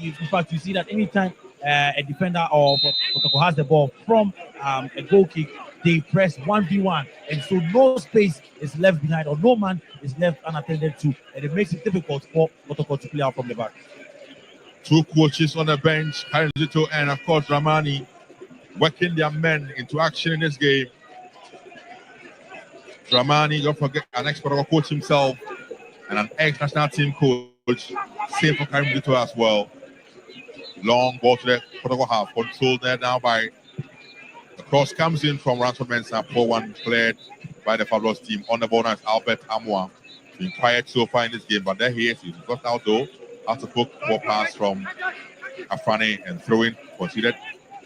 In fact, you see that anytime a defender of Kotoko has the ball from a goal kick, they press 1v1. And so no space is left behind, or no man is left unattended to. And it makes it difficult for Kotoko to play out from the back.
Two coaches on the bench, Karen Zito and of course Ramani, working their men into action in this game. Ramani, don't forget, an ex-Kotoko coach himself and an ex-national team coach. Same for Karen Zito as well. Long ball to the Kotoko half, controlled there now by the cross comes in from Ransford Mensah. 4-1 cleared by the Fabulous team. On the ball now is Albert Amwa. Been quiet so far in this game, but there he is. He's got out though. After ball pass from Afane and throwing considered.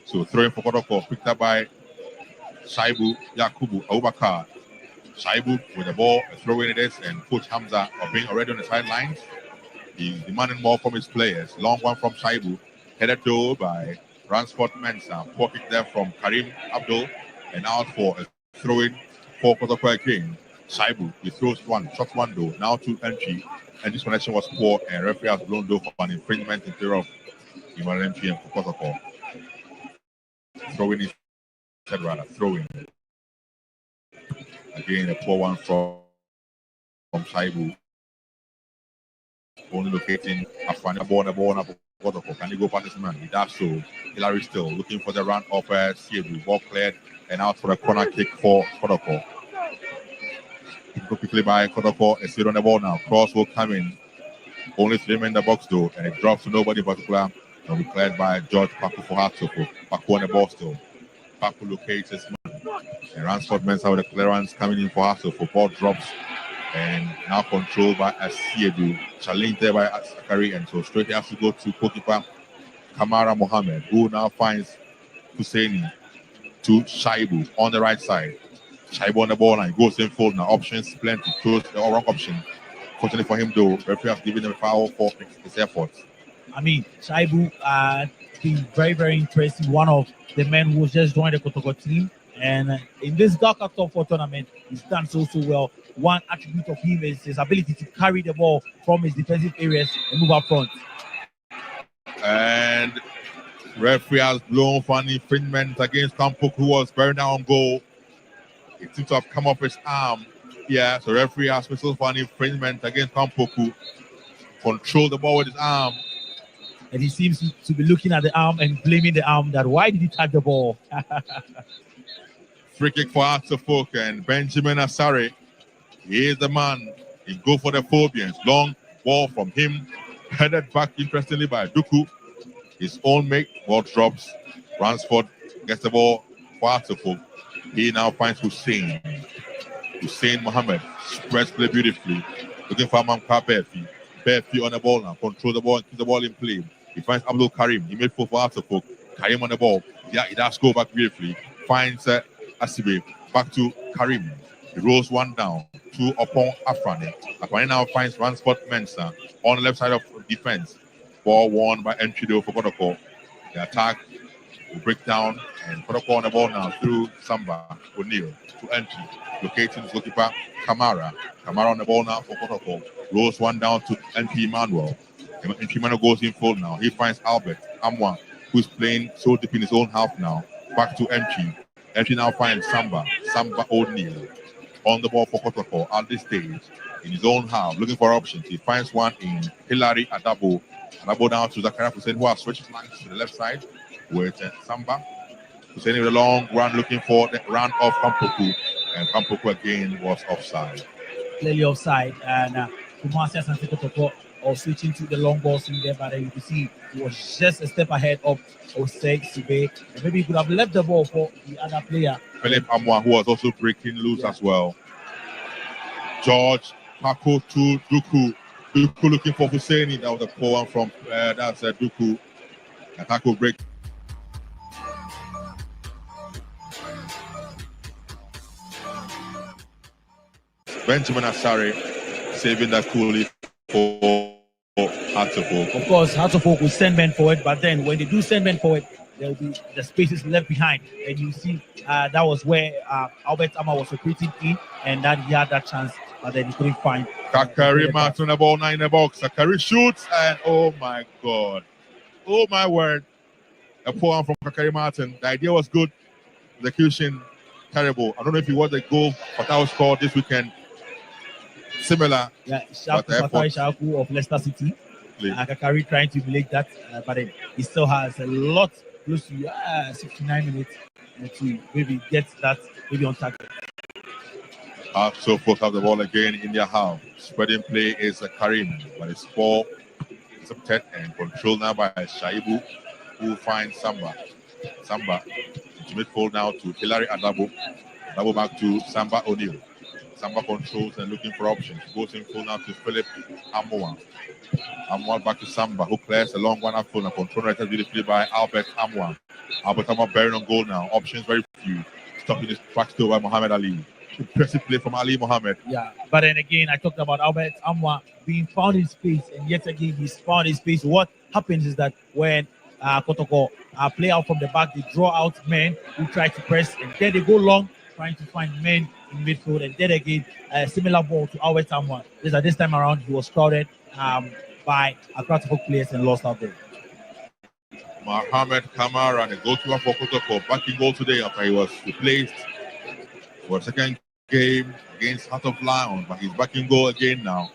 So throwing for Kotoko, picked up by Shaibu Yakubu Abubakar. Shaibu with the ball, throwing it is, and Coach Hamza are being already on the sidelines. He's demanding more from his players. Long one from Shaibu, headed though by Ransford Mensah. Poor kick there from Karim Abdul, and out for a throw-in for Kotoko again. Shaibu, he throws one, shot one though, now to entry. And this connection was poor, and referee has blown though for an infringement in favor of Emmanuel MP and Kotoko. Throwing is throwing. Again, a poor one from Shaibu. Only locating Afani, ball now for Kotoko. Can he go past this man? He does so. Hillary still looking for the run of Siebu. Ball cleared and out for a corner kick for Kotoko. Go quickly by Kotoko. It's still on the ball now. Cross will come in. Only 3 men in the box though, and it drops to nobody in particular. Will be cleared by George Paku for Hatsoko. Paku on the ball still. Paku locates his man. And Ransford Mensah with the clearance coming in for Hatsoko. Ball drops and now controlled by Asiedu. Challenged there by Sakari, and so straight he has to go to goalkeeper Kamara Mohammed, who now finds Husseini to Shaibu on the right side. Shaibu on the ball line, goes in full now. Options plenty. Chose the wrong option. Fortunately for him though, referee has given him a foul for his efforts.
I mean, Shaibu been very, very interesting. One of the men who just joined the Kotoko team. And in this Gaka Top 4 tournament, he's done so well. One attribute of him is his ability to carry the ball from his defensive areas and move up front.
And referee has blown for an infringement against Kampuk, who was very down on goal. It seems to have come off his arm. Yeah, so referee has whistled for an infringement against Kampuk, who controlled the ball with his arm.
And he seems to be looking at the arm and blaming the arm that why did he touch the ball?
Free kick for Artefok and Benjamin Asare. He is the man. He go for the Phobians. Long ball from him. Headed back interestingly by Duku. His own mate. Ball drops. Ransford gets the ball for Artefok. He now finds Hussein. Hussein Mohammed spreads play beautifully. Looking for Mamka Befi. Befi on the ball now. Control the ball and keep the ball in play. He finds Abdul Karim. He made full for Artefok. Karim on the ball. Yeah, he does go back beautifully. Finds Asibe. Back to Karim. He rolls one down. Two upon Afrani. Afrani now finds Ransford Mensah on the left side of defense. Ball won by Enchido for Kotoko. The attack will break down and Kotoko on the ball now through Samba O'Neal to Entry. Locating his goalkeeper Kamara. Kamara on the ball now for Kotoko. Rolls one down to MP Emmanuel. MP Emmanuel goes in full now. He finds Albert Amwa, who's playing so deep in his own half now. Back to Entry. Entry now finds Samba O'Neal on the ball for Kotoko at this stage in his own half, looking for options. He finds one in Hilary Adabo. Adabo down to Zakaria Hussein, who has switched flanks to the left side with Samba. Hussein with a long run looking for the run of Kampoku, and Kampoku again was offside.
Clearly offside, and Kumasi and Kotoko are switching to the long balls in there, but you can see he was just a step ahead of Osei Sibe, and maybe he could have left the ball for the other player.
Philip Amwa, who was also breaking loose as well. George Paco to Duku. Duku looking for Husseini. That was a poor one from Duku. Attack will break. Benjamin Asare saving that coolly for Hartlepool.
Of course, Hartlepool will send men forward, but then when they do send men forward, there will be the spaces left behind, and you see that was where Albert Amma was operating in, and that he had that chance, but then he couldn't find.
Kakari Martin the ball 9 in the box. Kakari shoots, and oh my God, oh my word, a poor one from Kakari Martin. The idea was good, execution terrible. I don't know if it was a goal, but that was scored this weekend. Similar.
Yeah, Shaku of Leicester City. Kakari trying to emulate that, but then he still has a lot, close to 69 minutes to maybe get that maybe on target.
So folks have the ball again in their half. Spreading play is Karim, but it's ball intercepted and controlled now by Shaibu, who finds Samba. Samba to midfield now to Hilary Adabo. Adabo back to Samba O'Neal. Samba controls and looking for options. Goes in full now to Philip Amwa. Amwa back to Samba, who clears a long one up full and control right beautifully by Albert Amwa. Albert Amwa bearing on goal now. Options very few. Stopping this track still by Muhammad Ali. Impressive play from Ali Mohammed.
Yeah, but then again, I talked about Albert Amwa being found in space, and yet again, he's found in space. What happens is that when Kotoko play out from the back, they draw out men who try to press, and then they go long, trying to find men in midfield, and then again, a similar ball to Albert Amwa. This time around, he was crowded by Kotoko players and lost out there.
Mohamed Kamara, the goalkeeper for Kotoko, back in goal today after he was replaced for a second game against Heart of Lions, but he's back in goal again now.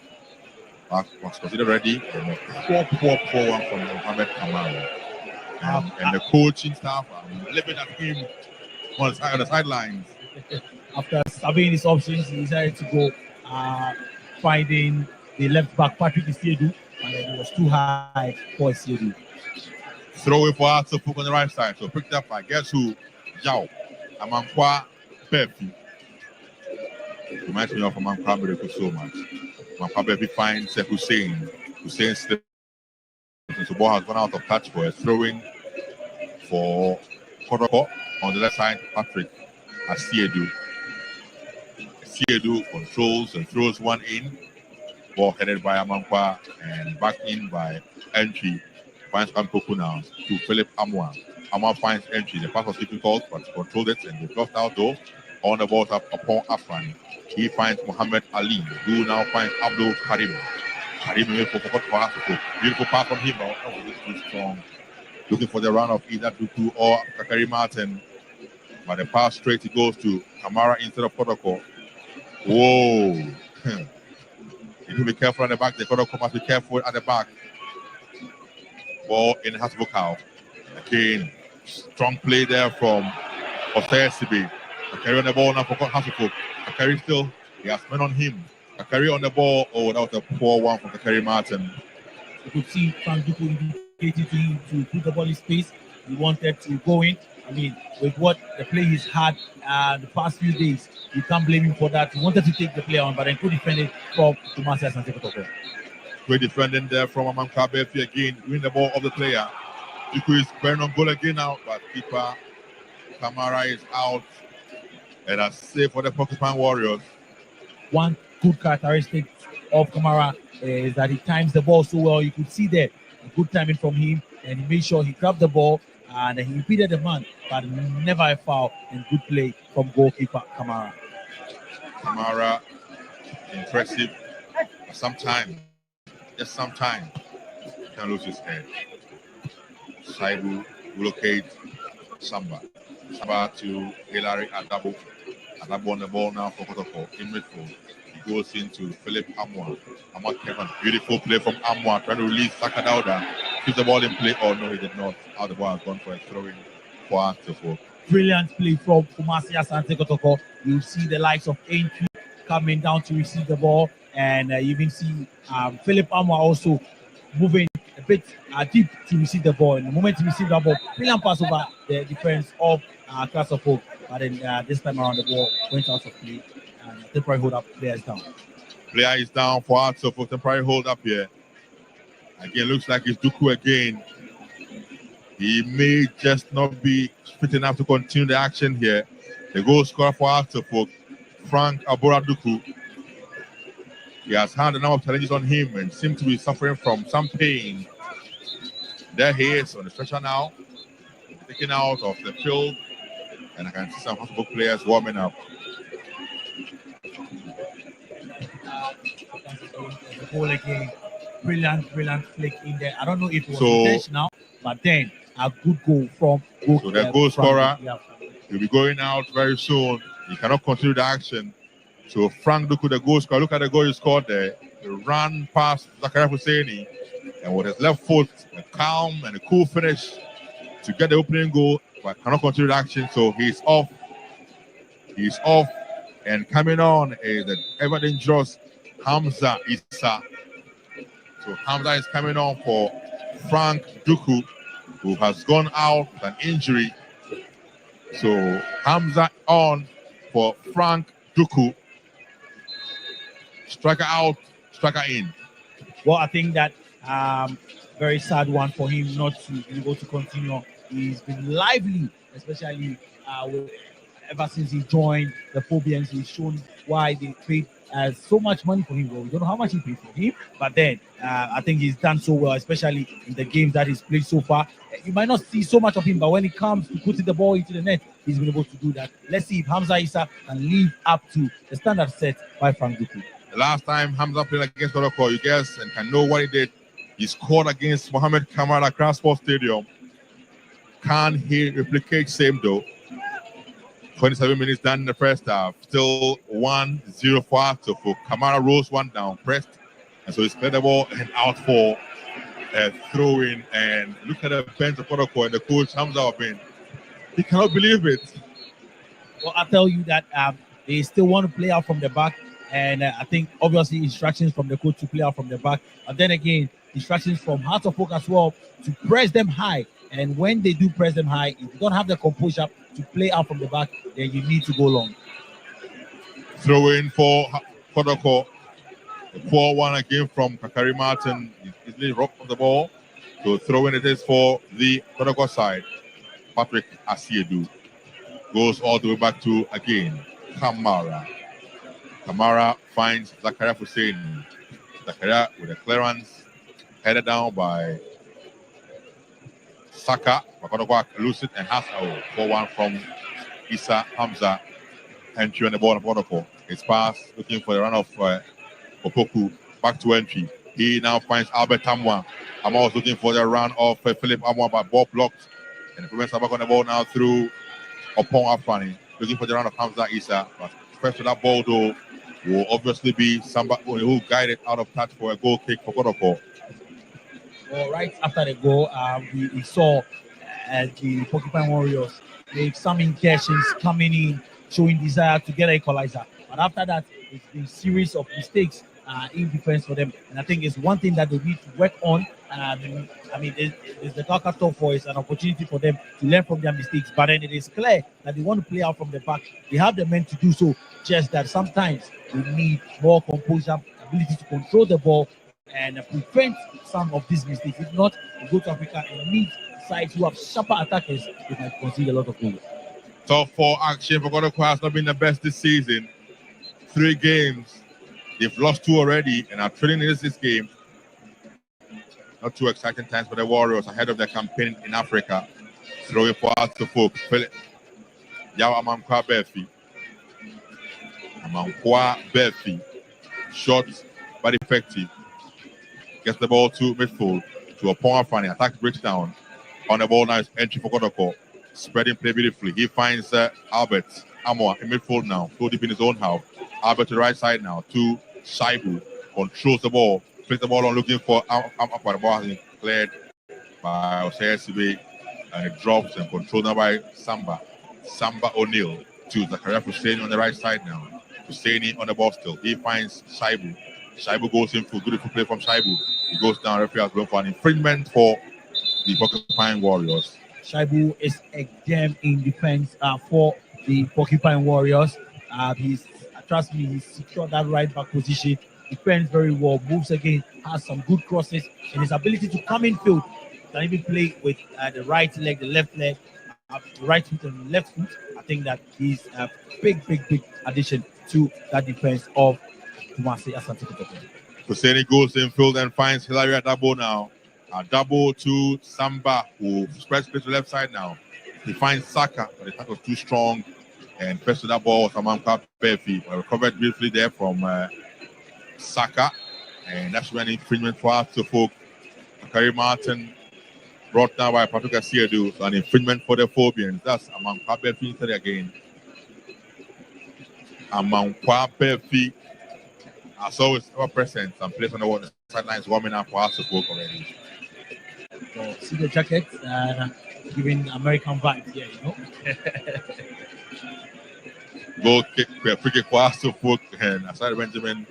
Was considered ready. And a poor one from Mohamed Kamara. And the coaching staff are living at him on the sidelines.
After surveying his options, he decided to go finding the left back Patrick Isiedu, and it was too high for Isiedu.
Throwing for Artefok on the right side. So picked up by guess who? Yao. Amankwa Pepi. Reminds me of Amankwa Miracle so much. Amankwa Pepi finds Hussein. Hussein slips. So ball has gone out of touch for a throwing for Kotoko. On the left side, Patrick Asiedu. Asiedu controls and throws one in. Ball headed by Amankwa and back in by Entry. Finds Kotoko now to Philip Amwa. Amwa finds Entry. The pass was difficult, but controlled it and they lost out though. On the ball up upon Afran. He finds Muhammad Ali, who now finds Abdul Karim. Karim beautiful pass from him. Oh, this is strong. Looking for the run of either Duku or Kakari Martin. But the pass straight, it goes to Kamara instead of Kotoko. Whoa. You need to be careful at the back. The Kotoko must be careful at the back. Ball in Hasbukau. Again, strong play there from Osayesibi. Kakari on the ball now for Hasbukau. Kakari still, he has men on him. Kakari on the ball. Oh, that was a poor one from Kakari Martin.
You could see Frank Duku indicated to him to put the ball in space. He wanted to go in. I mean, with what the play he's had the past few days, you can't blame him for that. He wanted to take the play on, but then could defend it from Tomasias and Kotoko.
Great defending there from Amam Kabefi again. Win the ball of the player. Duku is burning on goal again now, but keeper Kamara is out. And a save for the Porcupine Warriors.
One good characteristic of Kamara is that he times the ball so well. You could see there a good timing from him, and he made sure he grabbed the ball and he repeated the man, but never a foul, and good play from goalkeeper Kamara.
Kamara, impressive. Sometimes, just sometimes, he can lose his head. Saibu will locate Samba. Samba to Hilary Adabo. Adabo on the ball now for Kotoko in midfield. He goes into Philip Amwa. Amwa Kevin, beautiful play from Amwa, trying to release Sakadauda. Keeps the ball in play. Oh no, he did not. Out the ball has gone for a throw-in for Kotoko.
Brilliant play from Kumasi Asante Kotoko. You see the likes of Aintree coming down to receive the ball, and you even see Philip Amwa also moving a bit deep to receive the ball. In the moment he received the ball, brilliant pass over the defense of Class of Hope. But then this time around the ball went out of play and temporary hold up, player is down.
Player is down for Arts of temporary hold up here. Again, looks like it's Duku again. He may just not be fit enough to continue the action here. The goal scorer for Arts of Frank Abora Duku. He has had a number of challenges on him and seems to be suffering from some pain. There he is on the stretcher now, taken out of the field, and I can see some hospital players warming up.
The goal again, brilliant flick in there. I don't know if it was intentional, but then a good goal from
So the goal scorer will be going out very soon. He cannot continue the action. So Frank Duku, the goal scorer, look at the goal he scored there. He ran past Zakaria Husseini, and with his left foot, a calm and a cool finish to get the opening goal, but cannot continue the action. So he's off. He's off. And coming on is the ever dangerous Hamza Issa. So Hamza is coming on for Frank Duku, who has gone out with an injury. So Hamza on for Frank Duku. Striker out, striker in.
Well, I think that very sad one for him not to be able to continue. He's been lively, especially ever since he joined the Phobians. He's shown why they paid so much money for him. Well, we don't know how much he paid for him, but then I think he's done so well, especially in the games that he's played so far. You might not see so much of him, but when it comes to putting the ball into the net, he's been able to do that. Let's see if Hamza Issa can live up to the standard set by Frank Duku.
The last time Hamza played against Kotoko, you guess and can know what he did. He scored against Mohamed Kamara at Crown Sports Stadium. Can he replicate same though? 27 minutes done in the first half. Still 1-0 for Kotoko. Kamara rolls one down, pressed, and so he's cleared the ball and out for a throw-in. And look at the bench of Kotoko and the coach Hamza Obin. He cannot believe it.
Well, I tell you that they still want to play out from the back. And I think obviously instructions from the coach to play out from the back. But then again, instructions from Heart of Oak as well to press them high. And when they do press them high, if you don't have the composure to play out from the back, then you need to go long.
Throw in for Kotoko. The poor one again from Kakari Martin. He's easily robbed of the ball. So throw in it is for the Kotoko side. Patrick Asiedu. Goes all the way back to, again, Kamara. Kamara finds Zakaria Hussein. Zakaria with a clearance, headed down by Saka. Kotoko loses it and has a 4-1 from Issa Hamza. Entry on the ball of Kotoko. It's pass, looking for the run of Opoku. Back to entry. He now finds Albert Amwa. Amwa was looking for the run of Philip Amwa, but ball blocked. And the Province are back on the ball now through Opon Afrani. Looking for the run of Hamza Issa. But first to that ball, though, will obviously be somebody who guided out of touch for a goal kick for Kotoko.
Well, right after the goal, we saw the Porcupine Warriors make some incursions coming in, showing desire to get an equalizer. But after that, it's been a series of mistakes in defense for them. And I think it's one thing that they need to work on. There's the Kakato for it's an opportunity for them to learn from their mistakes. But then it is clear that they want to play out from the back. They have the men to do so. Just that sometimes we need more composure, ability to control the ball and prevent some of these mistakes. If not, we go to Africa and meet sides who have sharper attackers, they might concede a lot of goals.
Top 4 action for Kotoko has not been the best this season. 3 games. They've lost 2 already and are trailing this game. Not too exciting times for the Warriors ahead of their campaign in Africa. Throwing for us to folk. Yaw Amankwa Befi. Amankwa Befi. Short but effective. Gets the ball to midfield. To a point of funny. Attack breaks down. On the ball now is entry for Kotoko. Spreading play beautifully. He finds Albert Amwa in midfield now. Go deep in his own half. Albert to the right side now. To Shaibu. Controls the ball. Plays the ball on looking for Amwa. The ball has been cleared by Osei and it drops and controlled now by Samba O'Neal to Zakaria Hussein on the right side now. Husseini on the ball still. He finds Shaibu. Shaibu goes in for beautiful play from Shaibu. He goes down. Referee has gone for an infringement for the Porcupine Warriors.
Shaibu is a gem in defense for the Porcupine Warriors. Trust me, he's secured that right back position. Defends very well, moves again, has some good crosses, and his ability to come in field, can even play with the right leg, the left leg, right foot and left foot. I think that he's a big addition to that defense of Kumasi Asante Kotoko.
Husseini goes in field and finds Hilary Adabo now. Adabo to Samba, who spreads play to the left side now. He finds Saka, but the attack was too strong. And first to that ball, Amankwa Befi recovered briefly there from Saka. And that's when infringement for us to folk. Karim Martin brought down by Patrick Asiedu. So an infringement for the Phobians. That's Amankwa Befi instead again. Amankwa Befi as always ever present and placed on the sidelines warming up for us to folk already.
So, see the jacket, giving American vibes here, you know.
Goal kick, free kick for us to folk, and aside Benjamin,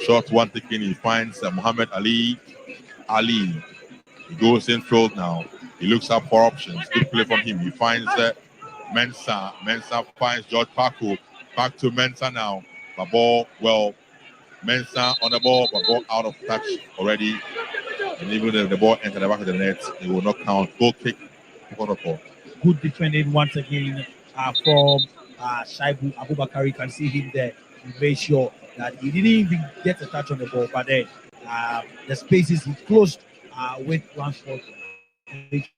short one taking, he finds Muhammad Ali. He goes in field now. He looks up for options. Good play from him. He finds Mensah. Mensah finds George Paco. Back to Mensah now. The ball, Mensah on the ball, but ball out of touch already. And even if the ball entered the back of the net, it will not count. Goal kick for Kotoko.
Good defending once again from Shaibu Abubakar. You can see him there. He made sure that he didn't even get a touch on the ball, but then the spaces he closed with Ransford to make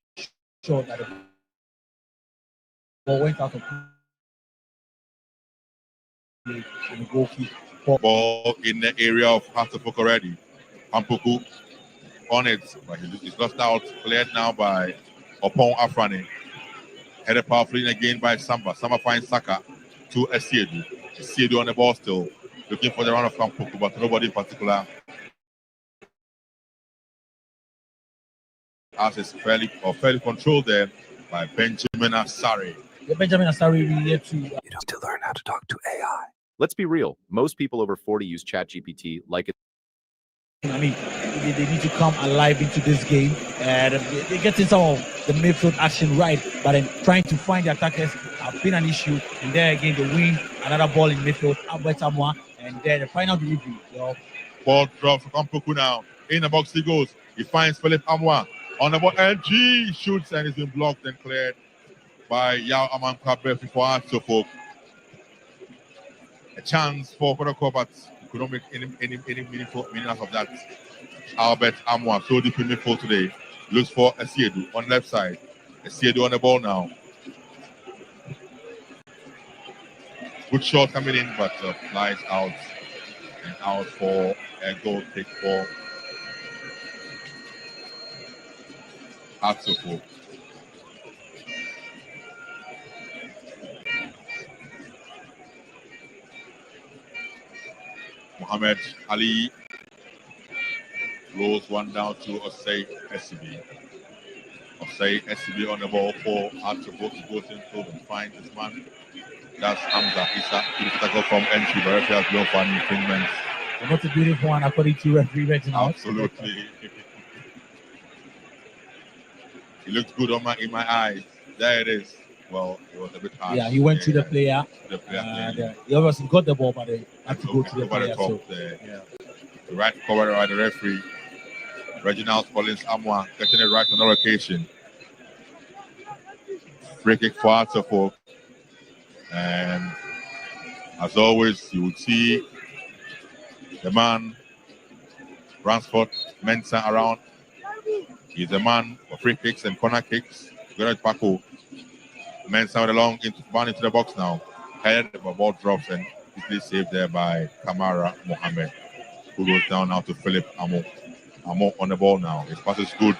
sure that the ball went out of play and the goal kick.
Ball in the area of Hatafok already. Ampuku on it, but he's lost out. Cleared now by Opon Afrani. Headed powerfully again by Samba. Samba finds Saka to Asiedu. Asiedu on the ball still. Looking for the run of Ampuku, but nobody in particular. As is fairly controlled there by Benjamin Asari.
Yeah, Benjamin Asari really had to.
You have to learn how to talk to AI. Let's be real. Most people over 40 use ChatGPT like it.
I mean, they need to come alive into this game, and they're getting some of the midfield action right, but then trying to find the attackers have been an issue. And there again, they win another ball in midfield, Albert Amwa, and then the final delivery.
Ball drops from Ampuku now. In the box he goes. He finds Philip Amwa. On the ball, LG shoots and it's been blocked and cleared by Yao Amanka before Kotoko. A chance for Kotoko, but could not make any meaningful out of that. Albert Amwa, so deep in midfield today. Looks for Asiedu on left side. Asiedu on the ball now. Good shot coming in, but flies out and out for a goal kick for Kotoko. Mohammed Ali rolls one down to Osei SCB. Osei SCB on the ball for Kotoko. He goes into and finds his man. That's Hamza Issa. Beautiful tackle from entry. The referee has blown for an infringement.
Not a beautiful one according to referee Reginald.
Absolutely. It looks good in my eyes. There it is. Well, it was a bit hard.
Yeah, he went to the player. He obviously got the ball, but they had to go to the player.
Top there. Yeah. The right cover by the referee. Reginald Collins Amwa getting it right on the occasion. Free kick for Kotoko. And as always, you would see the man, Ransford Mensah around. He's a man for free kicks and corner kicks. Good Paco. Mensah with a long into the box now. Head, the ball drops and quickly saved there by Kamara Mohammed, who goes down now to Philip Amo. Amo on the ball now. His pass is good.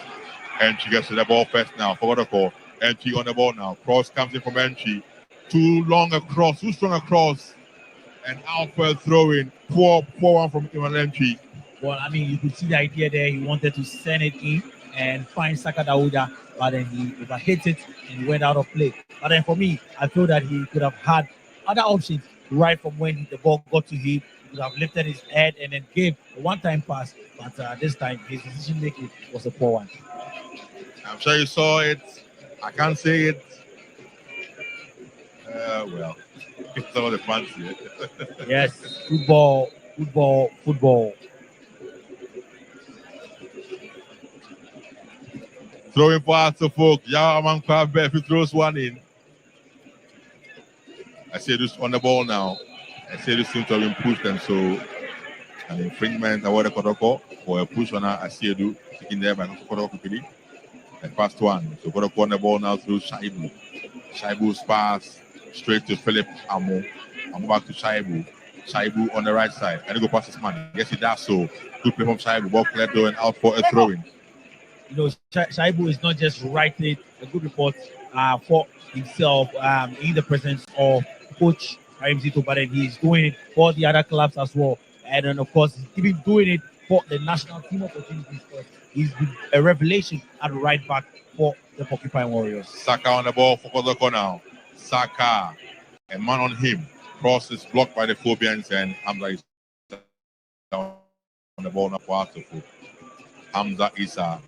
Entry gets to the ball first now. For what I call Entry on the ball now. Cross comes in from Entry. Too long across, too strong across, and out for a throw in. Poor one from Iman Entry.
Well, I mean, you could see the idea there. He wanted to send it in and find Saka Dauda, but then he overhit it and he went out of play. But then for me, I feel that he could have had other options right from when the ball got to him. He could have lifted his head and then gave a one-time pass, but this time his decision making was a poor one.
I'm sure you saw it. I can't say it. Well, it's all the fancy.
Yes, football.
Throwing pass to folk. Yao Amanka if he throws one in. I say this on the ball now. I say this seems to have been pushed, and so an infringement award the Kotoko for a push on Asiedu taken there by Kotoko quickly. And past one. So Kotoko on the ball now through Shaibu. Shaibu's pass straight to Philip Amo. Amo back to Shaibu. Shaibu on the right side. And he go past his man. Yes, he does so. Good play from Shaibu. Ball cleared though and out for a throw-in.
You know, Shaibu is not just writing a good report for himself in the presence of Coach Karim Zito, but then he's doing it for the other clubs as well. And then, of course, he's even doing it for the national team opportunities. He's been a revelation at right back for the Porcupine Warriors.
Saka on the ball for Kotoko now. Saka, a man on him. Cross is blocked by the Phobians, and Hamza is down on the ball now for Kotoko. Hamza Issa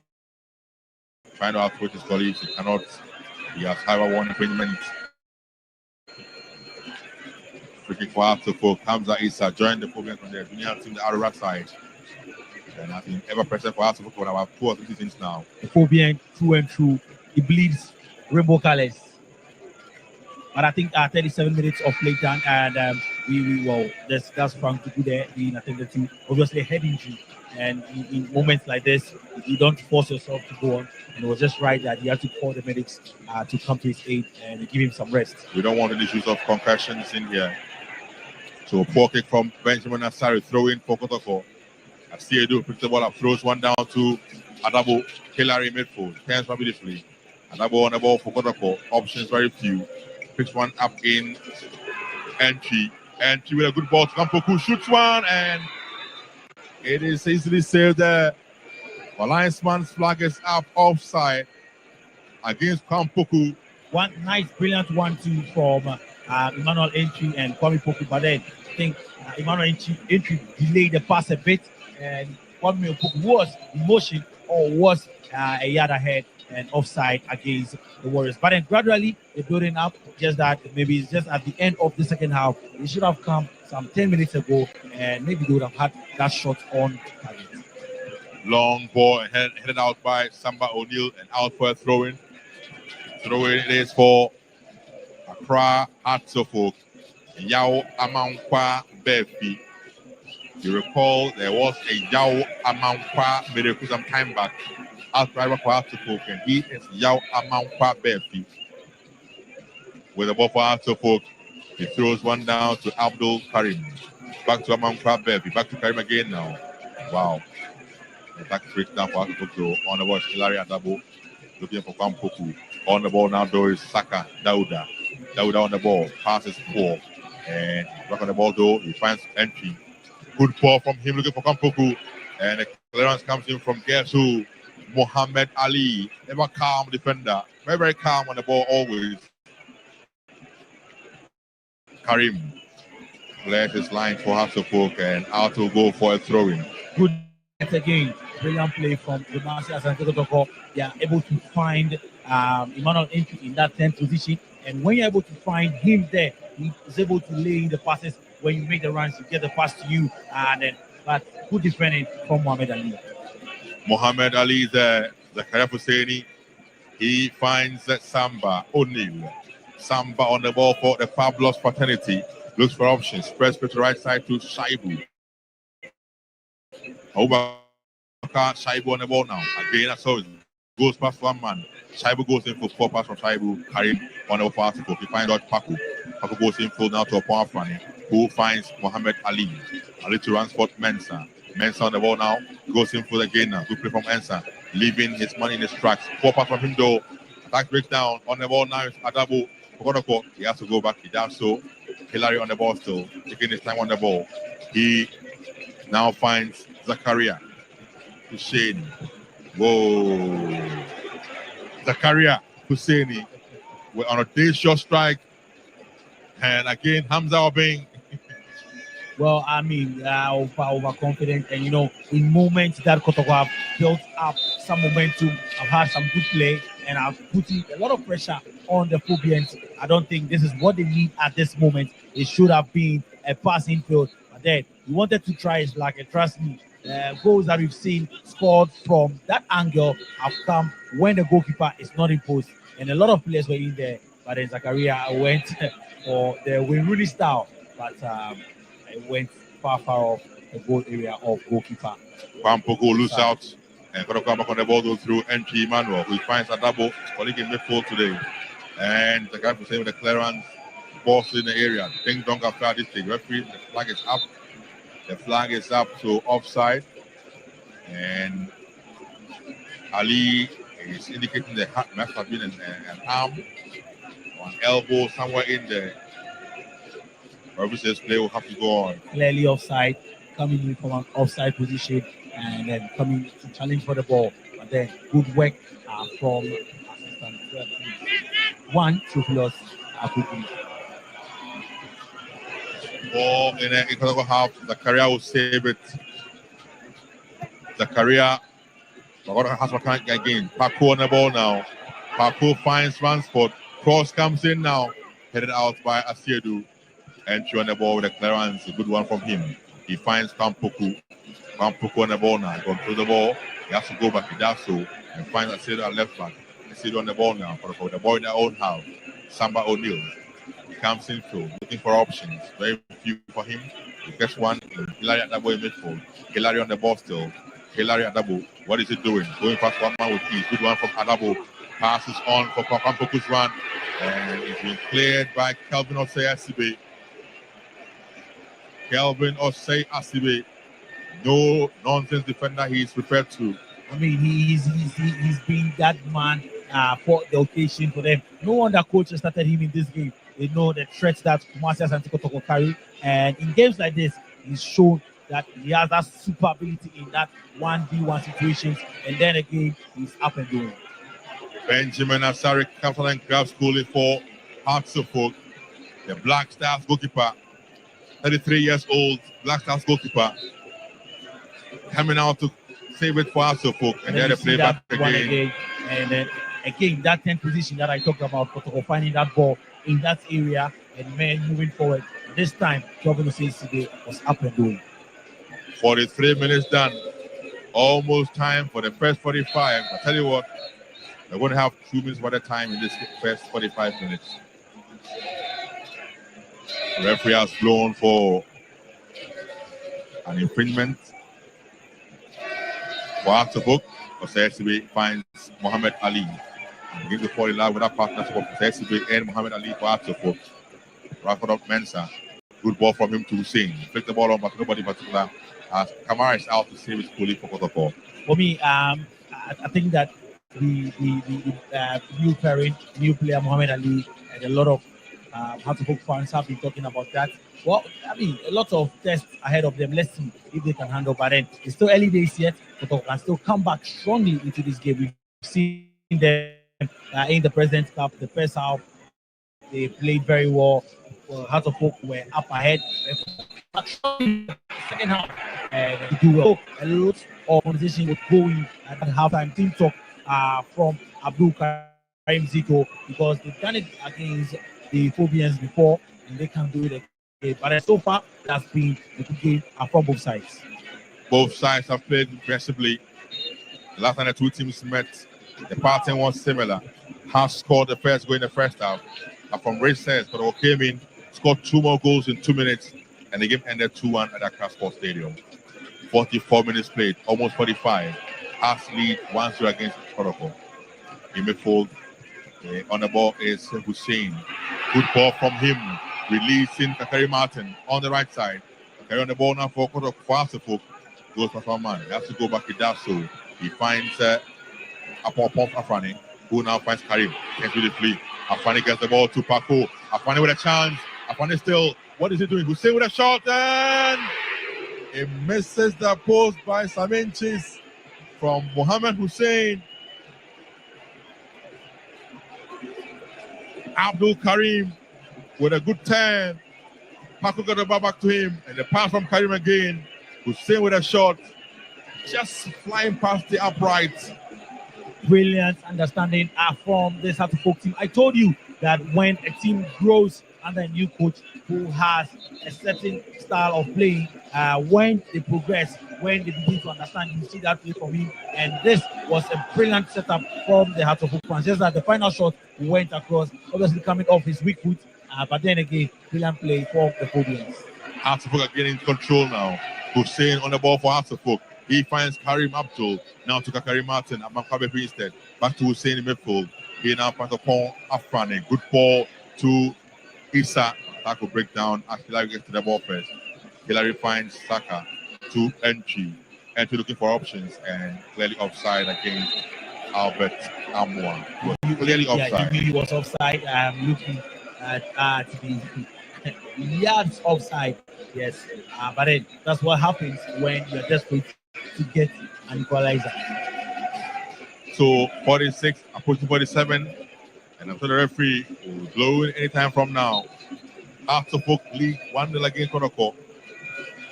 trying to output his colleagues. He cannot. He has however one infringement. Free kick for Kotoko. Hamza Issa joined the Phobians on the junior team, the Ararat side. And I've been ever present for Kotoko for about 2 or 3 seasons now.
The Phobian through and through. He bleeds rainbow colors. But I think 37 minutes of play time, and that's Frank to do there being attended to. Obviously, a head injury, and in moments like this, you don't force yourself to go on. And it was just right that you have to call the medics to come to his aid and give him some rest.
We don't want any issues of concussions in here. So poor kick from Benjamin Asari, throw in for Kotoko. Asiedu picks the ball up, throws one down to Adabo, Hillary midfield, turns from beautifully. Adabo on the ball for Kotoko, options very few. Picks one up in Entry with a good ball to Kampoku, shoots one, and it is easily saved there. The linesman's flag is up offside against Kampoku.
One nice, brilliant 1-2 from Emmanuel Entry and Kwame Poku, but then I think Emmanuel Entry delayed the pass a bit, and Kwame Poku was in motion or was a yard ahead and offside against the Warriors. But then gradually they're building up, just that maybe it's just at the end of the second half. They should have come some 10 minutes ago, and maybe they would have had that shot on target.
Long ball headed out by Samba O'Neill and out for a throw-in. Throw-in it is for Accra Hearts of Oak. Yao Amankwa Befi. You recall there was a Yao Amankwa miracle some time back outside of Hearts of Oak, and he is Yao Amankwa Befi. With the ball for Hearts of Oak, he throws one down to Abdul Karim. Back to Amankwa Befi. Back to Karim again now. Wow. Attack breaks down for Hearts of Oak. On the ball is Hilary Adabo. Looking for Kampoku. On the ball now, though, is Saka Dauda. Dauda on the ball. Passes poor. And back on the ball, though, he finds entry. Good ball from him, looking for Kampoku. And the clearance comes in from guess who? Muhammad Ali. Ever calm defender. Very, very calm on the ball always. Karim clears his line for Hasselfolk and out to go for a throw-in.
Good again. Brilliant play from the Martians and Kotoko. They are able to find Emmanuel entry in that 10th position. And when you're able to find him there, he is able to lay in the passes. When you make the runs, you get the pass to you. And then, but good defending from Muhammad Ali.
Muhammad Ali there, Zakaria Husseini. He finds Samba O'Neill. Samba on the ball for the fabulous fraternity. Looks for options. Spreads to the right side to Shaibu. Shaibu on the ball now. Again, I saw it. Goes past one man. Shaibu goes in for 4 passes from Shaibu. Karim on the ball for He finds out Paku. Paku goes in full now to a power funny, who finds Muhammad Ali. Ali to run for Mensah. Mensah on the ball now. Goes in full again now. Good play from Mensah. Leaving his money in his tracks. 4 passes from him though. Attack breaks down. On the ball now is Adabo. Kotoko. He has to go back. He does so. Hilary on the ball still. Taking his time on the ball. He now finds Zakaria Husseini. Whoa. Zakaria Husseini with an audacious strike. And again, Hamza Obeng.
Well, I mean, overconfident. And, you know, in moments that Kotoko have built up some momentum, have had some good play, and have put in a lot of pressure on the Phobians. I don't think this is what they need at this moment. It should have been a passing field. But then, you wanted to try it like a trust me. Goals that we've seen scored from that angle have come when the goalkeeper is not in post. And a lot of players were in there. But then Zakaria went for the Wayne Rooney style. But it went far off the goal area of goalkeeper.
Pampoko loose out. And got to come back on the ball through NP Emmanuel, who finds a double colleague in midfield today. And the guy was saying with the clearance, ball in the area. Ding dong after this thing. Referee, the flag is up. The flag is up to offside. And Ali is indicating the hat must have been an arm or an elbow somewhere in there. Whoever says play will have to go on.
Clearly offside, coming in from an offside position and then coming to challenge for the ball. But then good work from assistant one to plus Akuku.
Ball in the equal half. Zakaria will save it. Zakaria has a again. Paco on the ball now. Paco finds Ransford. Cross comes in now. Headed out by Asiedu. Entry on the ball with a clearance. A good one from him. He finds Kampoku. Kampoku on the ball now. Control the ball. He has to go back. He does so. And finds Asiedu at left back. Asiedu on the ball now. For the ball in their own house. Samba O'Neill. He comes in through. Looking for options. Very few for him. He gets one. Hilary Adabo in midfield. Hilary on the ball still. Hilary Adabo. What is he doing? Going past one man with ease. Good one from Adabo. Passes on for Kampoku's run. And it's been cleared by Kelvin Osei Asibe. Kelvin Osei Asibe. No nonsense defender he is prepared to.
I mean, he's been that man for the occasion for them. No wonder coach started him in this game. They know the threats that Kumasi and Kotoko carry. And in games like this, he's shown that he has that super ability in that 1v1 situations. And then again, he's up and doing.
Benjamin Asari captain and grabs goalie for Hearts of Oak. The Black Stars goalkeeper, 33 years old, Black Stars goalkeeper, coming out to save it for Hearts of Oak. And then they play back again.
And then again, that 10th position that I talked about, Kotoko finding that ball in that area and men moving forward. This time, Kelvin Osei was up and doing.
43 minutes done. Almost time for the first 45. I tell you what, we're going to have 2 minutes by the time in this first 45 minutes. The referee has blown for an infringement. For Atobuk, SCB finds Muhammad Ali. And begins to fall in love with that partnership of SCB and Muhammad Ali for Atobuk. Rafford up Mensah. Good ball from him to Hussein. Flick the ball on, but nobody in particular. As Kamara is out to save his goalie for Kotoko.
For me, I think that the new parent, new player Muhammad Ali, and a lot of Hatterhook fans have been talking about that. Well, I mean, a lot of tests ahead of them. Let's see if they can handle. But then it's still early days yet. Kotoko can still come back strongly into this game. We've seen them in the President's Cup, the first half. They played very well. Hatterhook were up ahead. Second half, they do well. A lot of conversation was going at halftime. Team talk from Abdul Karim Zito, because they've done it against the Phobians before and they can do it again. But so far, that's been a good game from both sides.
Both sides have played aggressively. The last time the two teams met, the pattern was similar. Has scored the first goal in the first half. And from races, but came in, scored 2 more goals in 2 minutes, and the game ended 2-1 at Accra Sports Stadium. 44 minutes played, almost 45. Has lead 1-0 against Kotoko. In midfield, on the ball is Hussein. Good ball from him, releasing Kakari Martin on the right side. Kakari on the ball now for Kotoko. Fasifuk goes past one man. He has to go back. He does so. He finds Afrani, who now finds Karim. Can't really flee. Afrani gets the ball to Paco. Afrani with a chance. Afrani still. What is he doing? Hussein with a shot, and it misses the post by 7 inches from Mohammed Hussein. Abdul Karim with a good turn. Paco got the ball back to him, and the pass from Karim again. Hussein with a shot, just flying past the upright.
Brilliant understanding from this Hatterhook team. I told you that when a team grows under a new coach who has a certain style of playing, when they progress, when they begin to understand, you see that play from him. And this was a brilliant setup from the Hatterhook fans. Just that the final shot went across, obviously coming off his weak foot, but then again, brilliant play for the Phobians.
Hatterhook are getting control now. Hussein on the ball for Hatterhook. He finds Karim Abdul, now to Kakari Martin, and Makabe instead. Back to Hussein in midfield. He now finds upon Afrani. Good ball to Issa. Tackle breakdown as Hillary gets to the ball first. Hillary finds Saka to Entry. Entry looking for options and clearly offside against Albert Amwa. Clearly offside.
He was offside. Looking at the yards offside. Yes, but then that's what happens when you're desperate to get an equalizer.
So 46 approaching 47, and after the referee will blow in anytime from now. After book lead 1-0 against Kotoko.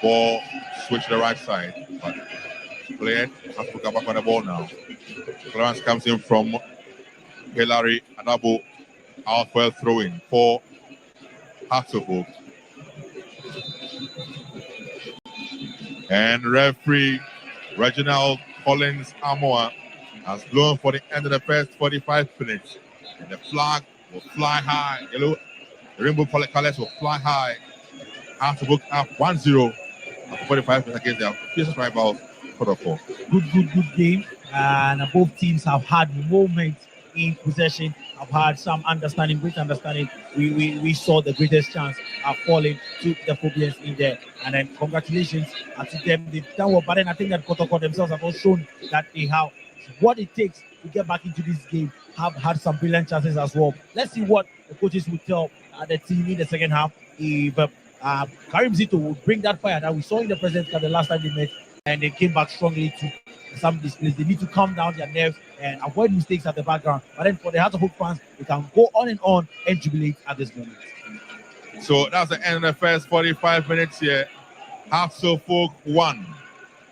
Ball switch to the right side, but player has to come back on the ball now. Clarence comes in from Hillary Adabo, outwell throwing for Hatterhook. And referee Reginald Collins Amoa has blown for the end of the first 45 minutes. And the flag will fly high. Yellow, the rainbow colors will fly high. Hatterhook up 1-0 after 45 minutes against their fiercest rival, Kotoko.
Good game. And both teams have had moments in possession. Have had some understanding, great understanding. We saw the greatest chance of falling to the Phobians in there. And then congratulations to them. They've done well. But then I think that Kotoko themselves have also shown that they have what it takes to get back into this game. Have had some brilliant chances as well. Let's see what the coaches will tell the team in the second half. If Karim Zito will bring that fire that we saw in the President's Cup the last time they met, and they came back strongly to some displays. They need to calm down their nerves and avoid mistakes at the background. But then for the Hatterhook fans, they can go on and jubilate at this moment.
So that's the end of the first 45 minutes here. Hatterhook 1,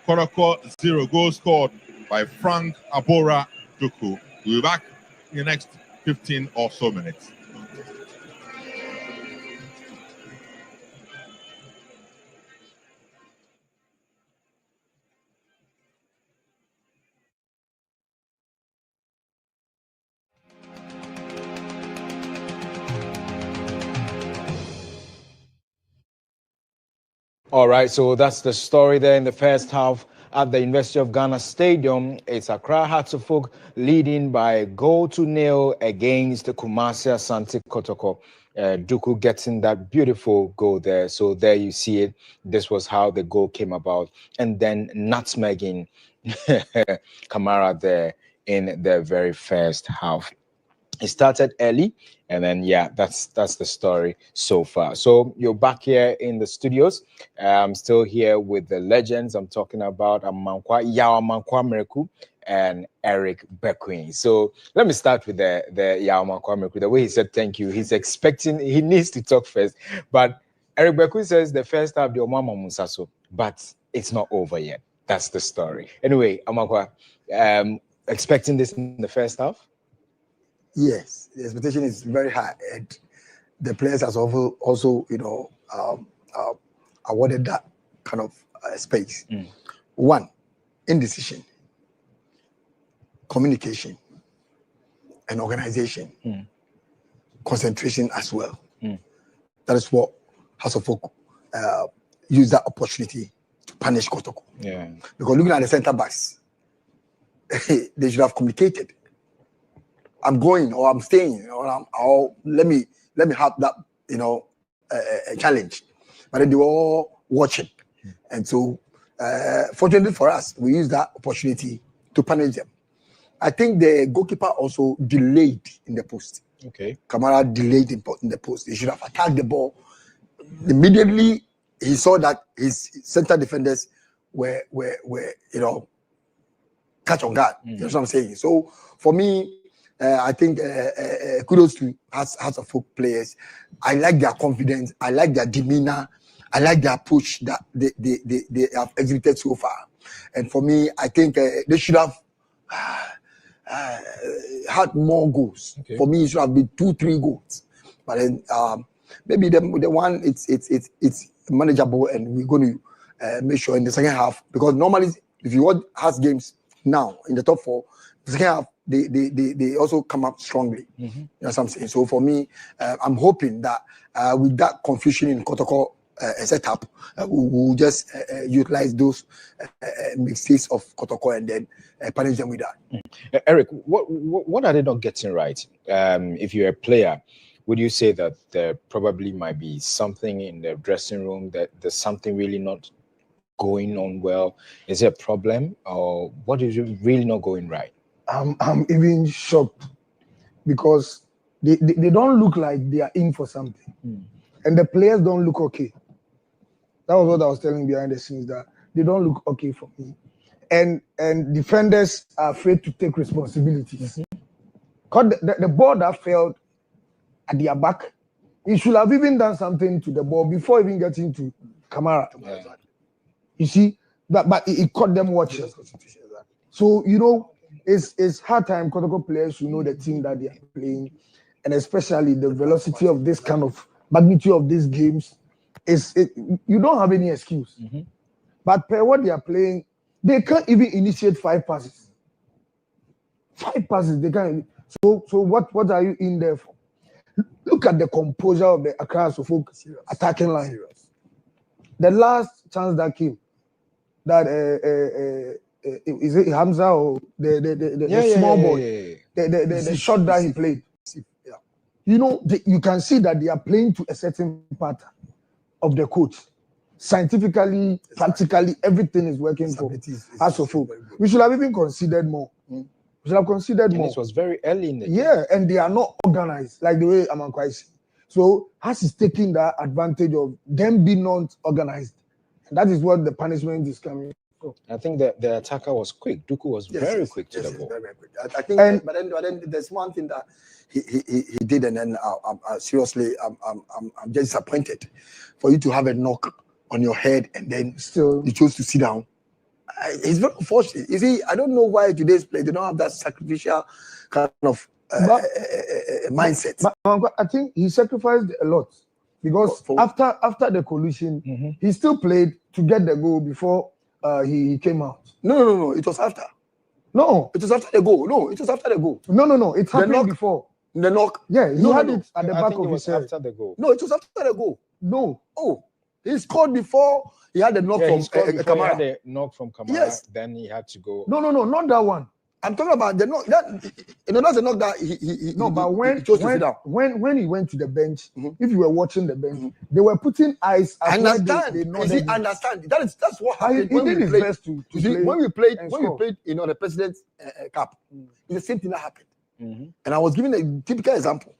Kotoko 0. Goal scored by Frank Abora Duku. We'll be back in the next 15 or so minutes.
All right, so that's the story there in the first half at the University of Ghana Stadium. It's Accra Hearts of Oak leading by a 2-0 against the Kumasi Asante Kotoko. Duku getting that beautiful goal there. So there you see it. This was how the goal came about. And then nutmegging Kamara there in the very first half. It started early, and then that's the story so far. So you're back here in the studios. I'm still here with the legends. I'm talking about Yao Amankwa Mereku and Eric Bequin. So let me start with the Yao Amankwa Mereku. The way he said thank you, he's expecting, he needs to talk first. But Eric Bequin says the first half the Omama Musaso, but it's not over yet. That's the story. Anyway, Amankwa, expecting this in the first half?
Yes, the expectation is very high, and the players has also awarded that kind of space. One, indecision, communication, and organization, concentration as well. That is what House of Folk use that opportunity to punish Kotoko.
Yeah,
because looking at the centre backs, they should have communicated. I'm going, or I'm staying, or let me have that, a challenge. But then they were all watching, and so fortunately for us, we used that opportunity to punish them. I think the goalkeeper also delayed in the post.
Okay,
Kamara delayed in the post. He should have attacked the ball immediately. He saw that his center defenders were catch on guard. You know what I'm saying? So for me, I think kudos to House of Folk players. I like their confidence. I like their demeanor. I like their approach that they have exhibited so far. And for me, I think they should have had more goals. Okay. For me, it should have been 2-3 goals. But then maybe the one it's manageable, and we're going to make sure in the second half, because normally if you watch Hearts games now in the top 4, the second half they also come up strongly. You know what I'm saying? So for me, I'm hoping that with that confusion in Kotoko setup, we'll just utilize those mistakes of Kotoko and then punish them with that.
Eric, what are they not getting right? If you're a player, would you say that there probably might be something in the dressing room, that there's something really not going on well? Is it a problem, or what is really not going right?
I'm even shocked, because they don't look like they are in for something, and the players don't look okay. That was what I was telling behind the scenes, that they don't look okay for me, and defenders are afraid to take responsibilities. Because the ball that fell at their back, he should have even done something to the ball before even getting to Kamara. Yeah. You see, but it caught them watching. So it's hard time. Kotoko players should know the team that they are playing, and especially the velocity of this kind of magnitude of these games. You don't have any excuse. But per what they are playing, they can't even initiate 5 passes. 5 passes, they can't. So what are you in there for? Look at the composure of the Accra Folk attacking line. The last chance that came, that is it Hamza or the small boy, the shot that he played. You can see that they are playing to a certain pattern of the coach. Scientifically, practically, everything is working for us of Folk. We should have even considered more. We should have considered more.
This was very early in the game.
Yeah, and they are not organized like the way Amankwa is. So Has is taking that advantage of them being not organized. And that is what the punishment is coming from.
I think that the attacker was quick. Duku was very quick to the ball.
Very quick. I think, but then there's one thing that he did, and then seriously, I'm just disappointed for you to have a knock on your head and then still you chose to sit down. It's very unfortunate. You see, I don't know why today's play they don't have that sacrificial kind of mindset.
But I think he sacrificed a lot, because after the collision, he still played to get the goal before he came out.
No. It was after.
No,
it was after the goal. No, it was after the goal.
No. It happened before.
The knock.
Yeah, he had it at the back of his head.
After the goal.
No, it was after the goal.
No.
Oh. He scored before he had a knock from
Kamara. He had a knock from Kamara.
Yes.
Then he had to go.
No, not that one. I'm talking about the knock. That's a knock that he
but when
chose to sit down.
When he went to the bench, if you were watching the bench, they were putting eyes.
I understand. Understand. That's what happened.
He did his best to play.
When we played, the President's Cup, it's the same thing that happened. And I was giving a typical example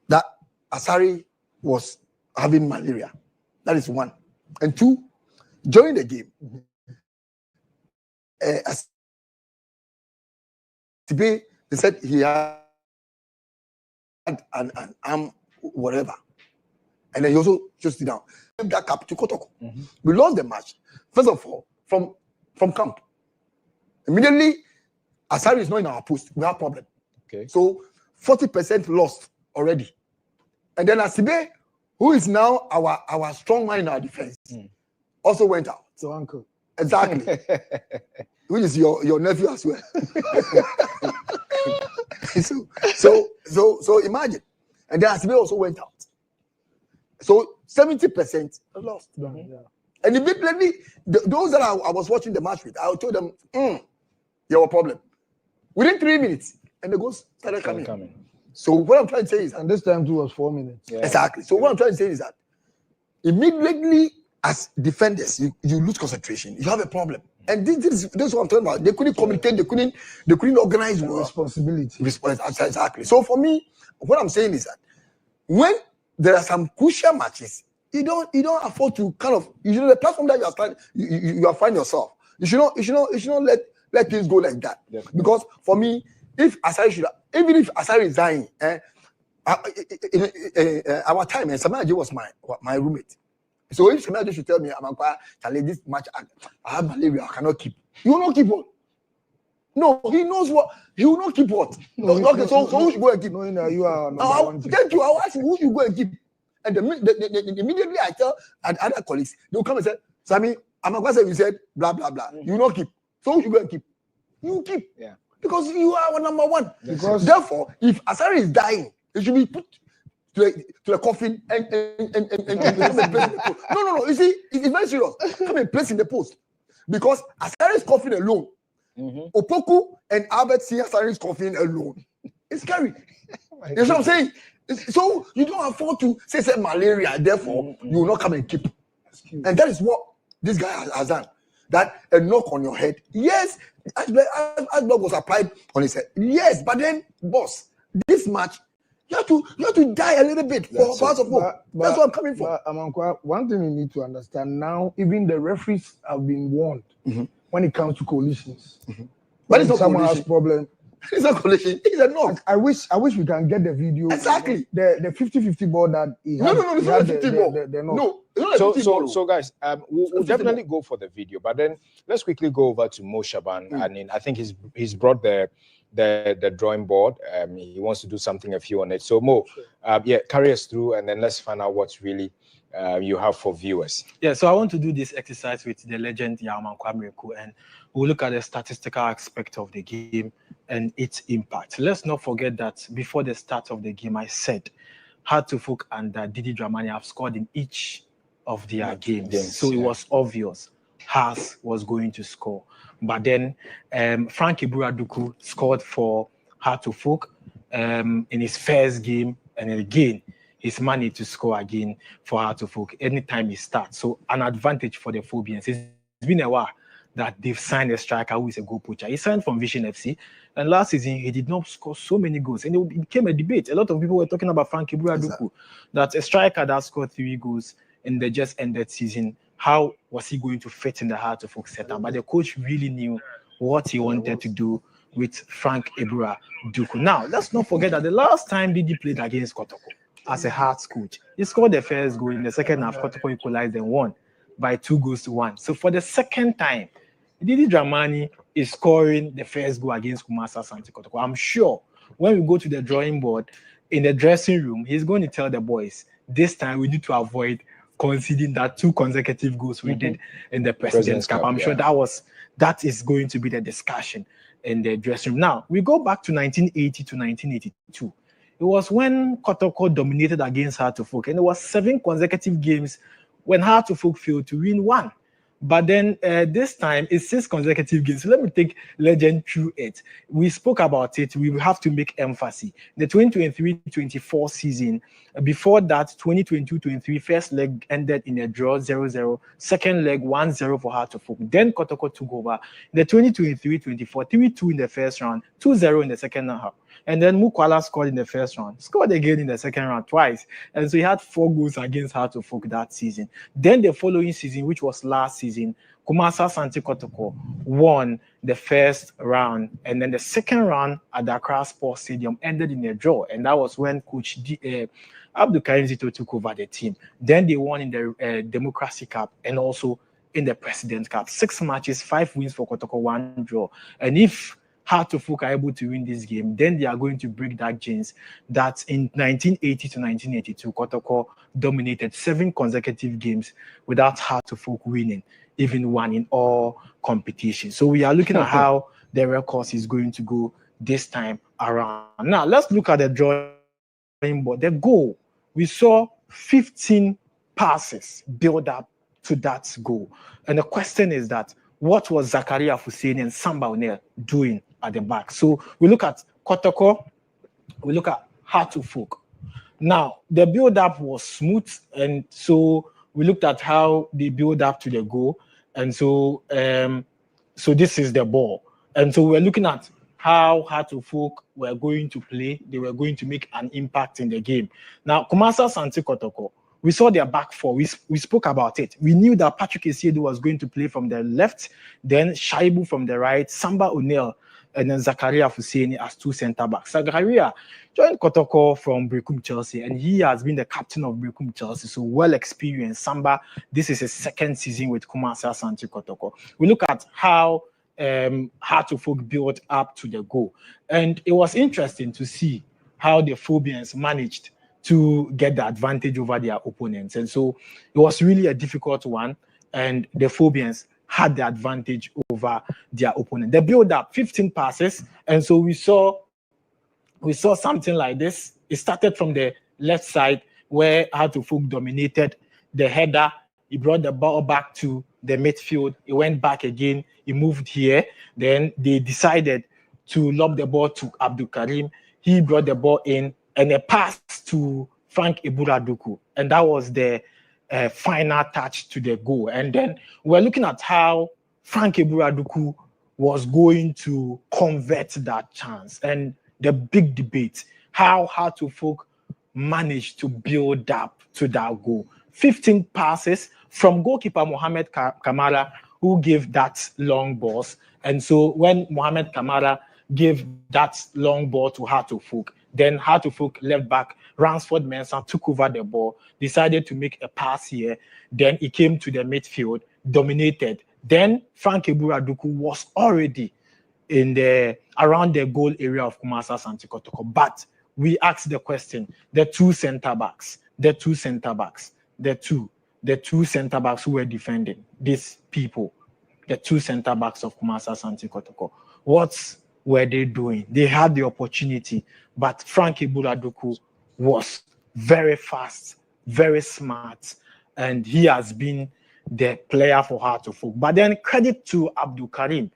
that Asari was having malaria. That is one. And two, during the game, they said he had an arm, whatever. And then he also just sit down. That cap to Kotoko. We lost the match. First of all, from camp. Immediately, Asari is not in our post. We have problem.
Okay.
So 40% lost already. And then Asibe, who is now our strong man in our defense, also went out.
So uncle.
Exactly. Which is your nephew as well. so imagine. And then Asibe also went out. So 70% lost.
Yeah.
And immediately, those that I was watching the match with, I told them, you have a problem. Within 3 minutes, and the goals started coming. So what I'm trying to say is,
and this time too was 4 minutes.
Yeah. Exactly. So what I'm trying to say is that immediately as defenders, you lose concentration. You have a problem. And this is what I'm talking about. They couldn't communicate. They couldn't organize
responsibility.
Exactly. So for me, what I'm saying is that when there are some crucial matches, you don't afford to kind of the platform that you are finding yourself. You should not let things go like that. Definitely. Because for me, if Asari even if Asari is dying, our time, and Samaji was my roommate. So if Samaji should tell me, this match, I have malaria, I cannot keep. You will not keep what? No, he knows what. He will not keep what? So who should go and keep?
No, you are
thank you. I will ask you, who should go and keep? And immediately I tell other colleagues, they will come and say, Sammy, Amakwase, you said blah blah blah. You will not keep. So who should go and keep? You keep.
Yeah.
Because you are our number one. Because therefore, if Asari is dying, it should be put to the coffin and come and place in the post. No. You see, it's very serious. Come and place in the post. Because Asari's coffin alone, Opoku and Albert see Asari's coffin alone. It's scary. You know what I'm saying? So you don't afford to say malaria, therefore you will not come and keep. And that is what this guy has done. That a knock on your head. Yes, as blood was applied on his head. Yes, but then, boss, this match, you have to die a little bit for parts of hope. That's what I'm coming for.
Amankwa, one thing you need to understand now, even the referees have been warned when it comes to collisions.
But it's not
someone
collision.
has problem.
It's not collision. It's a knock.
I wish we can get the video.
Exactly.
The 50-50 ball that he had.
No, it's not a 50 ball.
No.
So guys, we'll definitely go for the video, but then let's quickly go over to Mo Shaban. And I think he's brought the drawing board. He wants to do something a few on it. So Mo, carry us through, and then let's find out what's really you have for viewers.
Yeah, so I want to do this exercise with the legend Yaman Kwameku, and we'll look at the statistical aspect of the game and its impact. Let's not forget that before the start of the game, I said Hartlepool and Didi Dramani have scored in each of their games. So it was obvious Haas was going to score. But then Frank Ibura-Duku scored for Hartlepool in his first game, and again, he's managed to score again for Hartlepool anytime he starts. So an advantage for the Phobians. It's been a while that they've signed a striker who is a goal poacher. He signed from Vision FC, and last season he did not score so many goals, and it became a debate. A lot of people were talking about Frank Ibura-Duku, that a striker that scored 3 goals in the just ended season, how was he going to fit in the Hartlepool setup? But the coach really knew what he wanted to do with Frank Ibura-Duku. Now, let's not forget that the last time Didi played against Kotoko as a Hearts coach, he scored the first goal in the second half. Kotoko equalized and won by 2-1. So for the second time, Didi Dramani is scoring the first goal against Kumasa Santi Kotoko. I'm sure when we go to the drawing board in the dressing room, he's going to tell the boys, this time we need to avoid conceding that 2 consecutive goals we did in the President's Cup. I'm sure that is going to be the discussion in the dressing room. Now, we go back to 1980 to 1982. It was when Kotoko dominated against Hartlepool, and it was 7 consecutive games when Heart of Oak failed to win one. But then this time it's 6 consecutive games. So let me take Legend through it. We spoke about it. We have to make emphasis. The 2023-24 season, before that, 2022-23 first leg ended in a draw 0-0. Second leg 1-0 for Heart of Oak. Then Kotoko took over. The 2023-24 3-2 in the first round, 2-0 in the second half. And then Mukwala scored in the first round, scored again in the second round twice. And so he had 4 goals against Heart of Oak that season. Then the following season, which was last season, Kumasa Santi Kotoko won the first round. And then the second round at the Accra Sports Stadium ended in a draw. And that was when Coach Abdul Karim Zito took over the team. Then they won in the Democracy Cup and also in the President Cup. 6 matches, 5 wins for Kotoko, 1 draw. And if Heart of Oak are able to win this game, then they are going to break that jinx that in 1980 to 1982, Kotoko dominated 7 consecutive games without Heart of Oak winning, even one in all competitions. So we are looking at how the record is going to go this time around. Now, let's look at the drawing board. The goal, we saw 15 passes build up to that goal. And the question is that, what was Zakaria Hussein and Samba O'Neil doing at the back? So we look at Kotoko, we look at Heart of Oak. Now, the build-up was smooth, and so we looked at how they build up to the goal. And so, so this is the ball. And so we're looking at how Heart of Oak were going to play. They were going to make an impact in the game. Now, Kumasa Santi Kotoko, we saw their back four. We spoke about it. We knew that Patrick Esiedu was going to play from the left, then Shaibu from the right, Samba O'Neil, and then Zakaria Husseini as 2 center-backs. Zakaria joined Kotoko from Brekum Chelsea, and he has been the captain of Brekum Chelsea, so well-experienced. Samba, this is his 2nd season with Kumasa Santi Kotoko. We look at how Heart of Oak built up to the goal. And it was interesting to see how the Phobians managed to get the advantage over their opponents. And so it was really a difficult one, and the Phobians had the advantage over their opponent. The build-up, 15 passes, and so we saw something like this. It started from the left side where Heart of Oak dominated the header. He brought the ball back to the midfield. He went back again. He moved here. Then they decided to lob the ball to Abdul Karim. He brought the ball in, and a pass to Frank Iburaduku. And that was the final touch to the goal. And then we're looking at how Frank Iburaduku was going to convert that chance. And the big debate, how Heart of Oak managed to build up to that goal. 15 passes from goalkeeper Mohamed Kamara, who gave that long balls. And so when Mohamed Kamara gave that long ball to Heart of Oak, then Heart of Oak left back Ransford Mensah took over the ball, decided to make a pass here. Then he came to the midfield, dominated. Then Frank Iburaduku was already in the around the goal area of Kumasa Santi Kotoko. But we asked the question: the two centre backs who were defending these people, the 2 centre backs of Kumasa Santi Kotoko, what were they doing? They had the opportunity, but Frank Iburaduku was very fast, very smart, and he has been the player for Heart of Oak. But then credit to Abdul Karim,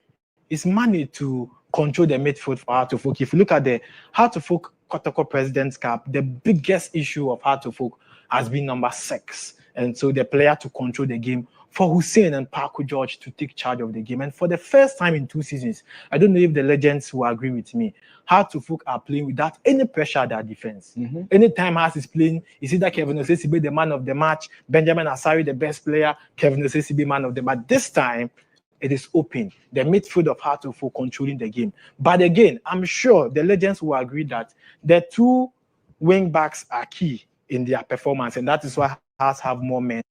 he's managed to control the midfield for Heart of Oak. If you look at the Heart of Oak Kotoko President's Cup, the biggest issue of Heart of Oak has been number 6. And so the player to control the game, for Hussein and Paco George to take charge of the game. And for the first time in 2 seasons, I don't know if the legends will agree with me, Heart of Oak are playing without any pressure at their defense. Anytime Heart is playing, is either Kevin Osesibe the man of the match, Benjamin Asari the best player, Kevin Osesibe man of the match. This time, it is open. The midfield of Heart of Oak controlling the game. But again, I'm sure the legends will agree that the 2 wing backs are key in their performance, and that is why Hearts have more men.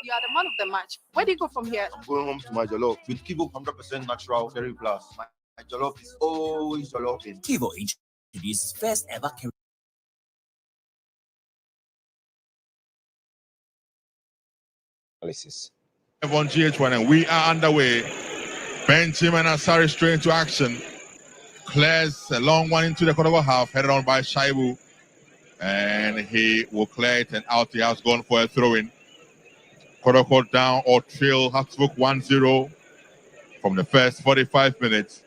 You are the man of the match. Where do you go from here?
I'm going home to my jollof with Kivo 100% natural, very plus. My jollof is always jollof.
Kivo introduces first ever
analysis.
On GH1, and we are underway. Benjamin Asari straight into action. Clears a long one into the corner of a half, headed on by Shaibu. And he will clear it, and out the house, going for a throw-in. Kotoko down or trail Habsburg 1-0 from the first 45 minutes.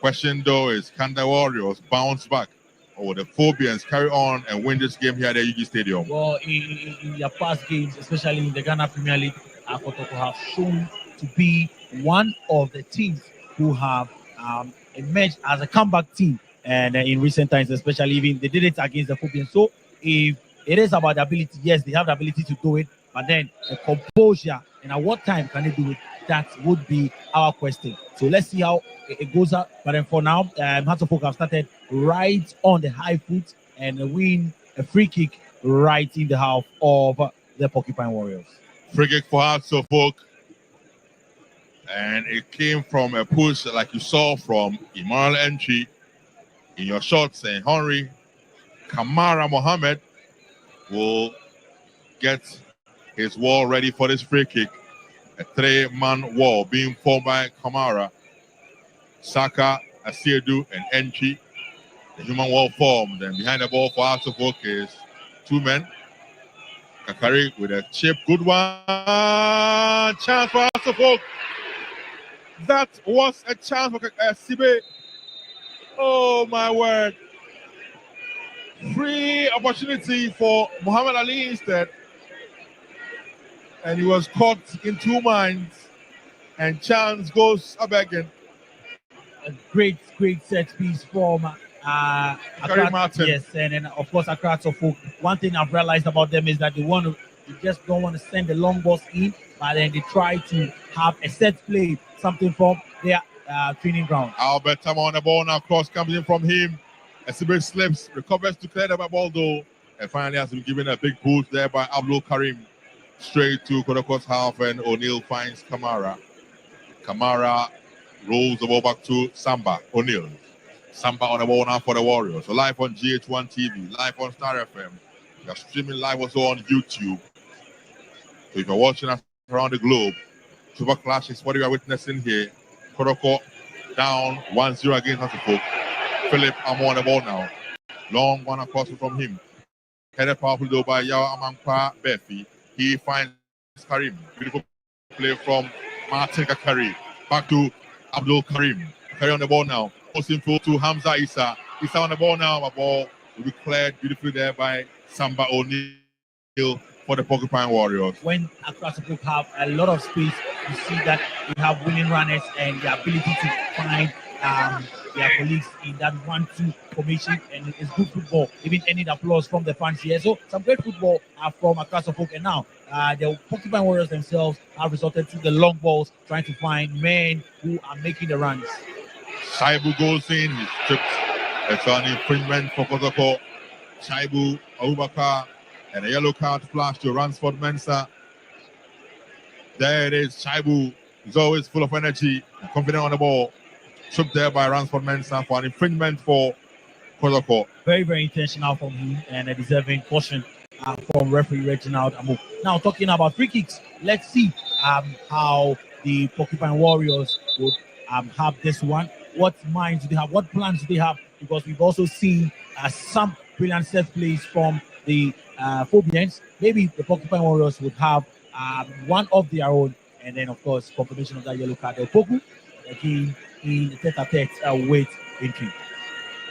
Question though is, can the Warriors bounce back, or will the Phobians carry on and win this game here at the UG Stadium?
Well, in their past games, especially in the Ghana Premier League, Kotoko have shown to be one of the teams who have emerged as a comeback team. And in recent times, especially even they did it against the Phobians. So if it is about the ability, yes, they have the ability to do it, but then the composure and at what time can they do it? That would be our question. So let's see how it goes out. But then for now, Hearts of Oak have started right on the high foot and win a free kick right in the half of the Porcupine Warriors.
Free kick for Hearts of Oak. And it came from a push like you saw from Emmanuel Entry in your shots. And Henry Kamara Mohammed will get his wall ready for this free kick. A three-man wall being formed by Kamara, Saka, Asiedu, and Entry. The human wall formed. And behind the ball for Hearts of Oak is two men. Kakari with a chip. Good one. Chance for Hearts of Oak. That was a chance for Sibe. Oh, my word. Free opportunity for Muhammad Ali instead. And he was caught in two minds. And chance goes up again.
A great set piece from
Karim Martin.
Yes, and then of course Accra of Folk. One thing I've realized about them is that they just don't want to send the long balls in, but then they try to have a set play, something from their training ground.
Albert Tam on the ball now, cross comes in from him. Esibir slips, recovers to clear the ball though, and finally has been given a big boost there by Abdul Karim. Straight to Kotoko's half, and O'Neill finds Kamara. Kamara rolls the ball back to Samba. O'Neill. Samba on the ball now for the Warriors. So live on GH1 TV, live on Star FM. We are streaming live also on YouTube. So if you're watching us around the globe, Super Clash is what we are witnessing here. Kotoko down 1-0 against Hasselhoff. Philip Amo on the ball now. Long one across from him. Headed powerful though by Yao Amankwa Befi. He finds Karim. Beautiful play from Martin Kakari. Back to Abdul Karim. Karim on the ball now. Posting full to Hamza Issa. Issa on the ball now. A ball will be cleared beautifully there by Samba O'Neill for the Porcupine Warriors.
When Accra Folk have a lot of space, you see that we have winning runners and the ability to find their colleagues in that 1-2 formation, and it's good football. Even any applause from the fans here. So some great football from Accra Folk, and now the Porcupine Warriors themselves have resorted to the long balls, trying to find men who are making the runs.
Shaibu goes in, he's stripped. It's an infringement for Kotoko. Shaibu, Abubakar, and a yellow card flash to Ransford Mensah. There it is. Shaibu is always full of energy and confident on the ball. Stripped there by Ransford Mensah for an infringement for Kotoko.
Very, very intentional from him and a deserving caution from referee Reginald Amo. Now talking about free kicks, let's see how the Porcupine Warriors would have this one. What minds do they have? What plans do they have? Because we've also seen some brilliant set plays from the Phobians. Maybe the Porcupine Warriors would have one of their own, and then of course confirmation of that yellow card. El Poku again in the tete-a-tete with Entry.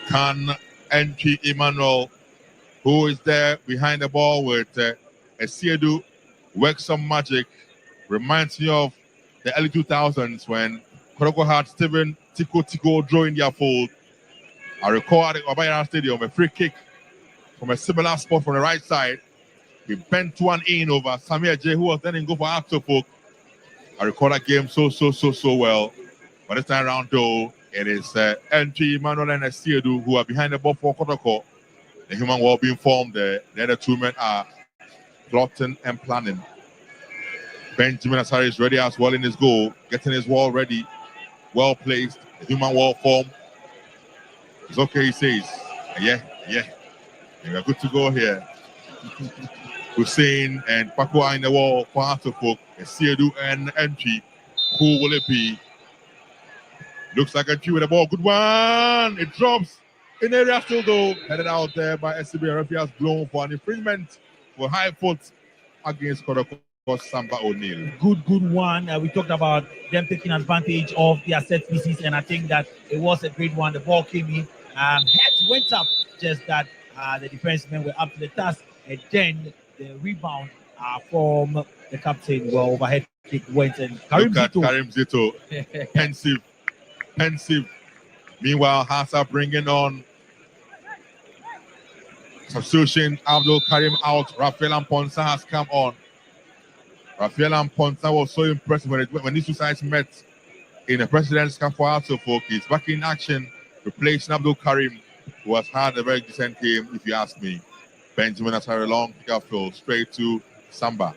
Can Entry Emmanuel, who is there behind the ball with Esiedu, work some magic? Reminds me of the early 2000s when Kotoko had Steven Tiko drawing their fold. I recall at the Obayara Stadium, a free kick from a similar spot from the right side. He bent one in over Samir J, who was then in go for Actopok. I recall that game so well. But this time around, though, it is Entry, Emmanuel, and Esiedu who are behind the ball for Kotoko. The human wall being formed. The other two men are plotting and planning. Benjamin Asari is ready as well in his goal, getting his wall ready, well placed. The human wall form. It's okay, he says. Yeah. We are good to go here. Hussein and Pakua in the wall for Atofok, Esiedu and Entry. Who will it be? Looks like Entry with the ball. Good one. It drops in the area still though. Headed out there by SCB. Referee has blown for an infringement for high foot against Kotoko. for Samba O'Neill.
Good one. We talked about them taking advantage of their set pieces, and I think that it was a great one. The ball came in, heads went up, just that the defensemen were up to the task, and then the rebound from the captain, well, overhead kick went, and
Look at Karim Zito, pensive. Meanwhile, Hassa bringing on substitution. Abdul Karim out. Rafael Amponsa has come on. Rafael Amponsa was so impressive when these two sides met in the President's Cup for Hearts of Oak. He's back in action, replacing Abdul Karim, who has had a very decent game, if you ask me. Benjamin has had a long kickoff straight to Samba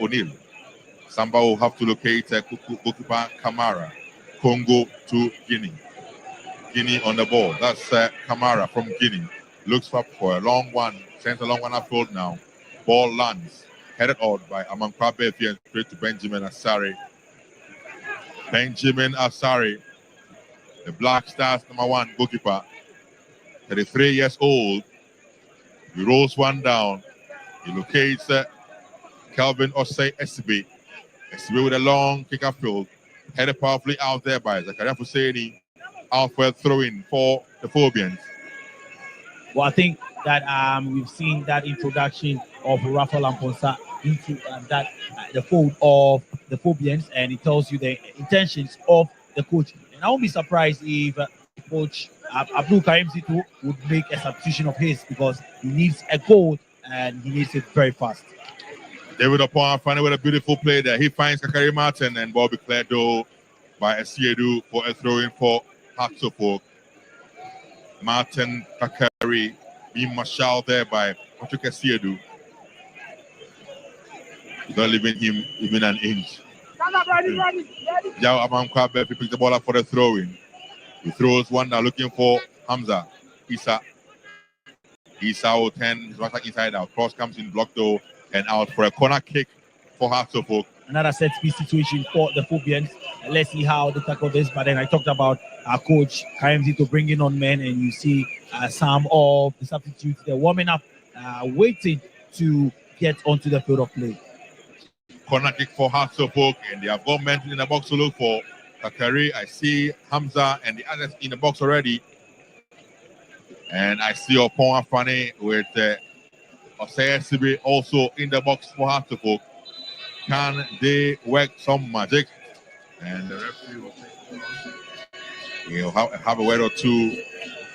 O'Neill. Samba will have to locate goalkeeper Kamara. Congo to Guinea. Guinea on the ball. That's Kamara from Guinea. Looks up for a long one. Sends a long one upfield now. Ball lands. Headed out by Amankwa Befi and straight to Benjamin Asare. Benjamin Asare, the Black Stars #1 goalkeeper, 33 years old. He rolls one down. He locates Calvin Osei Esibe. Esibe with a long kick upfield. Headed powerfully out there by Zakaria Fuseni. Out for a throw-in for the Phobians.
Well, I think that we've seen that introduction of Rafael Amponsa into the fold of the Phobians, and it tells you the intentions of the coach. And I won't be surprised if Coach Abdul Karim Zito would make a substitution of his, because he needs a goal and he needs it very fast.
David Opon finally with a beautiful play there. He finds Kakari Martin, and ball be cleared though by Esiedu for a throw-in for Hearts of Oak. Martin Kakari being marshaled there by Patrick Esiedu. Not leaving him even an inch. Jao Amankwa Befi picks the ball up for the throw-in. He throws one now looking for Hamza. Isa will turn his back inside out. Cross comes in, blocked though, and out for a corner kick for Hearts of Oak.
Another set piece situation for the Phobians. Let's see how they tackle this. But then I talked about our coach Karim Zito bringing on men, and you see some of the substitutes, they're warming up, waiting to get onto the field of play.
Corner kick for Hearts of Oak, and they have got men in the box to look for. Kakari, I see Hamza and the others in the box already. And I see Opon Afane with Osei Sibi also in the box for Hearts of Oak. Can they work some magic? And the referee will have a word or two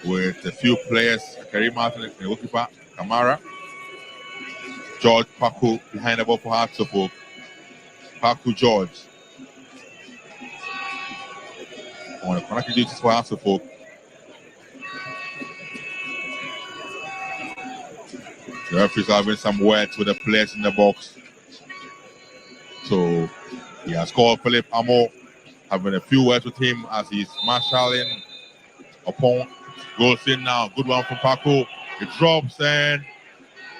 with a few players. Karim Martin, the goalkeeper, Kamara. George Paku behind the ball for Hearts of Oak. Paku George. On the corner duties for Hearts of Oak. The referees are having some words with the players in the box. So he has called Philip Amo, having a few words with him as he's marshalling upon. Goes in now. Good one from Paco. It drops and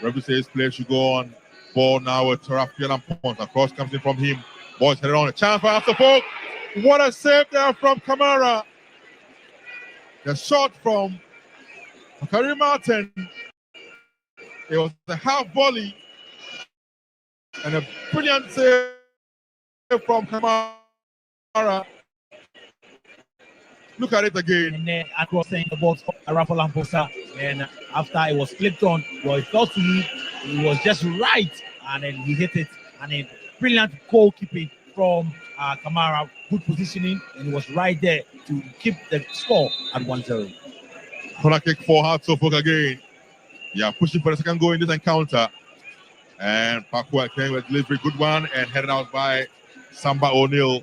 referee says play should go on. Ball now with Rafael Amponsa. Cross comes in from him. Ball's headed on. A chance for Hearts of Oak. What a save there from Kamara. The shot from Karim Martin. It was a half volley and a brilliant save from Kamara. Look at it again.
And then crossing the box for Rafael Amponsa, and after it was flipped on, well, it felt to me it was just right, and then he hit it, and a brilliant goalkeeping from Kamara. Good positioning, and it was right there to keep the score at 1-0.
Corner kick for Hearts of Oak again. Yeah, pushing for the second goal in this encounter. And Paco came with delivery, good one, and headed out by Samba O'Neill.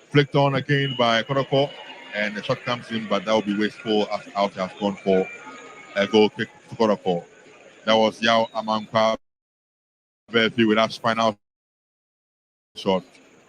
Flicked on again by Kotoko, and the shot comes in, but that will be wasteful as out has gone for a goal kick to Kotoko. That was Yao Amankwa Befi with that final shot.